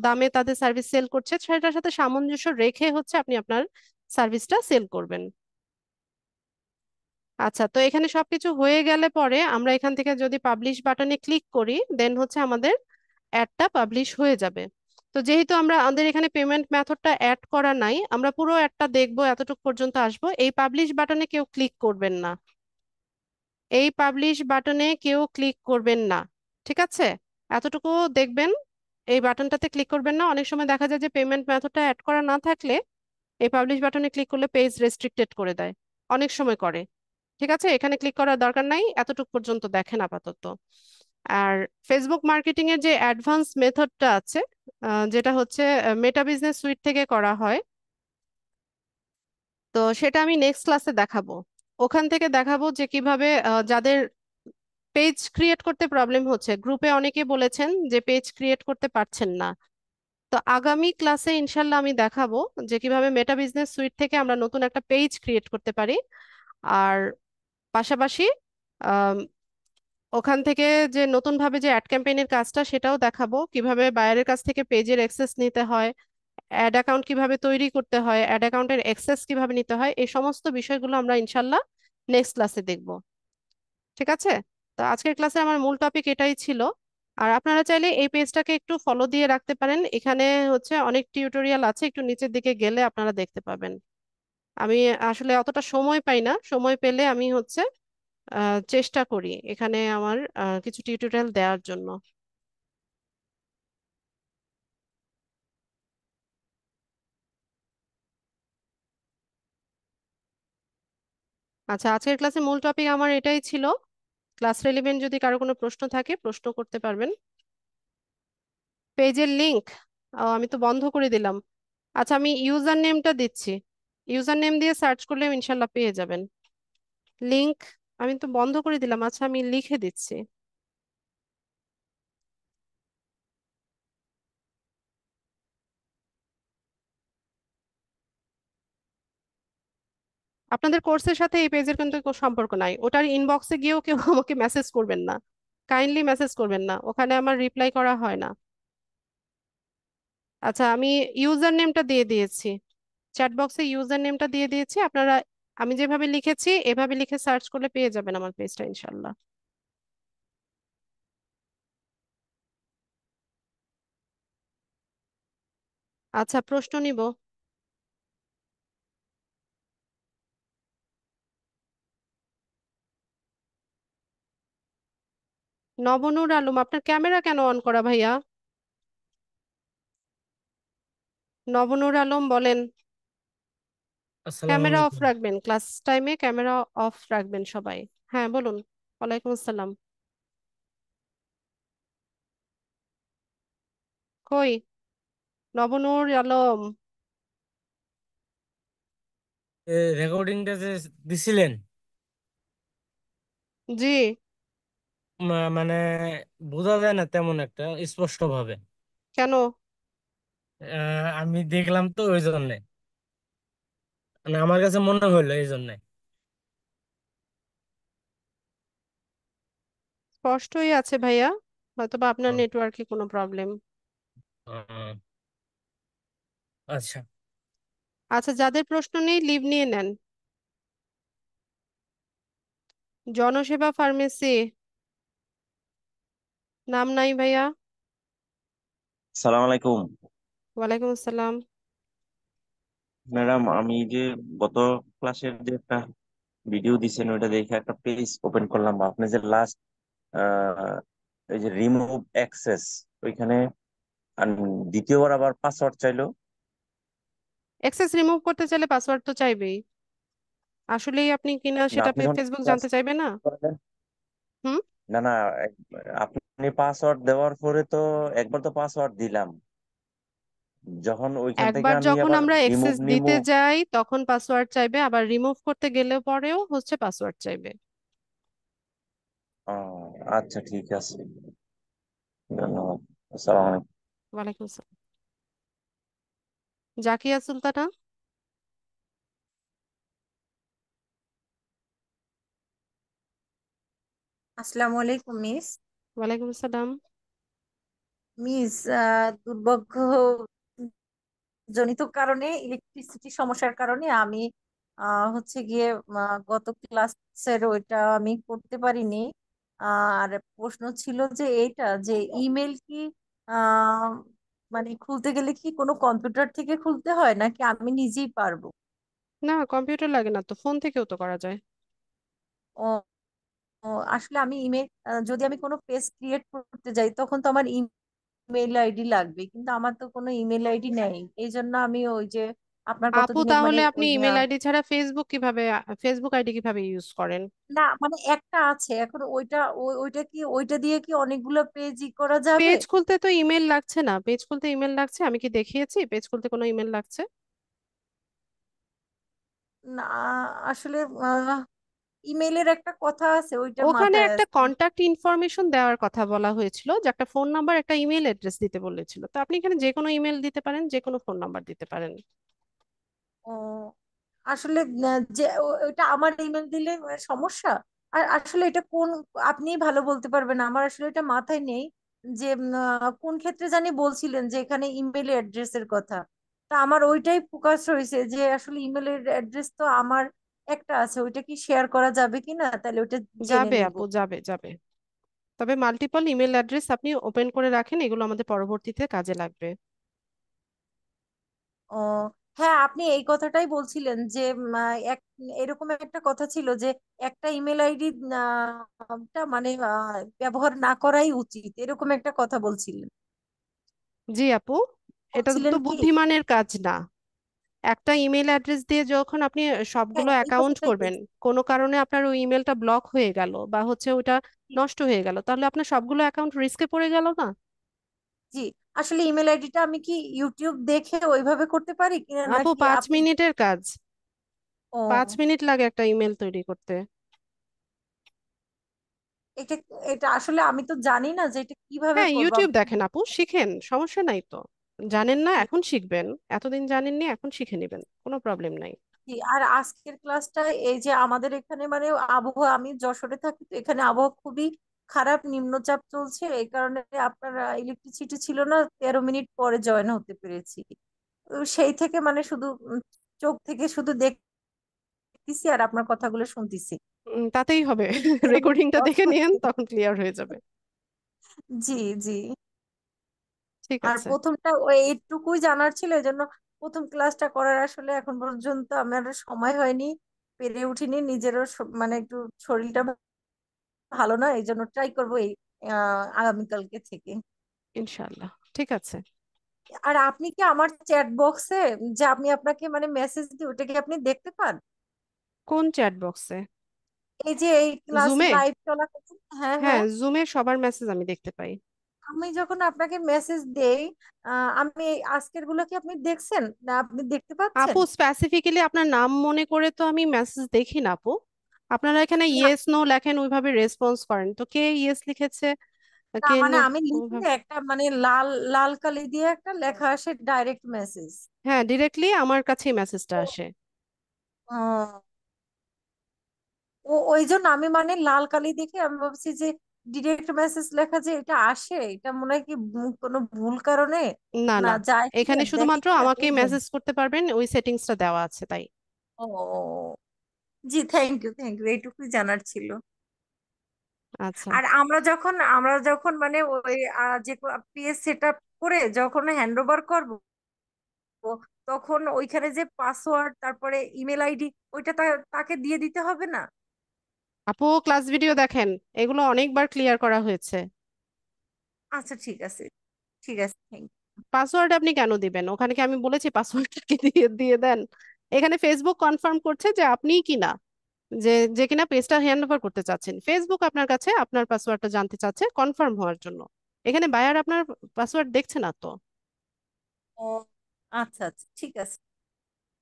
দামে তাদের সার্ভিস সেল করছে, সেটার সাথে সামঞ্জস্য রেখে হচ্ছে আপনি আপনার সার্ভিসটা সেল করবেন। আচ্ছা, তো এখানে সবকিছু হয়ে গেলে পরে আমরা এখান থেকে যদি পাবলিশ বাটনে ক্লিক করি, দেন হচ্ছে আমাদের অ্যাডটা পাবলিশ হয়ে যাবে। তো যেহেতু আমাদের এখানে পেমেন্ট মেথডটা অ্যাড করা নাই, আমরা পুরো অ্যাডটা দেখবো, এতটুকু পর্যন্ত আসবো। এই পাবলিশ বাটনে কেউ ক্লিক করবেন না, এই পাবলিশ বাটনে কেউ ক্লিক করবেন না। ঠিক আছে? এতটুকু দেখবেন, এই বাটনটাতে ক্লিক করবেন না। অনেক সময় দেখা যায় যে পেমেন্ট মেথডটা অ্যাড করা না থাকলে এই পাবলিশ বাটনে ক্লিক করলে পেজ রেস্ট্রিক্টেড করে দেয়, অনেক সময় করে। ঠিক আছে, এখানে ক্লিক করার দরকার নাই, এতটুকু পর্যন্ত দেখেন আপাতত। আর ফেসবুক মার্কেটিং এর যে অ্যাডভান্স মেথডটা আছে, যেটা হচ্ছে মেটা বিজনেস সুইট থেকে করা হয়, তো সেটা আমি নেক্সট ক্লাসে দেখাবো। ওখান থেকে দেখাবো যে কিভাবে যাদের পেজ ক্রিয়েট করতে প্রবলেম হচ্ছে, গ্রুপে অনেকে বলেছেন যে পেজ ক্রিয়েট করতে পারছেন না, তো আগামী ক্লাসে ইনশাল্লাহ আমি দেখাবো যে কিভাবে মেটা বিজনেস সুইট থেকে আমরা নতুন একটা পেজ ক্রিয়েট করতে পারি। আর পাশাপাশি আম, ওখান থেকে যে নতুন ভাবে যে অ্যাড ক্যাম্পেইনের কাজটা সেটাও দেখাবো, কিভাবে বায়ারের কাছ থেকে পেজের অ্যাক্সেস নিতে হয়, অ্যাড অ্যাকাউন্ট কিভাবে তৈরি করতে হয়, অ্যাড অ্যাকাউন্টের অ্যাক্সেস কিভাবে নিতে হয়, এই সমস্ত বিষয়গুলো আমরা ইনশাল্লাহ নেক্সট ক্লাসে দেখবো। ঠিক আছে? তো আজকের ক্লাসে আমার মূল টপিক এটাই ছিল। আর আপনারা চাইলে এই পেজটাকে একটু ফলো দিয়ে রাখতে পারেন, এখানে হচ্ছে অনেক টিউটোরিয়াল আছে, একটু নিচের দিকে গেলে আপনারা দেখতে পাবেন। আমি আসলে অতটা সময় পাই না, সময় পেলে আমি হচ্ছে চেষ্টা করি এখানে আমার কিছু টিউটোরিয়াল দেওয়ার জন্য। আচ্ছা, আজকের ক্লাসে মূল টপিক আমার এটাই ছিল। ক্লাস রেলিভেন্ট যদি কারো কোনো প্রশ্ন থাকে প্রশ্ন করতে পারবেন। পেজের লিংক আমি তো বন্ধ করে দিলাম। আচ্ছা, আমি ইউজার নেমটা দিচ্ছি, ইউজার নেম দিয়ে সার্চ করলে ইনশাল্লাহ পেয়ে যাবেন। লিংক আমি তো বন্ধ করে দিলাম, আচ্ছা আমি লিখে দিচ্ছি। আপনাদের কোর্সের সাথে এই পেজের কিন্তু কোনো সম্পর্ক নাই, ওটার ইনবক্সে গিয়েও কেউ আমাকে মেসেজ করবেন না, কাইন্ডলি মেসেজ করবেন না, ওখানে আমার রিপ্লাই করা হয় না। আচ্ছা, আমি ইউজার নেমটা দিয়ে দিয়েছি, চ্যাট বক্সে ইউজার নেমটা দিয়ে দিয়েছি আপনারা। আমি যেভাবে লিখেছি এভাবে লিখে সার্চ করলে পেয়ে যাবেন আমার পেজটা ইনশাল্লাহ। আচ্ছা, প্রশ্ন নিব। নবনূর আলম, আপনার ক্যামেরা কেন অন করা ভাইয়া? নবনূর আলম বলেন। আসসালামু ক্যামেরা অফ আলাইকুম। রাখবেন, ক্লাস টাইমে ক্যামেরা অফ রাখবেন সবাই। হ্যাঁ বলুন। ওয়ালাইকুম আসসালাম। কই নবনূর আলম? রেকর্ডিংটা যে দিছিলেন, জি। মানে বোঝা যায় না তেমন একটা স্পষ্ট ভাবে। কেন? আমি দেখলাম তো ওই জন্য, মানে আমার কাছে মনে হলো এই জন্য। স্পষ্টই আছে ভাইয়া, হয়তোবা আপনার নেটওয়ার্কে কোনো প্রবলেম। আচ্ছা। আচ্ছা, যাদের প্রশ্ন নেই লিভ নিয়ে নেন। জনসেবা ফার্মেসি, নাম নাই ভাইয়া। সালাম আলাইকুম। ওয়ালাইকুম আসসালাম। ম্যাডাম, আমি যে গত ক্লাসের যে একটা ভিডিও দিছেন ওইটা দেখে একটা পেজ ওপেন করলাম। আপনি যে লাস্ট এই যে রিমুভ অ্যাক্সেস ওইখানে দ্বিতীয়বার আবার পাসওয়ার্ড চাইলো। অ্যাক্সেস রিমুভ করতে চাইলে পাসওয়ার্ড তো চাইবেই। আসলেই আপনি কিনা না, সেটা আপনি যখন ফেসবুক ক্লাস জানতে চাইবে না? করেন, হুম। না না, আপনি পাসওয়ার্ড দেওয়ার পরে তো একবার তো পাসওয়ার্ড দিলাম, যখন ওইখান থেকে একবার আমি যখন আবার আমরা রিমুভ অ্যাক্সেস নিমু। দিতে যাই তখন পাসওয়ার্ড চাইবে, আবার রিমুভ করতে গেলে পরেও হচ্ছে পাসওয়ার্ড চাইবে। আচ্ছা, ঠিক আছে, ধন্যবাদ। আসসালামু আলাইকুম। ওয়ালাইকুম আসসালাম। জাকিয়া সুলতানা। আসসালামু আলাইকুম মিস। ওয়ালাইকুম আসসালাম। মিস, দুর্ভাগ্য জনিত কারণে, ইলেকট্রিসিটি সমস্যার কারণে আমি হচ্ছে গিয়ে গত ক্লাসের ওইটা আমি করতে পারিনি। আর প্রশ্ন ছিল যে এইটা যে ইমেল কি আহ, মানে খুলতে গেলে কি কোনো কম্পিউটার থেকে খুলতে হয় নাকি আমি নিজেই পারবো? না, কম্পিউটার লাগে না তো, ফোন থেকেও তো করা যায়। ও ও, আসলে আমি ইমেল, যদি আমি কোনো পেজ ক্রিয়েট করতে যাই তখন তো আমার ইমেল আইডি লাগবে, কিন্তু আমার তো কোনো ইমেল আইডি নেই। এই জন্য আমি ওই যে আপনার আপু কতদিনের মানে তাহলে আপনি ওই ইমেল আইডি ছাড়া ফেসবুক কিভাবে, ফেসবুক আইডি কিভাবে ইউজ করেন? না মানে একটা আছে এখন, ওইটা ওইটা কি ওইটা দিয়ে কি অনেকগুলো পেজই করা যাবে? পেজ খুলতে তো ইমেল লাগছে না, পেজ খুলতে ইমেল লাগছে? আমি কি দেখিয়েছি পেজ খুলতে কোনো ইমেল লাগছে? না আসলে ইমেলের একটা কথা আছে ওইটা ওখানে মাথায় একটা আছে। কন্টাক্ট ইনফরমেশন দেওয়ার কথা বলা হয়েছিল, যে একটা ফোন নাম্বার একটা ইমেল অ্যাড্রেস দিতে বলেছিল, তো আপনি এখানে যে কোনো ইমেল দিতে পারেন, যে কোনো ফোন নাম্বার দিতে পারেন। ও আসলে যে ওইটা আমার ইমেল দিলে সমস্যা। আর আসলে এটা কোন, আপনি ভালো বলতে পারবেন, আমার আসলে এটা মাথায় নেই যে কোন ক্ষেত্রে জানি বলছিলেন যে এখানে ইমেল অ্যাড্রেসের কথা। তা আমার ওইটাই ফোকাস হয়েছে যে আসলে ইমেলের অ্যাড্রেস তো আমার একটা আছে, ওইটা কি শেয়ার করা যাবে কিনা, তাহলে ওইটা জেনে যাবে নিব। আপু, যাবে যাবে। তবে মাল্টিপল ইমেল অ্যাড্রেস আপনি ওপেন করে রাখেন, এগুলো আমাদের পরবর্তীতে কাজে লাগবে। ও হ্যাঁ, আপনি এই কথাটাই বলছিলেন যে এক এরকম একটা কথা ছিল যে একটা ইমেল আইডি টা মানে ব্যবহার না করাই উচিত, এরকম একটা কথা বলছিলেন। জি আপু, এটা বলছিলেন তো কি? বুদ্ধিমানের কাজ না। একটা ইমেল অ্যাড্রেস দিয়ে যখন আপনি হ্যাঁ, সবগুলো এই অ্যাকাউন্ট কথাটাই করবেন, বলছি। কোনো কারণে আপনার ওই ইমেলটা ব্লক হয়ে গেল বা হচ্ছে ওটা নষ্ট হয়ে গেল, তাহলে আপনার সবগুলো অ্যাকাউন্ট রিস্কে পড়ে গেল না? জি, আসলে ইমেল আইডিটা আমি কি ইউটিউব দেখে ওইভাবে করতে পারি কিনা আপু নাকি 5 মিনিটের কাজ, পাঁচ ও মিনিট লাগে একটা ইমেল তৈরি করতে। এটা এটা আসলে আমি তো জানি না যে এটা কিভাবে হ্যাঁ, করবো। ইউটিউব দেখেন আপু, শিখেন, সমস্যা নাই তো। জানেন না এখন শিখবেন, এতদিন জানেননি এখন শিখে নেবেন, কোনো প্রবলেম নাই। জি, আর আজকের ক্লাসটা এই যে আমাদের এখানে মানে আবহাওয়া, আমি যশোরে থাকি তো এখানে আবহাওয়া খুবই খারাপ, নিম্নচাপ চলছে, এই কারণে আপনার ইলেকট্রিসিটি ছিল না, 13 মিনিট পরে জয়েন হতে পেরেছি। তো সেই থেকে মানে শুধু চোখ থেকে শুধু দেখতেছি আর আপনার কথাগুলো শুনতেছি। তাতেই হবে। এরকম রেকর্ডিংটা লস দেখে নিয়েন, হচ্ছে। তখন ক্লিয়ার হয়ে যাবে। জি জি। ঠিক আর আছে। প্রথমটা ওই এইটুকুই জানার ছিল, এই জন্য প্রথম ক্লাসটা করার আসলে এখন পর্যন্ত আমার সময় হয়নি, পেরে উঠিনি, নিজেরও মানে একটু শরীরটা ভালো না, এই জন্য ট্রাই করবো আগামীকালকে থেকে। ইনশাআল্লাহ ঠিক আছে। আর আপনি কি আমার চ্যাট বক্সে যে আমি আপনাকে মানে মেসেজ দিই ওটা কি আপনি দেখতে পান? কোন চ্যাট বক্সে? এই যে এই ক্লাস জুমে? লাইভ চলাকালীন, হ্যাঁ হ্যাঁ, হ্যাঁ, জুমে সবার মেসেজ আমি দেখতে পাই। আমি যখন আপনাকে মেসেজ দেই আমি আজকের গুলো কি আপনি দেখছেন না আপনি দেখতে পাচ্ছেন? আপু স্পেসিফিক্যালি আপনার নাম মনে করে তো আমি মেসেজ দেখি না আপু। আপনারা এখানে না ইয়েস নো লেখেন, ওইভাবে রেসপন্স করেন, তো কে ইয়েস লিখেছে না, কে মানে নো আমি লিখলে ওইভাবে। একটা মানে লাল লাল কালি দিয়ে একটা লেখা আসে ডাইরেক্ট মেসেজ। হ্যাঁ, ডিরেক্টলি আমার কাছেই মেসেজটা আসে। ওই জন্য আমি মানে লাল কালি দেখে আমি ভাবছি যে ডিরেক্ট মেসেজ লেখা যে এটা আসে, এটা মনে হয় কি কোনো ভুল কারণে না না না, যায় কিনা এখানে দেখে শুধুমাত্র কিনা আমাকেই এই জন্য। মেসেজ করতে পারবেন, ওই সেটিংসটা দেওয়া আছে তাই। ও জি, থ্যাংক ইউ থ্যাংক ইউ, এইটুকুই জানার ছিল। আচ্ছা আর আমরা যখন মানে ওই যে পেজ সেট আপ করে যখন হ্যান্ড ওভার করবো, তখন ওইখানে যে পাসওয়ার্ড তারপরে ইমেল আইডি ওইটা তাকে দিয়ে দিতে হবে না? আপু, ক্লাস ভিডিও দেখেন, এগুলো অনেকবার ক্লিয়ার করা হয়েছে। আচ্ছা ঠিক আছে, ঠিক আছে, থ্যাংক পাসওয়ার্ড আপনি কেন দিবেন? ওখানে কি আমি বলেছি পাসওয়ার্ডটা কি দিয়ে দিয়ে দেন? এখানে ফেসবুক কনফার্ম করছে যে আপনিই কিনা, যে যে কিনা পেজটা হ্যান্ড ওভার করতে চাচ্ছেন, ফেসবুক আপনার কাছে আপনার পাসওয়ার্ডটা জানতে চাচ্ছে কনফার্ম হওয়ার জন্য। এখানে বায়ার আপনার পাসওয়ার্ড দেখছে না তো। ইউ। আচ্ছা আচ্ছা ঠিক আছে,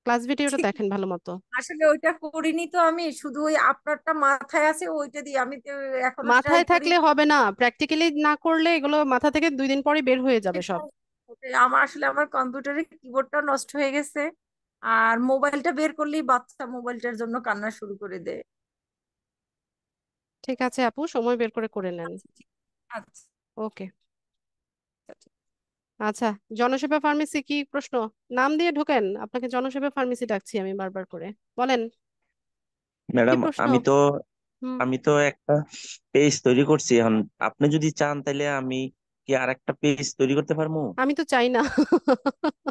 ক্লাস ভিডিওটা ঠিক দেখেন ভালো মতো। আসলে ওইটা করিনি তো, আমি শুধু ওই আপনারটা মাথায় আছে ওইটা দিয়ে আমি তো এখনো ট্রাই মাথায় থাকলে করিনি। হবে না, প্র্যাকটিক্যালি না করলে এগুলো মাথা থেকে 2 দিন পরে বের হয়ে যাবে সব। সেটাই, ওটাই। আমার আসলে আমার কম্পিউটারের কিবোর্ডটা নষ্ট হয়ে গেছে, আর মোবাইলটা বের করলেই বাচ্চা মোবাইলটার জন্য কান্না শুরু করে দেয়। ঠিক আছে আপু, সময় বের করে করে নেন। আচ্ছা ঠিক আচ্ছা ওকে। ঠিক। আচ্ছা, জনসেবা ফার্মেসি কি প্রশ্ন? নাম দিয়ে ঢোকেন, আপনাকে জনসেবা ফার্মেসি ডাকছি আমি বারবার করে। বলেন, কি ম্যাডাম, প্রশ্ন? আমি তো হুম। আমি তো একটা পেজ তৈরি করছি এখন। আপনি যদি চান তাহলে আমি কি আর একটা পেজ তৈরি করতে পারবো? আমি তো চাই না।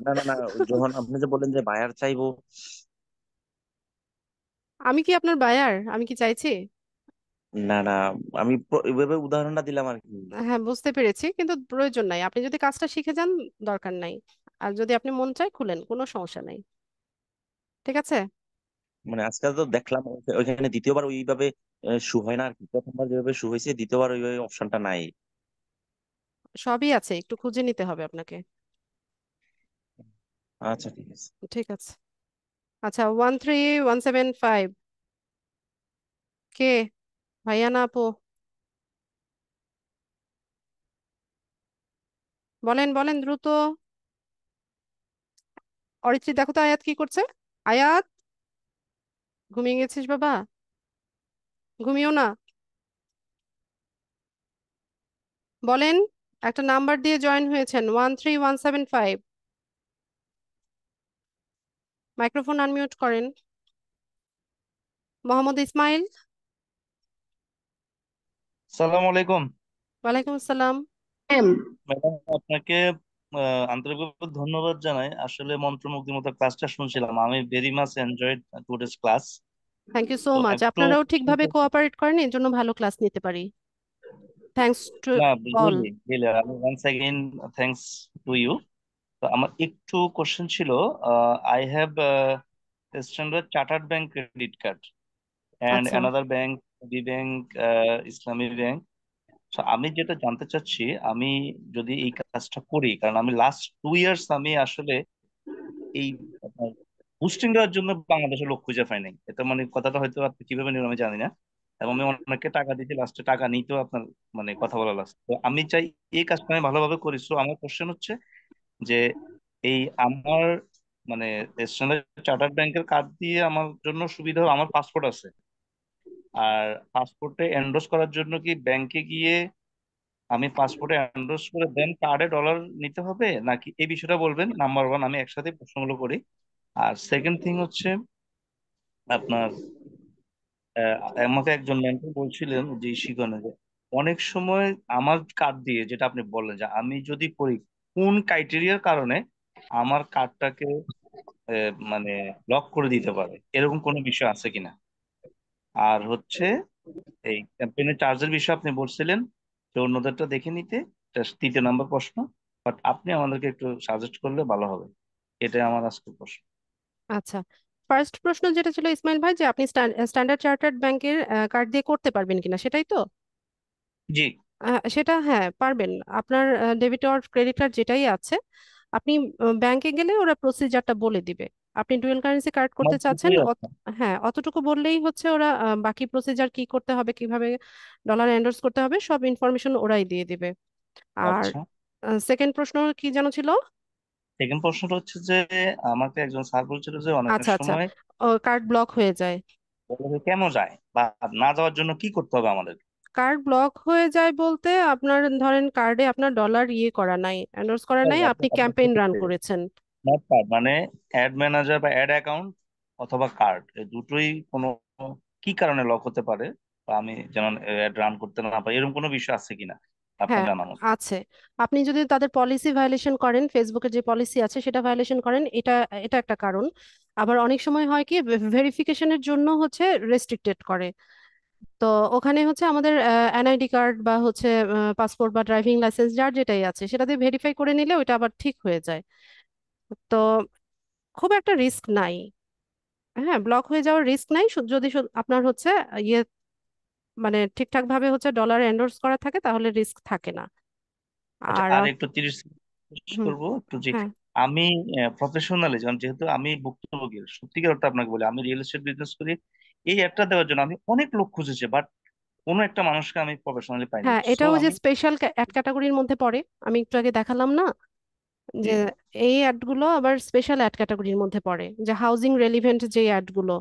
না না না, যখন আপনি যে বলেন যে বায়ার চাইবো। আমি কি আপনার বায়ার? আমি কি চাইছি? না না, আমি এভাবে উদাহরণটা দিলাম আর কি। হ্যাঁ, বুঝতে পেরেছি, কিন্তু প্রয়োজন নাই, আপনি যদি কাজটা শিখে যান দরকার নাই। আর যদি আপনি মন চায় খুলেন, কোনো সমস্যা নাই। ঠিক আছে। মানে আজকাল তো দেখলাম ওইখানে দ্বিতীয়বার ওইভাবে শু হয় না আর কি। প্রথমবার যেভাবে শু হয়েছে, দ্বিতীয়বার ওইভাবে অপশনটা নাই। সবই আছে, একটু খুঁজে নিতে হবে আপনাকে। আচ্ছা ঠিক আছে। ঠিক আছে। আচ্ছা, 13175, কে? ভাইয়া না আপু? বলেন বলেন দ্রুত। অরিত্রী, দেখো তো আয়াত কি করছে। আয়াত, ঘুমিয়ে গেছিস বাবা? ঘুমিও না। বলেন, একটা নাম্বার দিয়ে জয়েন হয়েছেন, 13175। মাইক্রোফোন আনমিউট করেন। মোহাম্মদ ইসমাইল। সালাম আলাইকুম। ওয়ালাইকুম আসসালাম। ম্যাডাম, আপনাকে আন্তরিকভাবে ধন্যবাদ জানাই। আসলে মন্ত্রমুগ্ধের মতো ক্লাসটা শুনছিলাম, আমি very much enjoyed today's class. Thank you so তো মাচ, একটু আপনারাও ঠিকভাবে কোঅপারেট করেন, এই জন্য ভালো ক্লাস নিতে পারি। থ্যাঙ্কস টু না, অল। রিয়েলি রিয়েলি আমি once again thanks to you. তো আমার একটু কোশ্চেন ছিল। I have Standard Chartered bank credit card and আচ্ছা, another bank, B bank, Islami bank. তো আমি যেটা জানতে চাচ্ছি, আমি যদি এই কাজটা করি, কারণ আমি লাস্ট 2 ইয়ার্স আমি আসলে এই বুস্টিং দেওয়ার জন্য বাংলাদেশের লোক খুঁজে পাই নাই। এটা মানে কথাটা হয়তো আপনি কিভাবে নেবেন আমি জানি না, এবং আমি অনেককে টাকা দিয়েছি, লাস্টে টাকা নিতেও আপনার মানে কথা বলা লাগছে। তো আমি চাই এই কাজটা আমি ভালোভাবে করি। সো আমার কোশ্চেন হচ্ছে যে এই আমার মানে স্ট্যান্ডার্ড চার্টার্ড ব্যাংকের কার্ড দিয়ে আমার জন্য সুবিধা আমার পাসপোর্ট আছে, আর পাসপোর্টে এন্ডোর্স করার জন্য কি ব্যাংকে গিয়ে আমি পাসপোর্টে এন্ডোর্স করে দেন কার্ডে ডলার নিতে হবে নাকি, এই বিষয়টা বলবেন। নাম্বার ওয়ান, আমি একসাথে প্রশ্নগুলো করি। আর সেকেন্ড থিং হচ্ছে আপনার আমাকে একজন মেন্টর বলছিলেন যে শিখনে যে অনেক সময় আমার কার্ড দিয়ে, যেটা আপনি বললেন যে আমি যদি করি কোন ক্রাইটেরিয়ার কারণে আমার কার্ডটাকে মানে লক করে দিতে পারে, এরকম কোনো বিষয় আছে কিনা। আর হচ্ছে এই ক্যাম্পেইনের চার্জের বিষয়ে আপনি বলছিলেন তো অন্যদেরটা দেখে নিতে। এটা 3টে নাম্বার প্রশ্ন, বাট আপনি আমাদেরকে একটু সাজেস্ট করলে ভালো হবে। এটাই আমার আজকের প্রশ্ন। আচ্ছা, ফার্স্ট প্রশ্ন যেটা ছিল ইসমাইল ভাই, যে আপনি স্ট্যান্ডার্ড চার্টার্ড ব্যাংকের কার্ড দিয়ে করতে পারবেন কিনা, সেটাই তো? জি। সেটা হ্যাঁ পারবেন। আপনার ডেবিট অর ক্রেডিট কার্ড যেটাই আছে, আপনি ব্যাংকে গেলে ওরা প্রসিজারটা বলে দিবে। আপনি ডুয়েল কারেন্সি কার্ড আমার করতে চাচ্ছেন, দুটোই আছে। হ্যাঁ অতটুকু বললেই হচ্ছে ওরা বাকি প্রসিজার কি করতে হবে, কিভাবে ডলার এন্ডোর্স করতে হবে, সব ইনফরমেশন ওরাই দিয়ে দিবে। আর আচ্ছা, সেকেন্ড প্রশ্ন কি যেন ছিল? সেকেন্ড প্রশ্নটা হচ্ছে যে আমাকে একজন স্যার বলছিল যে অনেক আচ্ছা আচ্ছা, সময় কার্ড ব্লক হয়ে যায়। বলে কেন যায়, বা না যাওয়ার জন্য কি করতে হবে আমাদের। কার্ড ব্লক হয়ে যায় বলতে, আপনার ধরেন কার্ডে আপনার ডলার ইয়ে করা নাই, এন্ডোর্স করা নাই, আপনি ক্যাম্পেইন রান করেছেন। নট কার্ড, মানে অ্যাড ম্যানেজার বা অ্যাড অ্যাকাউন্ট অথবা কার্ড, এই দুটোই কোনো কি কারণে লক হতে পারে, বা আমি যেন অ্যাড রান করতে না পারি, এরকম কোনো বিষয় আছে কিনা আপনার হ্যাঁ জানা মতো। আছে। আপনি যদি তাদের পলিসি ভায়োলেশন করেন, ফেসবুকের যে পলিসি আছে সেটা ভায়োলেশন করেন, এটা এটা একটা কারণ। আবার অনেক সময় হয় কি, ভেরিফিকেশনের জন্য হচ্ছে রেস্ট্রিক্টেড করে। তো ওখানে হচ্ছে আমাদের এনআইডি কার্ড বা হচ্ছে পাসপোর্ট বা ড্রাইভিং লাইসেন্স যার যেটাই আছে সেটা দিয়ে ভেরিফাই করে নিলে ওইটা আবার ঠিক হয়ে যায়। তো খুব একটা রিস্ক নাই। হ্যাঁ, ব্লক হয়ে যাওয়ার রিস্ক নাই, যদি আপনার হচ্ছে ইয়ে মানে ঠিকঠাক ভাবে হচ্ছে ডলার এন্ডোর্স করা থাকে তাহলে রিস্ক থাকে না। আচ্ছা, আর আর একটু 30 সেকেন্ড শেষ হুম, করবো একটু, যে হ্যাঁ আমি প্রফেশনালি, যেহেতু আমি ভুক্তভোগী, সত্যিকার অর্থে আপনাকে বলি, আমি রিয়েল এস্টেট বিজনেস করি। এই অ্যাডটা দেওয়ার জন্য আমি অনেক লোক খুঁজেছি, বাট কোনো একটা মানুষকে আমি প্রফেশনালি পাইনি। হ্যাঁ, সো এটা ওই যে আমি, স্পেশাল অ্যাড ক্যাটাগরির মধ্যে পড়ে। আমি একটু আগে দেখালাম না জি, যে এই অ্যাডগুলো আবার স্পেশাল অ্যাড ক্যাটাগরির মধ্যে পড়ে, যে হাউজিং রেলিভেন্ট যে অ্যাডগুলো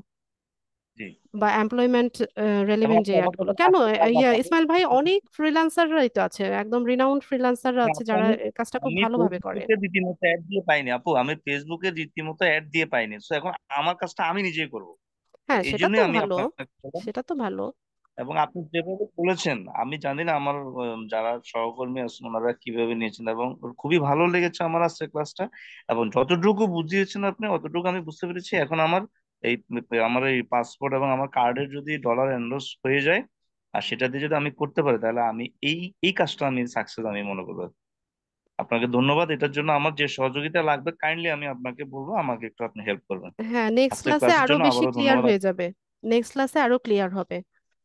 জি, বা এমপ্লয়মেন্ট এবং রেলিভেন্ট যে আপনি আমার অ্যাডগুলো। সাথে কেন আসতে পারবেন ইয়া আপনাদের। ইসমাইল ভাই, অনেক ফ্রিল্যান্সাররাই তো আছে, একদম রিনাউন্ড ফ্রিল্যান্সাররা আছে আপু, যারা আমি এই কাজটা খুব আমি ভালোভাবে করে। ফেসবুকে রীতিমতো অ্যাড দিয়ে পাইনি আপু, আমি ফেসবুকে রীতিমতো অ্যাড দিয়ে পাইনি। তো এখন আমার কাজটা আমি নিজেই করব। তো হ্যাঁ এই সেটা তো জন্যই আমি ভালো, আপনাকে বললাম। সেটা তো ভালো। এবং আপনি যেভাবে বলেছেন, আমি জানি না আমার যারা সহকর্মী আছেন ওনারা কিভাবে নিয়েছেন, এবং খুবই ভালো লেগেছে আমার আজকের ক্লাসটা। এবং যতটুকু বুঝিয়েছেন আপনি অতটুকু আমি বুঝতে পেরেছি। এখন এই আমার এই পাসপোর্ট এবং আমার কার্ডের যদি ডলার এন্ডোর্স হয়ে যায়, আর সেটা দিয়ে যদি আমি করতে পারি, তাহলে আমি এই এই কাজটা আমি সাকসেস আমি মনে করবো। আপনাকে ধন্যবাদ এটার জন্য। আমার যে সহযোগিতা লাগবে কাইন্ডলি আমি আপনাকে বলবো, আমাকে একটু আপনি হেল্প করবেন। হ্যাঁ, নেক্সট আজকের ক্লাসে ক্লাসের আরো জন্য বেশি আবারও ক্লিয়ার ধন্যবাদ। হয়ে যাবে। নেক্সট ক্লাসে আরো ক্লিয়ার হবে,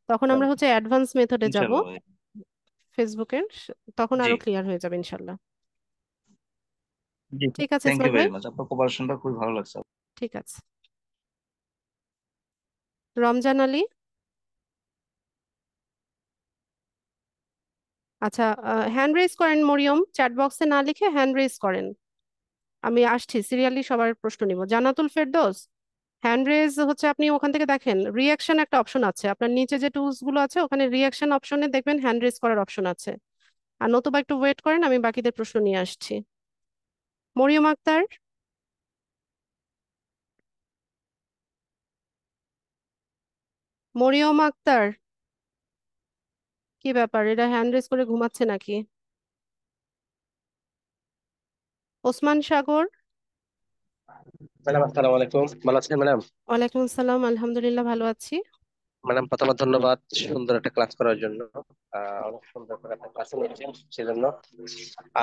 তখন আমরা হচ্ছে অ্যাডভান্স মেথডে যাব ইনশাল্লাহ ভাই। ফেসবুকের, তখন জি, আরো ক্লিয়ার হয়ে যাবে ইনশাল্লাহ। জি, ঠিক আছে থ্যাংক ইউ ইসমাইল ভাই, ভেরি মাচ, আপনার কোপারেশনটা খুবই ভালো লাগছে। ঠিক আছে। রমজান আলী, আচ্ছা, হ্যান্ড রেজ করেন মরিয়ম, চ্যাট বক্সে না লিখে হ্যান্ড রেজ করেন। আমি আসছি, সিরিয়ালি সবার প্রশ্ন নিব। জান্নাতুল ফেরদৌস, হ্যান্ড রেজ হচ্ছে আপনি ওখান থেকে দেখেন রিয়াকশন একটা অপশন আছে, আপনার নিচে যে টুলস গুলো আছে ওখানে রিয়াকশন অপশনে দেখবেন হ্যান্ড রেজ করার অপশন আছে। আর নতুবা একটু ওয়েট করেন, আমি বাকিদের প্রশ্ন নিয়ে আসছি। মরিয়ম আক্তার, মরিয়ম আক্তার, কি ব্যাপার, এরা হ্যান্ড রেজ করে ঘুমাচ্ছে নাকি? ওসমান সাগর, ম্যাডাম আসসালামু আলাইকুম, ভালো আছেন ম্যাডাম? ওয়ালাইকুম আসসালাম, আলহামদুলিল্লাহ ভালো আছি। ম্যাডাম প্রথমত ধন্যবাদ সুন্দর একটা ক্লাস করার জন্য। অনেক সুন্দর করে একটা ক্লাস নিয়েছেন সেজন্য।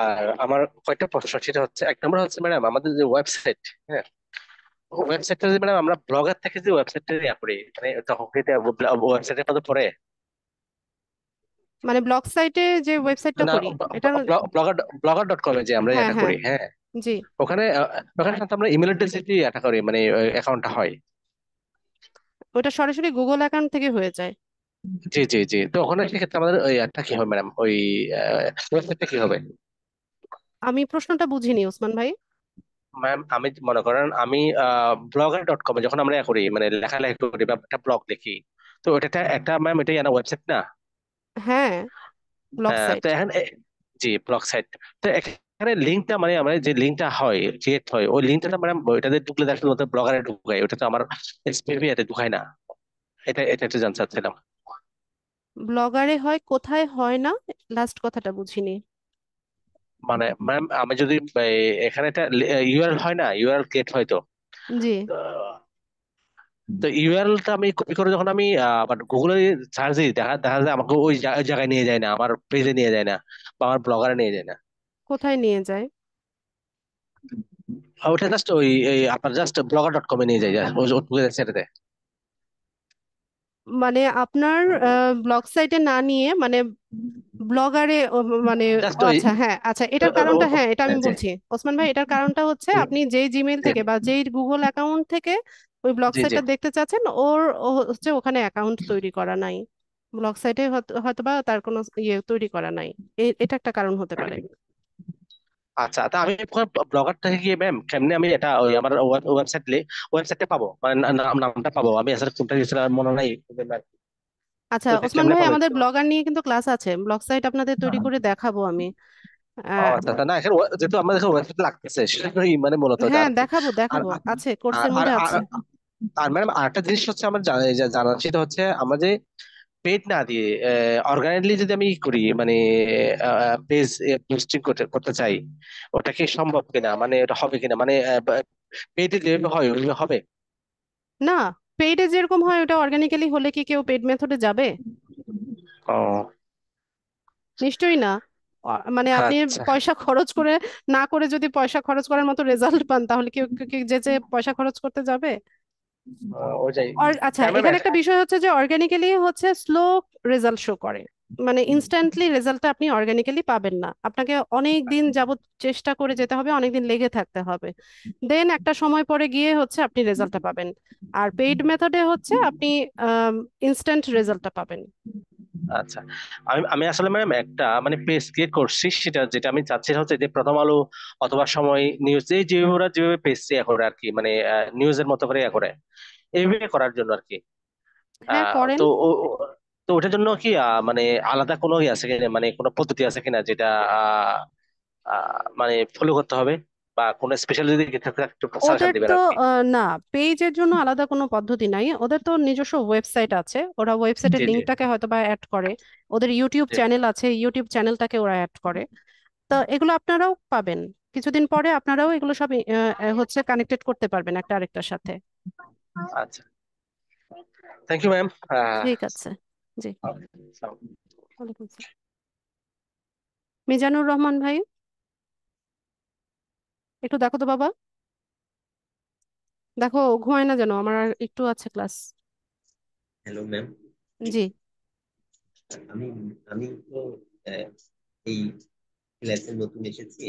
আর আমার কয়েকটা প্রশ্ন, সেটা হচ্ছে এক নম্বর হচ্ছে ম্যাডাম আমাদের যে ওয়েবসাইট, হ্যাঁ, ওয়েবসাইটটা যে ম্যাডাম আমরা ব্লগার থেকে যে ওয়েবসাইটটা ইয়া করি, মানে তখন কি ওয়েবসাইটের মধ্যে পড়ে? মানে ব্লগ সাইটে যে ওয়েবসাইটটা না, করি এটা? ব্লগার ব্লগার ডট কমে যে আমরা হ্যাঁ এটা হ্যাঁ, করি, হ্যাঁ, জি। ওখানে ওখানে সাথে আমরা ইমেল অ্যাড্রেস দিয়ে এটা করি, মানে অ্যাকাউন্টটা হয়। ওটা সরাসরি গুগল অ্যাকাউন্ট থেকে হয়ে যায়। জি জি জি, তো ওখানে সেক্ষেত্রে আমাদের ওই একটা কি হবে ম্যাডাম, ওই ওয়েবসাইটটা কি হবে? আমি প্রশ্নটা বুঝিনি ওসমান ভাই। ম্যাম আমি মনে করেন আমি ব্লগার ডট কমে যখন আমরা ইয়া করি, মানে লেখালেখি করি বা একটা ব্লগ লিখি, তো এটা একটা ম্যাম এটা না ওয়েবসাইট না? হ্যাঁ, ব্লগ তো সাইট। এখন জি ব্লগ সাইট। তো এখানে লিঙ্কটা মানে আমার যে লিঙ্কটা হয় ক্রিয়েট হয়, ওই লিঙ্কটা ম্যাডাম ওইটাতে ঢুকলে দেখা মতো ব্লগারে ঢুকাই, ওটা তো আমার এসপিপি এতে ঢুকায় না। এটা এটা একটু জানতে চাচ্ছিলাম। ব্লগারে হয়, কোথায় হয় না, লাস্ট কথাটা বুঝিনি। মানে ম্যাম আমি যদি এখানে একটা ইউআরএল হয় না, ইউআরএল ক্রিয়েট হয় তো, জি। তো ইউআরএলটা আমি কপি করে যখন আমি গুগলে সার্চ দিই, দেখা দেখা যায় আমাকে ওই জায়গায় নিয়ে যায় না, আমার পেজে নিয়ে যায় না, বা আমার ব্লগারে নিয়ে যায় না। কোথায় নিয়ে যায়? আর ওটা জাস্ট ওই এই আপনার জাস্ট blogger.com-এ নিয়ে যায়, ওই ওই সেটাতে। মানে আপনার ব্লগ সাইটে না নিয়ে মানে ব্লগারে মানে জাস্ট ও ওই আচ্ছা, হ্যাঁ, আচ্ছা, এটার কারণটা, হ্যাঁ, এটা আমি জি বলছি ওসমান ভাই, এটার কারণটা হচ্ছে আপনি যেই জিমেইল জি থেকে বা যেই গুগল অ্যাকাউন্ট থেকে ওই ব্লগ জি জি। সাইটটা দেখতে চাচ্ছেন, ও হচ্ছে ওখানে অ্যাকাউন্ট তৈরি করা নাই, ব্লগ সাইটে হয়তো বা তার কোনো ইয়ে তৈরি করা নাই, এটা একটা কারণ হতে পারে। আচ্ছা, তা আমি ব্লগার থেকে গিয়ে ম্যাম কেমনে আমি এটা ওই আমার ওয়েবসাইটে পাবো, মানে নামটা পাবো? আমি আসলে কোনটা গেছিলাম মনে নাই। আচ্ছা, তো এটা ওসমান কেমনে ভাই, পাবো আমাদের একটু? ব্লগার নিয়ে কিন্তু ক্লাস আছে, ব্লগ সাইট আপনাদের তৈরি করে দেখাবো আমি। ও আহ, আচ্ছা আচ্ছা, না এখানে যেহেতু আমাদের এখানে ওয়েবসাইট লাগতেছে সেটাই মানে মূলত এটা হ্যাঁ, আর কি। দেখাবো আর দেখাবো, আছে, আর কোর্সের আর মধ্যে আর আছে। আর ম্যাডাম আরেকটা জিনিস হচ্ছে আমার জানার, সেটা হচ্ছে আমরা যে পেড না দিয়ে অর্গানিকলি যদি আমি ই করি, মানে পেজ পোস্টিং করতে করতে চাই, ওটা কি সম্ভব কিনা, মানে এটা হবে কিনা, মানে পেডে যেভাবে হয় ওইভাবে হবে? না, পেইডে যেরকম হয় ওটা অর্গানিক্যালি হলে কি কেউ পেইড মেথডে যাবে? ও নিশ্চয়ই না। মানে আপনি আচ্ছা। পয়সা খরচ করে না করে যদি পয়সা খরচ করার মতো রেজাল্ট পান, তাহলে কেউ কি যে পয়সা খরচ করতে যাবে? ওইটাই। আচ্ছা, হ্যাঁ ম্যাম। এখানে একটা বিষয় হচ্ছে যে অর্গানিক্যালি হচ্ছে স্লো রেজাল্ট শো করে, মানে ইনস্ট্যান্টলি রেজাল্টটা আপনি অর্গানিক্যালি পাবেন না, আপনাকে অনেক দিন যাবত চেষ্টা করে যেতে হবে, অনেক দিন লেগে থাকতে হবে, দেন একটা সময় পরে গিয়ে হচ্ছে আপনি রেজাল্টটা পাবেন। আর পেইড মেথডে হচ্ছে আপনি ইনস্ট্যান্ট রেজাল্টটা পাবেন। আচ্ছা, আমি আমি আসলে ম্যাম একটা মানে পেজ ক্রিয়েট করছি, সেটা যেটা আমি চাচ্ছি হচ্ছে যে প্রথম আলো অথবা সময় নিউজ, এই যে ওরা যেভাবে পেজ ইয়ে করে আর কি, মানে নিউজের মতো করে ইয়ে করে, এইভাবে করার জন্য আর কি। হ্যাঁ, করেন। তো তো ওটার জন্য কি মানে আলাদা কোনো ইয়ে আছে কিনা, মানে কোনো পদ্ধতি আছে কিনা যেটা মানে ফলো করতে হবে, বা কোনো স্পেশাল যদি কিছু থাকে একটু সাজেশন ওদের দিবেন তো আর কি। না, পেজের জন্য আলাদা কোনো পদ্ধতি নাই, ওদের তো নিজস্ব ওয়েবসাইট আছে, ওরা ওয়েবসাইটের জি জি লিঙ্কটাকে হয়তো বা অ্যাড করে, ওদের ইউটিউব জি। চ্যানেল আছে, ইউটিউব চ্যানেলটাকে ওরা অ্যাড করে। তো এগুলো আপনারাও পাবেন, কিছুদিন পরে আপনারাও এগুলো সব হচ্ছে কানেক্টেড করতে পারবেন একটা আরেকটার সাথে। আচ্ছা, থ্যাংক ইউ ম্যাম। ঠিক আছে। জি, ওয়ালাইকুম আসসালাম। মিজানুর রহমান ভাই, একটু দেখো তো বাবা, দেখো ঘুমায় না যেন, আমার আর একটু আছে ক্লাস। Hello ma'am. জি, আমি আমি তো আহ, এই ক্লাসে নতুন এসেছি,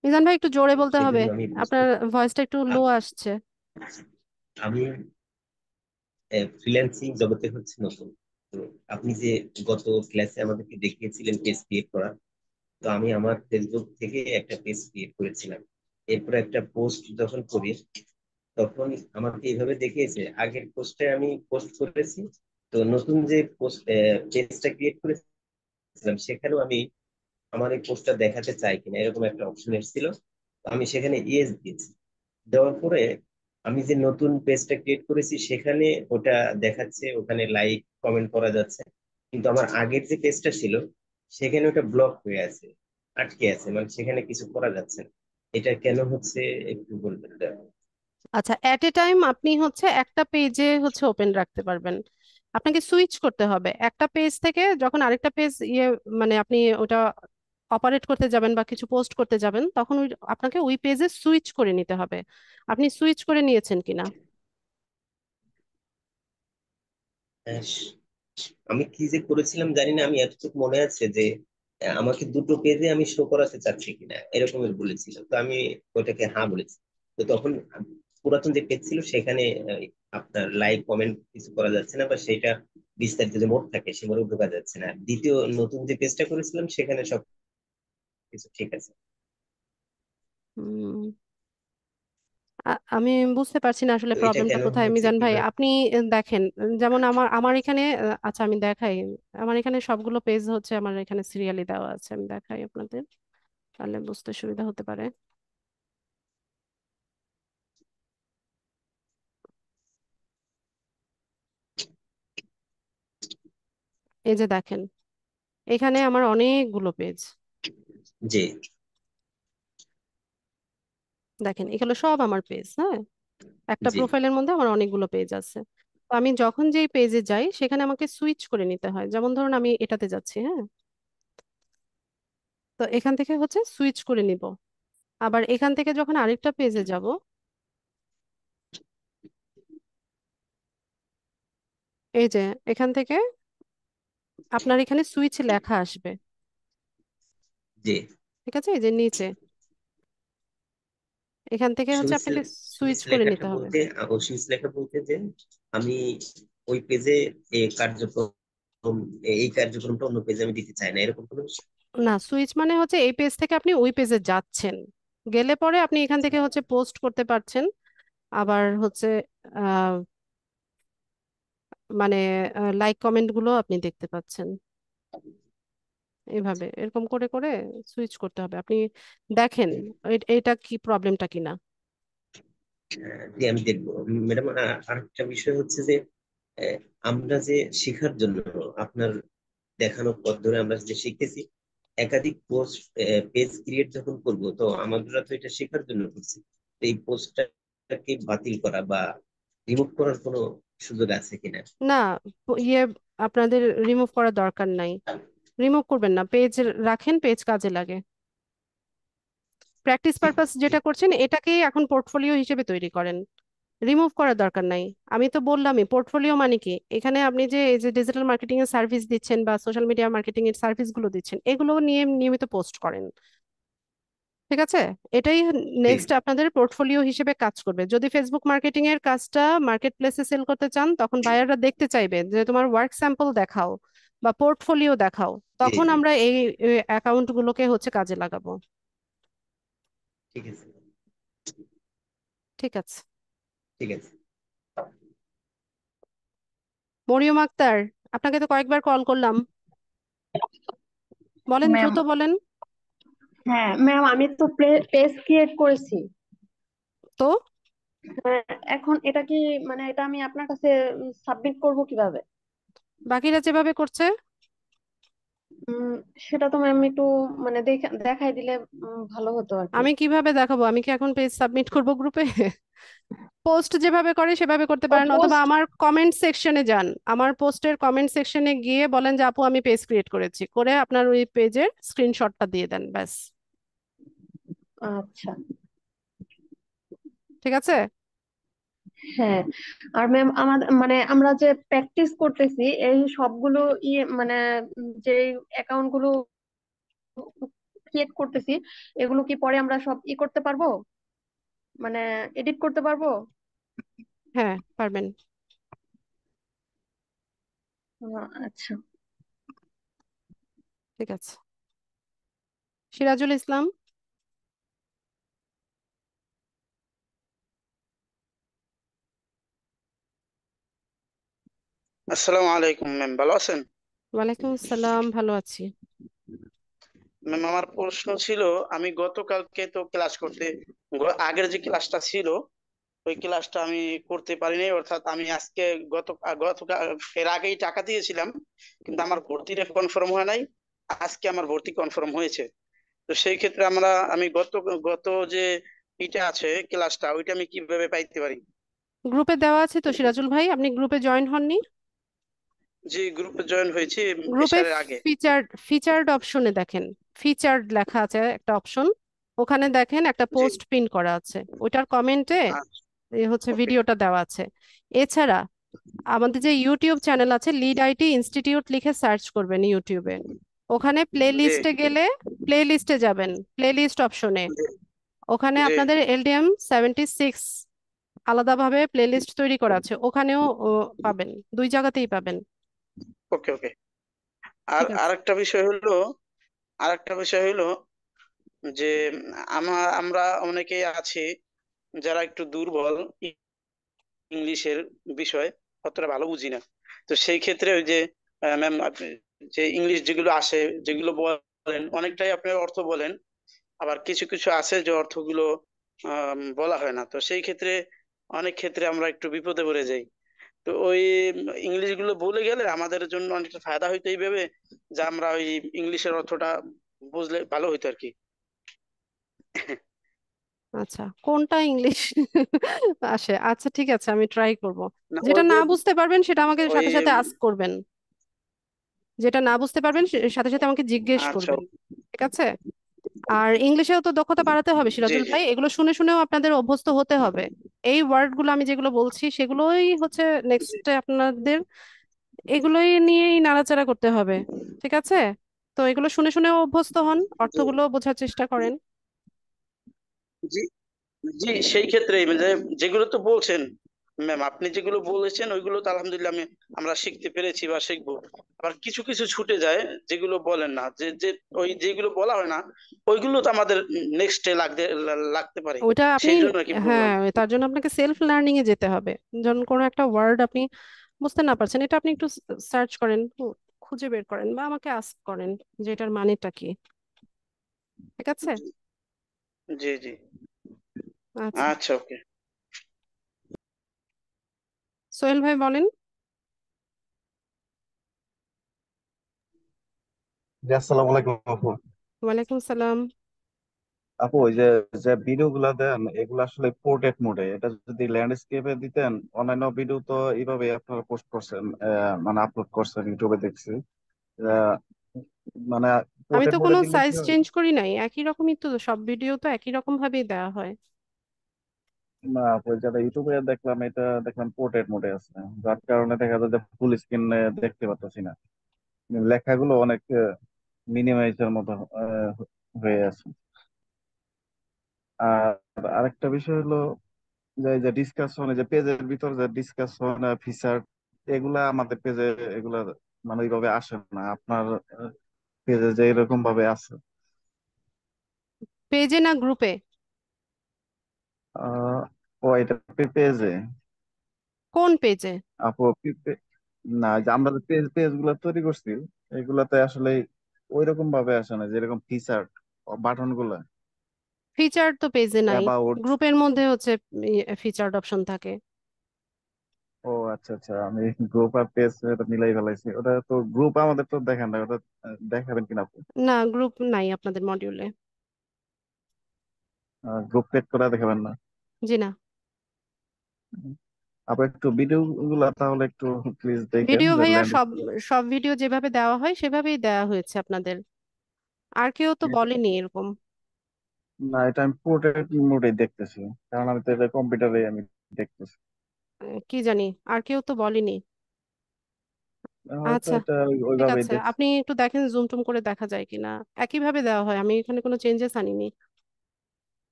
মিজান ভাই একটু জোরে বলতে হবে, সেজন্য আমি বুঝতে আপনার ভয়েসটা একটু লো আ- আসছে। আমি ফ্রিল্যান্সিং জগতে হচ্ছে নতুন। তো আপনি যে গত ক্লাসে আমাদেরকে দেখিয়েছিলেন পেজ ক্রিয়েট করা, তো আমি আমার ফেসবুক থেকে একটা পেজ ক্রিয়েট করেছিলাম। এরপর একটা পোস্ট যখন করি, তখন আমাকে এইভাবে দেখিয়েছে, আগের পোস্টে আমি পোস্ট করেছি, তো নতুন যে পোস্ট পেজটা ক্রিয়েট করেছিলাম সেখানেও আমি আমার এই পোস্টটা দেখাতে চাই কিনা এরকম একটা অপশন এসেছিল। তো আমি সেখানে ইয়েস দিয়েছি। দেওয়ার পরে আমি যে নতুন পেজটা ক্রিয়েট করেছি সেখানে ওটা দেখাচ্ছে, ওখানে লাইক কমেন্ট করা যাচ্ছে, কিন্তু আমার আগের যে পেজটা ছিল সেখানে ওটা ব্লক হয়ে আছে, আটকে আছে, মানে সেখানে কিছু করা যাচ্ছে না। এটা কেন হচ্ছে একটু বলবেন এটা? আচ্ছা, এট এ টাইম আপনি হচ্ছে একটা পেজে হচ্ছে ওপেন রাখতে পারবেন, আপনাকে সুইচ করতে হবে একটা পেজ থেকে, যখন আরেকটা পেজ মানে আপনি ওটা অপারেট করতে যাবেন বা কিছু পোস্ট করতে যাবেন, তখন আপনাকে ওই পেজে সুইচ করে নিতে হবে। আপনি সুইচ করে নিয়েছেন কিনা? আহ, আমি কি যে করেছিলাম জানি না, আমি এতটুকু মনে আছে যে আমাকে দুটো পেজে আমি শো করাতে চাচ্ছি কিনা এরকমের বলেছিল, তো আমি ওটাকে হ্যাঁ বলেছি। তো তখন পুরাতন যে পেজ ছিল সেখানে আপনার লাইক কমেন্ট কিছু করা যাচ্ছে না, বা সেটা বিস্তারিত যে মোড থাকে সে মোড়ে ঢোকা যাচ্ছে না। আর দ্বিতীয় নতুন যে পেজটা করেছিলাম সেখানে সব কিছু ঠিক আছে। উম, আমি বুঝতে পারছি না আসলে তো এটা প্রবলেমটা কেন কোথায় হয়েছে মিজান ভাই, কিভাবে? আপনি দেখেন, যেমন আমার এখানে আচ্ছা আমি দেখাই, আমার এখানে সবগুলো পেজ হচ্ছে আমার এখানে সিরিয়ালি দেওয়া আছে, আমি দেখাই আপনাদের, তাহলে বুঝতে সুবিধা হতে পারে। এই যে দেখেন, এখানে আমার অনেকগুলো পেজ, জি দেখেন এগুলো সব আমার পেজ, হ্যাঁ। একটা জি প্রোফাইলের মধ্যে আমার অনেকগুলো পেজ আছে। তো আমি যখন যেই পেজে যাই সেখানে আমাকে সুইচ করে নিতে হয়। যেমন ধরুন আমি এটাতে যাচ্ছি, হ্যাঁ, তো এখান থেকে হচ্ছে সুইচ করে নিব। আবার এখান থেকে যখন আরেকটা পেজে যাব, এই যে এখান থেকে আপনার এখানে সুইচ লেখা আসবে, জি ঠিক আছে, এই যে নিচে এখান থেকে হচ্ছে সুইচ আপনাকে সুইচ সুইচ করে লেখাটা নিতে হবে। বলতে সুইচ লেখা বলতে যে আমি ওই পেজে এই কার্যক্রম এই কার্যক্রমটা অন্য পেজে আমি দিতে চাই না, এরকম কোনো বিষয়? না, সুইচ মানে হচ্ছে এই পেজ থেকে আপনি ওই পেজে যাচ্ছেন, গেলে পরে আপনি এখান থেকে হচ্ছে পোস্ট করতে পারছেন। আবার হচ্ছে আহ মানে লাইক কমেন্ট গুলো আপনি দেখতে পাচ্ছেন। এইভাবে এরকম করে করে সুইচ করতে হবে। আপনি দেখেন এটা কি প্রবলেমটা কিনা। জি আমি দেখবো ম্যাডাম। আরেকটা বিষয় হচ্ছে যে আহ, আমরা যে শেখার জন্য আপনার দেখানো পথ ধরে আমরা যে শিখতেছি, একাধিক পোস্ট পেজ ক্রিয়েট যখন করব, তো আমরা তো এটা শেখার জন্য করছি। তো এই পোস্টটাকে বাতিল করা বা রিমুভ করার কোনো সুযোগ আছে কিনা? না, ইয়ে আপনাদের রিমুভ করার দরকার নাই। রিমুভ করবেন না, পেজ রাখেন, পেজ কাজে লাগে। প্র্যাকটিস পারপাস যেটা করছেন এটাকেই এখন পোর্টফোলিও হিসেবে তৈরি করেন, রিমুভ করার দরকার নাই। আমি তো বললামই পোর্টফোলিও মানে কি, এখানে আপনি যে এই যে ডিজিটাল মার্কেটিং এর সার্ভিস দিচ্ছেন বা সোশ্যাল মিডিয়া মার্কেটিং এর সার্ভিস গুলো দিচ্ছেন এগুলো নিয়ে নিয়মিত পোস্ট করেন, ঠিক আছে? এটাই জি নেক্সট আপনাদের পোর্টফোলিও হিসেবে কাজ করবে। যদি ফেসবুক মার্কেটিং এর কাজটা মার্কেট প্লেসে সেল করতে চান তখন বায়াররা দেখতে চাইবে যে তোমার ওয়ার্ক স্যাম্পল দেখাও বা পোর্টফোলিও দেখাও, জি তখন জি আমরা এই অ্যাকাউন্ট গুলোকে হচ্ছে কাজে লাগাবো। ঠিক আছে। ঠিক আছে। ঠিক আছে। মরিয়ম আক্তার, আপনাকে তো কয়েকবার কল করলাম, বলেন, ম্যাম, দ্রুত বলেন। হ্যাঁ ম্যাম, আমি তো পেজ ক্রিয়েট করেছি। তো হ্যাঁ, এখন এটা কি মানে এটা আমি আপনার কাছে সাবমিট করব কিভাবে? বাকিরা যেভাবে করছে উম, সেটা তো ম্যাম একটু মানে দেখাই দিলে ভালো হতো আর কি। আমি কিভাবে দেখাবো? আমি কি এখন পেজ সাবমিট করব গ্রুপে? পোস্ট যেভাবে করে সেভাবে করতে ও পারেন, অথবা পোস্ট, আমার কমেন্ট সেকশনে যান, আমার পোস্টের কমেন্ট সেকশনে গিয়ে বলেন যে আপু আমি পেজ ক্রিয়েট করেছি, করে আপনার ওই পেজের স্ক্রিনশটটা দিয়ে দেন, ব্যাস। আচ্ছা। ঠিক আছে। হ্যাঁ, আর ম্যাম আমাদের মানে আমরা যে প্র্যাকটিস করতেছি এই সবগুলো ইয়ে মানে যে অ্যাকাউন্ট গুলো ক্রিয়েট করতেছি, এগুলো কি পরে আমরা সব করতে পারবো, মানে এডিট করতে পারবো? হ্যাঁ, পারবেন। আচ্ছা। ঠিক আছে। সিরাজুল ইসলাম। আসসালামু আলাইকুম ম্যাম, ভালো আছেন? ওয়ালাইকুম আসসালাম, ভালো আছি। ম্যাম আমার প্রশ্ন ছিল, আমি গতকালকে তো ক্লাস করতে আগের যে ক্লাসটা ছিল ওই ক্লাসটা আমি করতে পারিনি, অর্থাৎ আমি আজকে গতকাল এর আগেই টাকা দিয়েছিলাম, কিন্তু আমার ভর্তিটা কনফার্ম হয় নাই। আজকে আমার ভর্তি কনফার্ম হয়েছে। তো সেই ক্ষেত্রে আমি গত গত যে এটা আছে ক্লাসটা ওইটা আমি কিভাবে পাইতে পারি? গ্রুপে দেওয়া আছে তো সিরাজুল ভাই, আপনি গ্রুপে জয়েন হননি? যে গ্রুপে জয়েন হয়েছি গ্রুপে এশারের আগে। ফিচার্ড অপশনে দেখেন, ফিচার্ড লেখা আছে একটা অপশন, ওখানে দেখেন একটা জি। পোস্ট পিন করা আছে, ওইটার কমেন্টে আচ্ছা। এই হচ্ছে ওকে। ভিডিওটা দেওয়া আছে। এছাড়া আমাদের যে ইউটিউব চ্যানেল আছে লিড আইটি ইনস্টিটিউট লিখে সার্চ করবেন ইউটিউবে, ওখানে প্লে জি লিস্টে গেলে প্লে লিস্টে যাবেন, প্লে লিস্ট অপশনে, জি ওখানে জি। আপনাদের LDM-76 আলাদাভাবে প্লে লিস্ট তৈরি করা আছে, ওখানেও পাবেন, দুই জায়গাতেই পাবেন। ওকে ওকে। আর ঠিক আছে। আরেকটা বিষয় হলো যে আমরা অনেকেই আছি যারা একটু দুর্বল ইংলিশের বিষয়, অতটা ভালো বুঝি না। তো সেই ক্ষেত্রে ওই যে ম্যাম যে ইংলিশ যেগুলো আসে যেগুলো বলেন অনেকটাই আপনি অর্থ বলেন, আবার কিছু কিছু আছে যে অর্থগুলো বলা হয় না। তো সেই ক্ষেত্রে অনেক ক্ষেত্রে আমরা একটু বিপদে পড়ে যাই। তো ওই ইংলিশ গুলো ভুলে গেলে আমাদের জন্য অনেকটা ফায়দা হইতো এইভাবে, যে আমরা ওই ইংলিশের অর্থটা বুঝলে ভালো হইতো আর কি। আচ্ছা, কোনটা ইংলিশ আসে? আচ্ছা ঠিক আছে, আমি ট্রাই করব। না যেটা ওই না যে বুঝতে পারবেন সেটা আমাকে ওই সাথে সাথে আস্ক করবেন। যেটা না বুঝতে পারবেন সাথে সাথে আমাকে জিজ্ঞেস আচ্ছা করবেন। ঠিক আছে? আর ইংলিশেও তো দক্ষতা বাড়াতে হবে জি সিরাজুল জি ভাই, এগুলো শুনে শুনেও আপনাদের অভ্যস্ত হতে হবে। এই ওয়ার্ড গুলো আমি যেগুলো বলছি সেগুলোই হচ্ছে জি নেক্সট আপনাদের এগুলোই নিয়েই নাড়াচাড়া করতে হবে। ঠিক আছে? তো এগুলো শুনে শুনেও অভ্যস্ত হন, জি অর্থগুলো বোঝার চেষ্টা করেন। জি জি সেই ক্ষেত্রে মানে যেগুলো তো বলছেন ম্যাম, আপনি যেগুলো বলেছেন ওইগুলো তো আলহামদুলিল্লাহ আমরা শিখতে পেরেছি বা শিখবো। আবার কিছু কিছু ছুটে যায় যেগুলো বলেন না, যে যে ওই যেগুলো বলা হয় না ওইগুলো তো আমাদের নেক্সট ডে লাগতে পারে। ওইটা আপনি, সেই জন্য আর কি বললাম। হ্যাঁ, তার জন্য আপনাকে সেলফ লার্নিং এ যেতে হবে। যখন কোনো একটা ওয়ার্ড আপনি বুঝতে না পারছেন, এটা আপনি একটু সার্চ করেন, খুঁজে বের করেন বা আমাকে আস্ক করেন যে এটার মানেটা কি। ঠিক আছে? জি জি জি আচ্ছা, আচ্ছা ওকে। সোহেল ভাই বলেন। জি, আসসালামু আলাইকুম আপু। ওয়ালাইকুম সালাম। আপু ওই যে যে ভিডিও গুলা দেন এগুলো আসলে পোর্ট্রেট মোডে, এটা যদি ল্যান্ডস্কেপে দিতেন, অন্যান্য ভিডিও তো এইভাবে আপনারা পোস্ট করছেন, মানে আপলোড করছেন, ইউটিউবে দেখছি। আহ, মানে আমি পোর্ট্রেট তো মোডে কোনো দিলে কি সাইজ হয়? চেঞ্জ করি নাই, একই রকমই তো, সব ভিডিও তো একই রকম ভাবেই দেওয়া হয়। না আপু, যেটা ইউটিউবে দেখলাম এটা দেখলাম পোর্ট্রেট মোডে আছে, যার কারণে দেখা যায় যে ফুল স্ক্রিন দেখতে পাচ্ছি না, লেখাগুলো অনেক মিনিমাইজের মতো হয়ে আছে। আর আরেকটা বিষয় হলো যে এই যে ডিসকাশন, যে পেজের ভিতর যে ডিসকাশন ফিচার, এগুলা আমাদের পেজে এগুলা মানে ওইভাবে আসে না, আপনার পেজে যে এরকম ভাবে আছে। পেজে না গ্রুপে? আহ, ও এটা পেজে কোন পেজে? আপু না, যে আমরা যে পেজ পেজ গুলা তৈরি করছি এগুলাতে আসলে ওই রকম ভাবে আসে না, যেরকম ফিচার বাটন গুলা ফিচার তো পেজে নাই, অ্যাবাউট। গ্রুপের মধ্যে হচ্ছে ফিচার্ড অপশন থাকে। ও আচ্ছা আচ্ছা, আমি গ্রুপ আর পেজ এটা মিলাই ফেলাইছি, ওটা তো গ্রুপ আমাদের তো দেখেন না, ওটা দেখাবেন কিনা আপু? না, গ্রুপ নাই আপনাদের মডিউলে। গ্রুপ ক্রিয়েট করে দেখাবেন না? জি না। আপনি একটু ভিডিও গুলা তাহলে একটু প্লিজ দেখেন, ভিডিও যে ভাইয়া সব ল্যান্ডস্কেপ। সব ভিডিও যেভাবে দেওয়া হয় সেভাবেই দেওয়া হয়েছে আপনাদের, আর কেউ তো বলেনি এরকম। না, এটা আমি পোর্ট্রেট মোডে দেখতেছি, কারণ আমি তো এটা কম্পিউটারে আমি দেখতেছি। কি জানি, আর কেউ তো বলেনি। হয়তো আচ্ছা এটা ঠিক ওইভাবেই আছে, দেখছি। আপনি একটু দেখেন, জুম টুম করে দেখা যায় কিনা। একইভাবে দেওয়া হয়, আমি এখানে কোনো চেঞ্জেস আনিনি।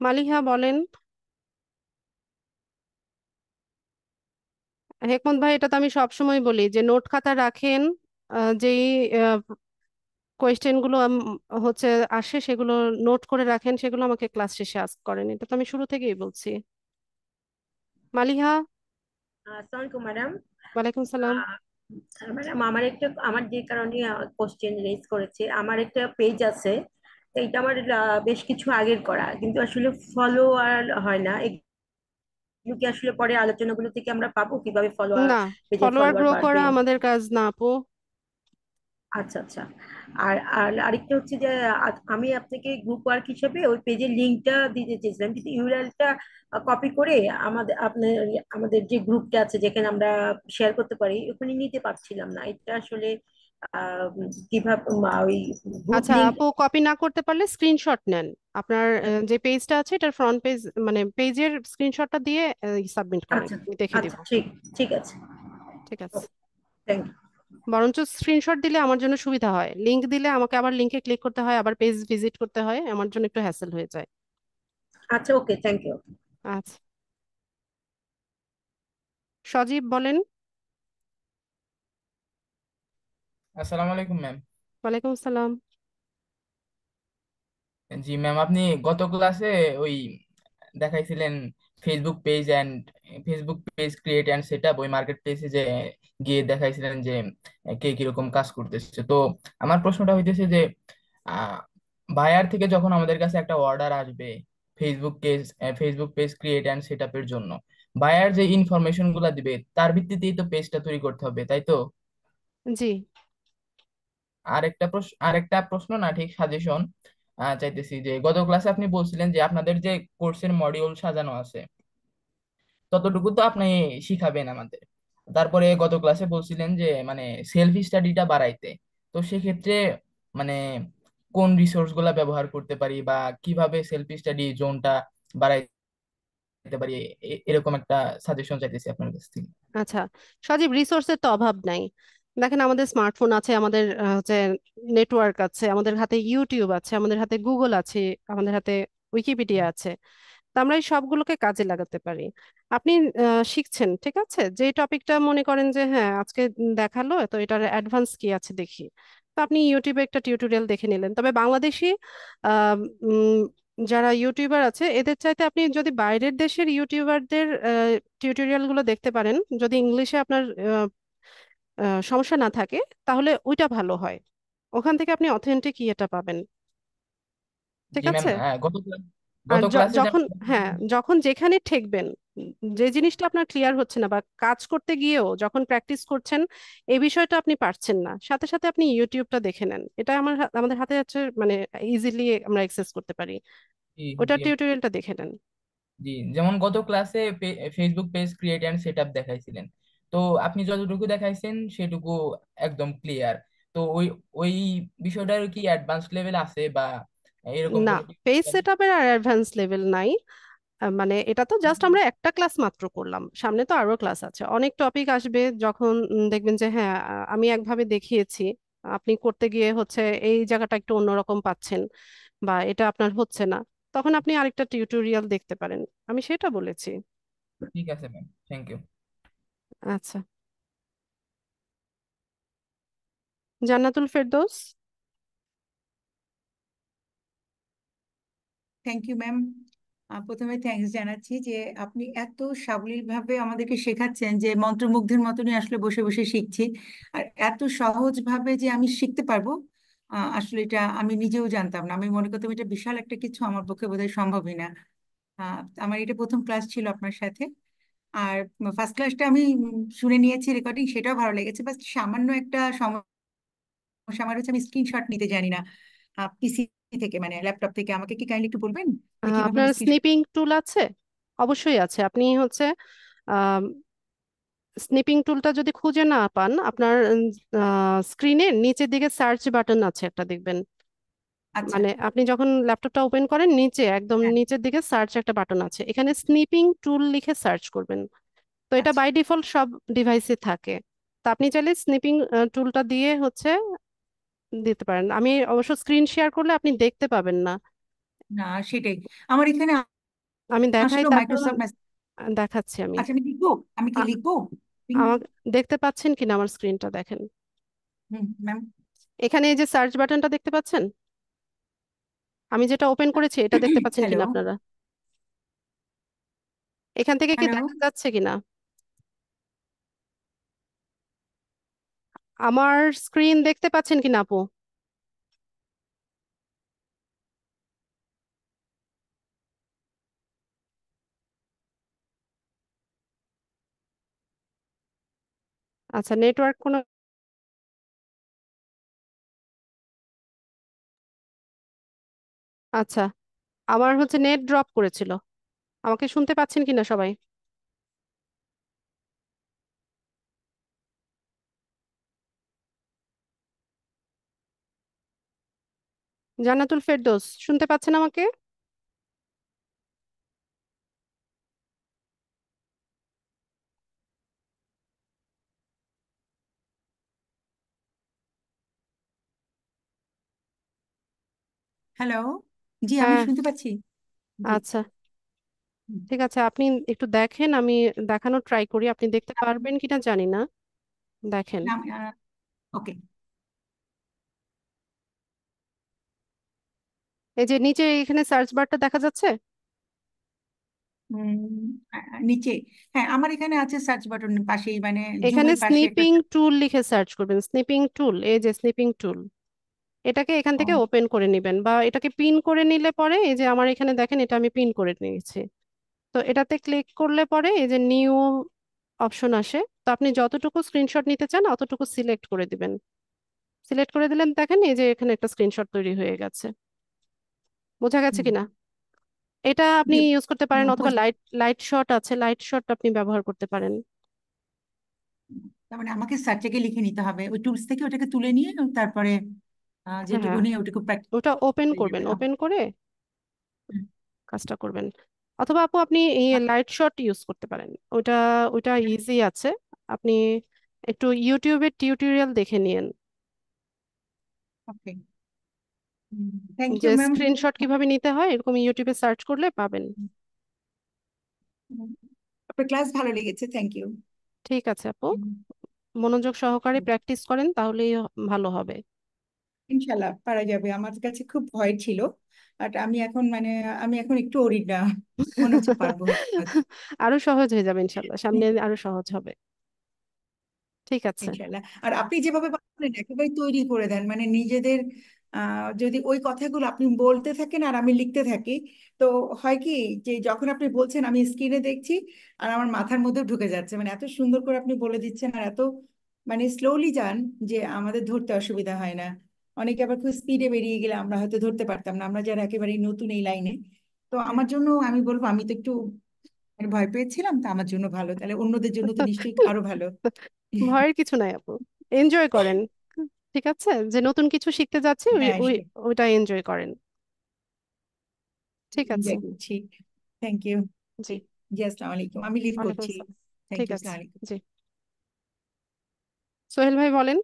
মালিহা বলেন। হেকমত ভাই, এটা তো আমি সবসময় বলি যে নোট খাতা রাখেন, যেই কোয়েশ্চেন গুলো হচ্ছে আসে সেগুলো নোট করে রাখেন, সেগুলো আমাকে ক্লাস শেষে আস্ক করেন, এটা তো আমি শুরু থেকেই বলছি। মালিহা। আসসালামু আলাইকুম ম্যাডাম। ওয়ালাইকুম সালাম। ম্যাডাম আমার যে কারণে কোশ্চেন রেজ করেছে, আমার একটা পেজ আছে। তো এটা আমার বেশ কিছু আগের করা, কিন্তু আসলে ফলো আর হয় না। এগুলো কি আসলে পরে আলোচনাগুলো থেকে আমরা পাবো কিভাবে না, পেজের ফলোয়ার ফলোয়ার গ্রো করা বাড়বে? আমাদের কাজ না আপু। আচ্ছা আচ্ছা। আর আর আরেকটা হচ্ছে যে আমি আপনাকে গ্রুপ ওয়ার্ক হিসেবে ওই পেজের লিঙ্কটা দিতে চেয়েছিলাম, কিন্তু ইউআরএলটা কপি করে আমাদের যে গ্রুপটা আছে যেখানে আমরা শেয়ার করতে পারি ওখানে নিতে পারছিলাম না। এটা আসলে কিভাবে ওই গ্রুপ আচ্ছা লিঙ্ক? আপু, কপি না করতে পারলে স্ক্রিনশট নেন। আপনার যে পেজটা আছে এটার ফ্রন্ট পেজ, মানে পেজের স্ক্রিনশটটা দিয়ে সাবমিট করেন, আচ্ছা আমি দেখে দিব। আচ্ছা, ঠিক ঠিক আছে। ঠিক আছে। Thank you. বরঞ্চ স্ক্রিনশট দিলে আমার জন্য সুবিধা হয়, লিংক দিলে আমাকে আবার লিংকে ক্লিক করতে হয়, আবার পেজ ভিজিট করতে হয়, আমার জন্য একটু হ্যাসেল হয়ে যায়। আচ্ছা ওকে, থ্যাংক ইউ। আচ্ছা, সজীব বলেন। আসসালামু আলাইকুম ম্যাম। ওয়ালাইকুম সালাম। জি ম্যাম, আপনি গত ক্লাসে ওই দেখাইছিলেন Facebook page create and set up, ওই মার্কেট প্লেসে যে গিয়ে দেখাইছিলেন যে কে কিরকম কাজ করতেছে। তো আমার প্রশ্নটা হইতেছে যে আহ বায়ার থেকে যখন আমাদের কাছে একটা অর্ডার আসবে Facebook page create and set আপের জন্য, বায়ার যে ইনফরমেশন গুলা দিবে তার ভিত্তিতেই তো পেজটা তৈরি করতে হবে, তাই তো? জি। আরেকটা প্রশ্ন না, ঠিক সাজেশন। চাইতেছি যে গত ক্লাসে আপনি বলছিলেন যে আপনাদের যে কোর্সের মডিউল সাজানো আছে ততটুকু তো আপনি শিখাবেন আমাদের। তারপরে গত ক্লাসে বলছিলেন যে মানে সেলফ স্টাডিটা বাড়াইতে, তো সেক্ষেত্রে মানে কোন রিসোর্স গুলা ব্যবহার করতে পারি বা কিভাবে সেলফ স্টাডি জোনটা বাড়াইতে পারি, এরকম একটা সাজেশন চাইতেছি আপনার কাছ থেকে। আচ্ছা, সজীব, রিসোর্সের তো অভাব নাই। দেখেন, আমাদের স্মার্টফোন আছে, আমাদের হচ্ছে নেটওয়ার্ক আছে, আমাদের হাতে ইউটিউব আছে, আমাদের হাতে গুগল আছে, আমাদের হাতে উইকিপিডিয়া আছে। তো আমরা এই সবগুলোকে কাজে লাগাতে পারি। আপনি শিখছেন, ঠিক আছে, যে টপিকটা মনে করেন যে হ্যাঁ আজকে দেখালো, তো এটার অ্যাডভান্স কি আছে দেখি। তো আপনি ইউটিউবে একটা টিউটোরিয়াল দেখে নিলেন। তবে বাংলাদেশি আহ, উম, যারা ইউটিউবার আছে এদের চাইতে আপনি যদি বাইরের দেশের ইউটিউবারদের টিউটোরিয়াল গুলো দেখতে পারেন, যদি ইংলিশে আপনার সমস্যা না থাকে, তাহলে ওইটা ভালো হয়। ওখান থেকে আপনি অথেন্টিক ইয়েটা পাবেন, ঠিক জি ম্যাম, আছে। গত আর গত ক্লাসে যখন, যেমন হ্যাঁ, যখন যেখানে ঠেকবেন, যে জিনিসটা আপনার ক্লিয়ার হচ্ছে না বা কাজ করতে গিয়েও যখন প্র্যাকটিস করছেন এই বিষয়টা আপনি পারছেন না, সাথে সাথে আপনি ইউটিউবটা দেখে নেন। এটা আমাদের হাতে আছে, মানে ইজিলি আমরা অ্যাক্সেস করতে পারি। জি ওটা জি টিউটোরিয়ালটা দেখে নেন। জি, যেমন গত ক্লাসে Facebook page create and setup দেখাইছিলেন, তো আপনি যতটুকু দেখাইছেন সেটুকু একদম ক্লিয়ার। তো ওই ওই বিষয়টার কি অ্যাডভান্স লেভেল আছে বা এরকম না, কোনো পেজ tutorial? সেটআপের আর অ্যাডভান্স লেভেল নাই। মানে এটা তো জাস্ট আমরা একটা ক্লাস মাত্র করলাম, সামনে তো আরো ক্লাস আছে, অনেক টপিক আসবে। যখন দেখবেন যে হ্যাঁ আমি একভাবে দেখিয়েছি, আপনি করতে গিয়ে হচ্ছে এই জায়গাটা একটু অন্যরকম পাচ্ছেন বা এটা আপনার হচ্ছে না, তখন আপনি আরেকটা টিউটোরিয়াল দেখতে পারেন। আমি সেটা বলেছি। ঠিক আছে ম্যাম, থ্যাংক ইউ। আচ্ছা, Jannatul Ferdous. Thank you ma'am. প্রথমে থ্যাঙ্কস জানাচ্ছি যে আপনি এত সাবলীলভাবে আমাদেরকে শেখাচ্ছেন যে মন্ত্রমুগ্ধের মতনই আসলে বসে বসে শিখছি। আর এত সহজভাবে যে আমি শিখতে পারবো, আসলে এটা আমি নিজেও জানতাম না। আমি মনে করতাম এটা বিশাল একটা কিছু, আমার পক্ষে বোধহয় সম্ভবই না। আমার এটা প্রথম ক্লাস ছিল আপনার সাথে। আর ফার্স্ট ক্লাসটা আমি শুনে নিয়েছি রেকর্ডিং, সেটাও ভালো লেগেছে। বাস সামান্য একটা সমস্যা আমার হচ্ছে, আমি স্ক্রিনশট নিতে জানি না পিসি থেকে, মানে ল্যাপটপ থেকে। আমাকে কি কাইন্ডলি একটু বলবেন যে কিভাবে আপনার আমি স্ক্রিনশট? স্নিপিং টুল আছে? অবশ্যই আছে। আপনি হচ্ছে স্নিপিং টুলটা যদি খুঁজে না পান, আপনার স্ক্রিনের নিচের দিকে সার্চ বাটন আছে একটা, দেখবেন। আচ্ছা। মানে আপনি যখন ল্যাপটপটা ওপেন করেন, নিচে একদম হ্যাঁ। নিচের দিকে সার্চ একটা বাটন আছে, এখানে স্নিপিং টুল লিখে সার্চ করবেন। তো এটা আচ্ছা, বাই ডিফল্ট সব ডিভাইসে থাকে। তো আপনি চাইলে স্নিপিং টুলটা দিয়ে হচ্ছে দিতে পারেন। আমি অবশ্য স্ক্রিন শেয়ার করলে আপনি দেখতে পাবেন না। না সেটাই আমার এখানে আমি দেখাই, আসলে তারপর মাইক্রোসফট মেসেজ। দেখাচ্ছি আমি। আচ্ছা, আমি লিখবো? আমি কি আ- লিখবো? আমার দেখতে পাচ্ছেন কিনা আমার স্ক্রিনটা দেখেন। হুম ম্যাম। এখানে এই যে সার্চ বাটনটা দেখতে পাচ্ছেন, আমি যেটা ওপেন করেছি এটা দেখতে পাচ্ছেন হ্যালো। কিনা আপনারা? এখান থেকে কি হ্যালো। দেখা যাচ্ছে কিনা আমার স্ক্রিন দেখতে পাচ্ছেন কিনা আপু? আচ্ছা, নেটওয়ার্ক কোনো, আচ্ছা, আমার হচ্ছে নেট ড্রপ করেছিল। আমাকে শুনতে পাচ্ছেন কিনা সবাই? জান্নাতুল ফেরদৌস, শুনতে পাচ্ছেন আমাকে? হ্যালো। জি, আমি হ্যাঁ। শুনতে পাচ্ছি। জি। আচ্ছা, হুম। ঠিক আছে, আপনি একটু দেখেন, আমি দেখানোর ট্রাই করি, আপনি দেখতে পারবেন কিনা জানি না। দেখেন, ওকে। এই যে নিচে এখানে সার্চ বারটা দেখা যাচ্ছে, নিচে। হ্যাঁ, আমার এখানে আছে সার্চ বাটন পাশেই, মানে এখানে জুমের পাশে একটা। স্নিপিং টুল লিখে সার্চ করবেন। স্নিপিং টুল, এই যে স্নিপিং টুল, এটাকে এখান থেকে ও, ওপেন করে নেবেন বা এটাকে পিন করে নিলে পরে, এই যে আমার এখানে দেখেন এটা আমি পিন করে নিয়েছি। তো এটাতে ক্লিক করলে পরে এই যে নিউ অপশন আসে। তো আপনি যতটুকু স্ক্রিনশট নিতে চান অতটুকু সিলেক্ট করে দিবেন। সিলেক্ট করে দিলেন, দেখেন এই যে এখানে একটা স্ক্রিনশট তৈরি হয়ে গেছে। বোঝা গেছে হুম, কিনা? এটা আপনি জি, ইউজ করতে পারেন, অথবা বুঝতে লাইট লাইট শট আছে, লাইট শট আপনি ব্যবহার করতে পারেন। তার মানে আমাকে স্যারটাকে লিখে নিতে হবে ওই টুলস থেকে, ওটাকে তুলে নিয়ে তারপরে যেটুকু হ্যাঁ, নিয়ে ওটুকু প্র্যাকটিস ওটা ওপেন হয়ে করবেন, যাবে। ওপেন করে হুম, কাজটা করবেন। অথবা আপু আপনি এই লাইট শট ইউজ করতে পারেন, ওটা ওটা ইজি আছে। আপনি একটু ইউটিউবের টিউটোরিয়াল দেখে নিন, ওকে, থ্যাংক যে ইউ ম্যাম। স্ক্রিনশট কিভাবে নিতে হয় এরকম ইউটিউবে সার্চ করলে পাবেন। আপনার ক্লাস ভালো লেগেছে, থ্যাংক ইউ। ঠিক আছে আপু, মনোযোগ সহকারে প্র্যাকটিস করেন তাহলেই ভালো হবে। ইনশাল্লাহ পারা যাবে। আমার কাছে খুব ভয় ছিল, বাট আমি এখন মানে আমি এখন একটু ওরিড না, মনে হচ্ছে পারবো। আরো সহজ হয়ে যাবে ইনশাল্লাহ, সামনে আরো সহজ হবে। ঠিক আছে। ইনশাল্লাহ। আর আপনি যেভাবে বলেন একেবারে তৈরি করে দেন, মানে নিজেদের যদি ওই কথাগুলো আপনি বলতে থাকেন আর আমি লিখতে থাকি, তো হয় কি যে যখন আপনি বলছেন আমি স্ক্রিনে দেখছি আর আমার মাথার মধ্যে ঢুকে যাচ্ছে, মানে এত সুন্দর করে আপনি বলে দিচ্ছেন আর এত মানে স্লোলি যান যে আমাদের ধরতে অসুবিধা হয় না। অনেকে আবার খুব স্পিডে বেরিয়ে গেলে আমরা হয়তো ধরতে পারতাম না, আমরা যারা একেবারে নতুন এই লাইনে। তো আমার জন্য আমি বলবো আমি তো একটু মানে ভয় পেয়েছিলাম, তো আমার জন্য ভালো, তাহলে অন্যদের জন্য তো নিশ্চয়ই আরো ভালো। ভয়ের কিছু নাই আপু, এনজয় করেন। ঠিক আছে, যে নতুন কিছু শিখতে যাচ্ছি ওই হ্যাঁ, ওই ওইটা এনজয় করেন। ঠিক আছে। এনজয় করছি। Thank you. জি, জি, আসসালামু আলাইকুম, আমি লিভ ওয়ালাইকুম করছি। আসসালাম। থ্যাংক ঠিক ইউ, আছে। আসসালামু আলাইকুম। জি, সোহেল ভাই বলেন।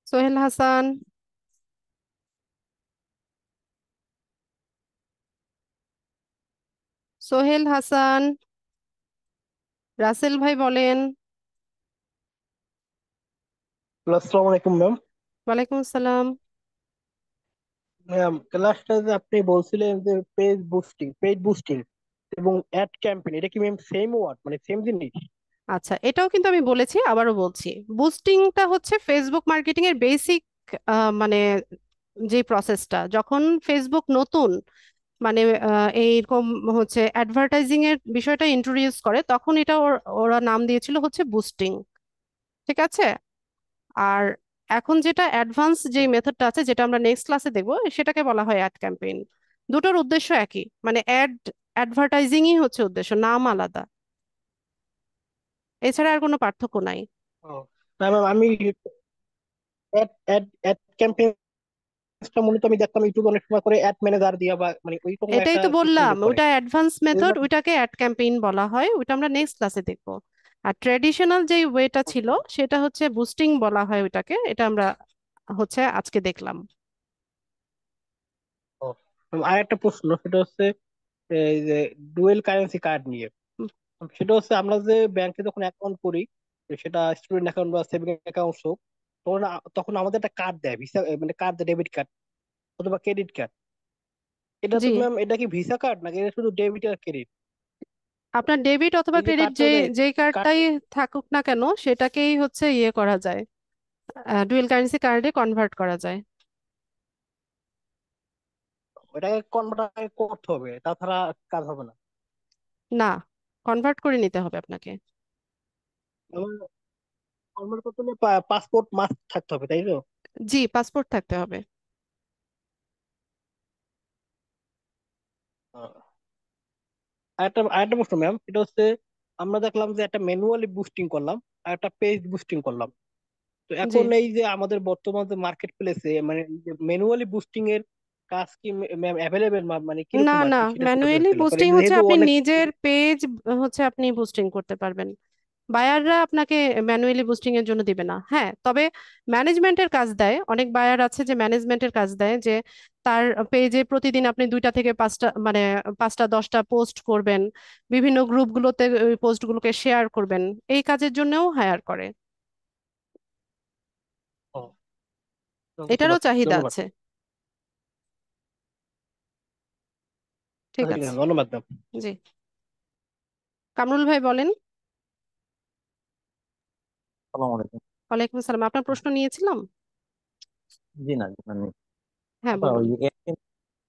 সোহেল হাসান, সোহেল হাসান, রাসেল ভাই বলেন। আসসালামু আলাইকুম ম্যাম। ওয়ালাইকুম আসসালাম। ম্যাম, ক্লাসটা যে আপনি বলছিলেন যে পেজ বুস্টিং এবং অ্যাড ক্যাম্পেইন, এটা কি ম্যাম সেম ওয়ার্ড, মানে সেম জিনিস? আচ্ছা, এটাও কিন্তু আমি বলেছি, আবারও বলছি। বুস্টিংটা হচ্ছে ফেসবুক মার্কেটিং এর বেসিক, মানে যে প্রসেসটা যখন ফেসবুক নতুন, মানে এইরকম হচ্ছে অ্যাডভার্টাইজিং এর বিষয়টা ইন্ট্রোডিউস করে, তখন এটা ওরা নাম দিয়েছিল হচ্ছে বুস্টিং। ঠিক আছে। আর এখন যেটা অ্যাডভান্স যে মেথডটা আছে, যেটা আমরা নেক্সট ক্লাসে দেখবো, সেটাকে বলা হয় অ্যাড ক্যাম্পেইন। দুটোর উদ্দেশ্য একই, মানে অ্যাডভার্টাইজিংই হচ্ছে উদ্দেশ্য, নাম আলাদা, এছাড়া আর কোনো পার্থক্য নাই। ও, না ম্যাম, আমি অ্যাড অ্যাড অ্যাড ক্যাম্পেইনটা মূলত আমি দেখতাম ইউটিউবে অনেক সময় করে অ্যাড ম্যানেজার দিয়া বা মানে ওইরকম এটাই একটা তো সিস্টেম বললাম, দিয়ে করে। ওটা অ্যাডভান্স এই মেথড, জন্য- ওইটাকে অ্যাড ক্যাম্পেইন বলা হয়, ওইটা আমরা নেক্সট ক্লাসে দেখবো। আর ট্রেডিশনাল যে ওয়েটা ছিল সেটা হচ্ছে বুস্টিং বলা হয় ওইটাকে, এটা আমরা হচ্ছে আজকে দেখলাম। ও, আর একটা প্রশ্ন, সেটা হচ্ছে এই যে ডুয়েল কারেন্সি কার্ড নিয়ে। সেটা হচ্ছে আমরা যে ব্যাংকে যখন অ্যাকাউন্ট করি, সেটা স্টুডেন্ট অ্যাকাউন্ট বা সেভিং অ্যাকাউন্ট হোক, তখন তখন আমাদের একটা কার্ড দেয়, ভিসা মানে কার্ড দেয়, ডেবিট কার্ড অথবা ক্রেডিট কার্ড। এটা জি, তো ম্যাম, এটা কি ভিসা কার্ড নাকি এটা শুধু ডেবিট আর ক্রেডিট? আপনার ডেবিট অথবা এই যে ক্রেডিট, কার্ডটা যে দেয়, যেই কার্ড কার্ডটাই থাকুক না কেন, সেটাকেই হচ্ছে ইয়ে করা যায়, ডুয়েল কারেন্সি কার্ডে কনভার্ট করা যায়। ওটাকে কনভার্ট করতে হবে, তাছাড়া কাজ হবে না। না, কনভার্ট করে নিতে হবে আপনাকে। কনভার্ট করতে হলে পাসপোর্ট মাস্ট থাকতে হবে, তাই তো? জি, পাসপোর্ট থাকতে হবে। আরেকটা প্রশ্ন ম্যাম, এটা হচ্ছে আমরা দেখলাম যে একটা ম্যানুয়ালি বুস্টিং করলাম আর একটা পেজ বুস্টিং করলাম। তো জি, এখন এই যে আমাদের বর্তমান যে মার্কেট প্লেসে মানে ম্যানুয়ালি বুস্টিং এর কাজ কি ম্যাম অ্যাভেলেবেল, মানে না কিরকম আর না, কি, সেটা একটু ম্যানুয়ালি জানতে চাইলাম, কারণ বুস্টিং এটা হচ্ছে যেহেতু আপনি অনেক। নিজের পেজ হচ্ছে আপনি বুস্টিং করতে পারবেন, বায়াররা আপনাকে ম্যানুয়ালি বুস্টিং এর জন্য দিবে না। হ্যাঁ, তবে ম্যানেজমেন্টের কাজ দেয়, অনেক বায়ার আছে যে ম্যানেজমেন্টের কাজ দেয়, যে তার পেজে প্রতিদিন আপনি 2টা থেকে 5টা, মানে 5টা 10টা পোস্ট করবেন, বিভিন্ন গ্রুপগুলোতে ওই পোস্টগুলোকে শেয়ার করবেন, এই কাজের জন্যও হায়ার করে। ও, বুঝতে এটারও পারছি, চাহিদা ধন্যবাদ। আছে। ঠিক আচ্ছা, ঠিক আছে। আছে, ধন্যবাদ ম্যাম। জি, কামরুল ভাই বলেন। আসসালামু আলাইকুম। ওয়ালাইকুম আসসালাম, আপনার প্রশ্ন নিয়েছিলাম। জি না, জি না, নেই। হ্যাঁ আচ্ছা, বলুন।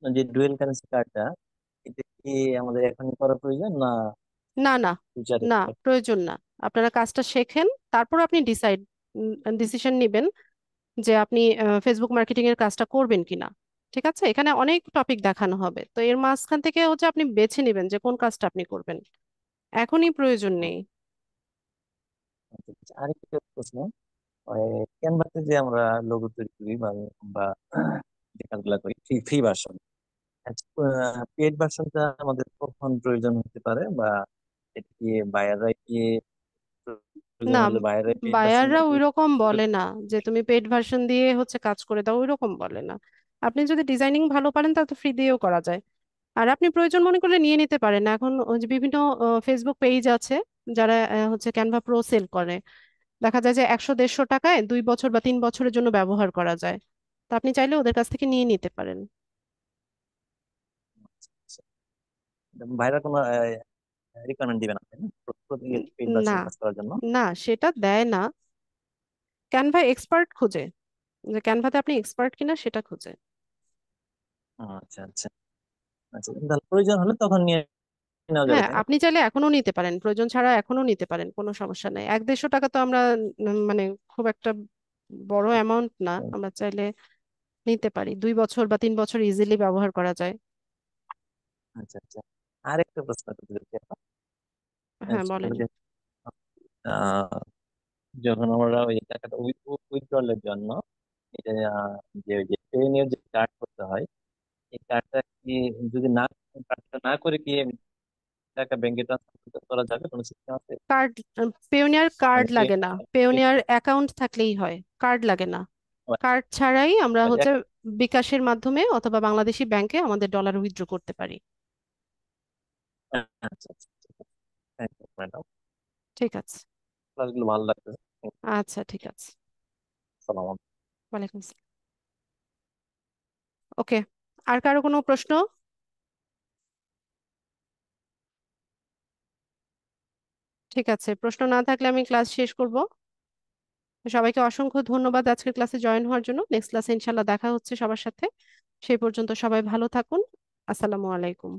ওই যে ডুয়েল কারেন্সি কার্ডটা, এটা কি আমাদের এখনই করা প্রয়োজন না না না, ফিউচারে? না প্রয়োজন না। আপনারা কাজটা শেখেন, তারপর আপনি ডিসিশন নেবেন যে আপনি ফেসবুক মার্কেটিং এর কাজটা করবেন কিনা। ঠিক আছে, এখানে অনেক টপিক দেখানো হবে, তো এর মাঝখান থেকে হচ্ছে আপনি বেছে নেবেন যে কোন কাজটা আপনি করবেন। এখনই প্রয়োজন নেই। আচ্ছা, আচ্ছা। আরেকটা প্রশ্ন, ওই ক্যানভাতে যে আমরা লোগো তৈরি করি বা বা যে কাজগুলা করি, ফ্রি ফ্রি ভার্সন, পেড ভার্সনটা আমাদের কখন প্রয়োজন হতে পারে, বা এটা কি বায়াররা কি প্রয়োজন না, হলে বায়াররাই পেড বায়াররা ভার্সনটা ওই রকম বলে করে? না যে তুমি পেড ভার্সন দিয়ে হচ্ছে কাজ করে দাও, ওই রকম বলে না। আপনি যদি ডিজাইনিং ভালো পারেন তাহলে ফ্রি দিয়েও করা যায়। আর আপনি প্রয়োজন মনে করলে নিয়ে নিতে পারেন। এখন ওই যে বিভিন্ন ফেসবুক পেজ আছে যারা হচ্ছে ক্যানভা প্রো সেল করে। দেখা যায় যে 100-150 টাকায় 2 বছর বা 3 বছরের জন্য ব্যবহার করা যায়। তা আপনি চাইলে ওদের কাছ থেকে নিয়ে নিতে পারেন। ভাইরা কোনো রিকমেন্ড দিবে না, তাই না, পেড না, ভার্সন কাজ করার জন্য? না সেটা দেয় না। ক্যানভা এক্সপার্ট খুঁজে, যে ক্যানভাতে আপনি এক্সপার্ট কিনা সেটা খুঁজে। আচ্ছা, আচ্ছা, আচ্ছা, তাহলে প্রয়োজন হলে তখন নিয়ে নেওয়া যাবে, হ্যাঁ, তাই না? আপনি চাইলে এখনো নিতে পারেন, প্রয়োজন ছাড়া এখনো নিতে পারেন, কোনো সমস্যা নেই। 100-150 টাকা তো আমরা মানে খুব একটা বড় অ্যামাউন্ট না, আমরা চাইলে নিতে পারি। 2 বছর বা 3 বছর ইজিলি ব্যবহার করা যায়। আচ্ছা, আচ্ছা। আরেকটা প্রশ্ন করতে চাচ্ছি আপা। হ্যাঁ, সেটা বলেন। হলো যে আহ, যখন আমরা ওই টাকাটা উইথড্রলের জন্য এটা যে ওই যে পেইনের যে কার্ড করতে হয়, এই কার্ডটা কি যদি না, কার্ডটা না করে কি টাকা ব্যাংকে ট্রান্সফার করা যাবে, কোনো সিস্টেম আছে? কার্ড, পেওনিয়ার কার্ড মানে লাগে না, পেওনিয়ার অ্যাকাউন্ট থাকলেই হয়, কার্ড লাগে না। কার্ড ছাড়াই আমরা হচ্ছে বিকাশের মাধ্যমে অথবা বাংলাদেশি ব্যাংকে আমাদের ডলার উইথড্র করতে পারি। আচ্ছা, আচ্ছা, থ্যাংক ইউ ম্যাডাম, ঠিক আছে। ক্লাসগুলো ভালো লাগছে। আচ্ছা, ঠিক আছে। সালাম। ওয়ালাইকুম আসসালাম। ওকে, আর কারো কোনো প্রশ্ন? ঠিক আছে, প্রশ্ন না থাকলে আমি ক্লাস শেষ করব। সবাইকে অসংখ্য ধন্যবাদ আজকের ক্লাসে জয়েন হওয়ার জন্য। নেক্সট ক্লাসে ইনশাল্লাহ দেখা হচ্ছে সবার সাথে। সেই পর্যন্ত সবাই ভালো থাকুন। আসসালামু আলাইকুম।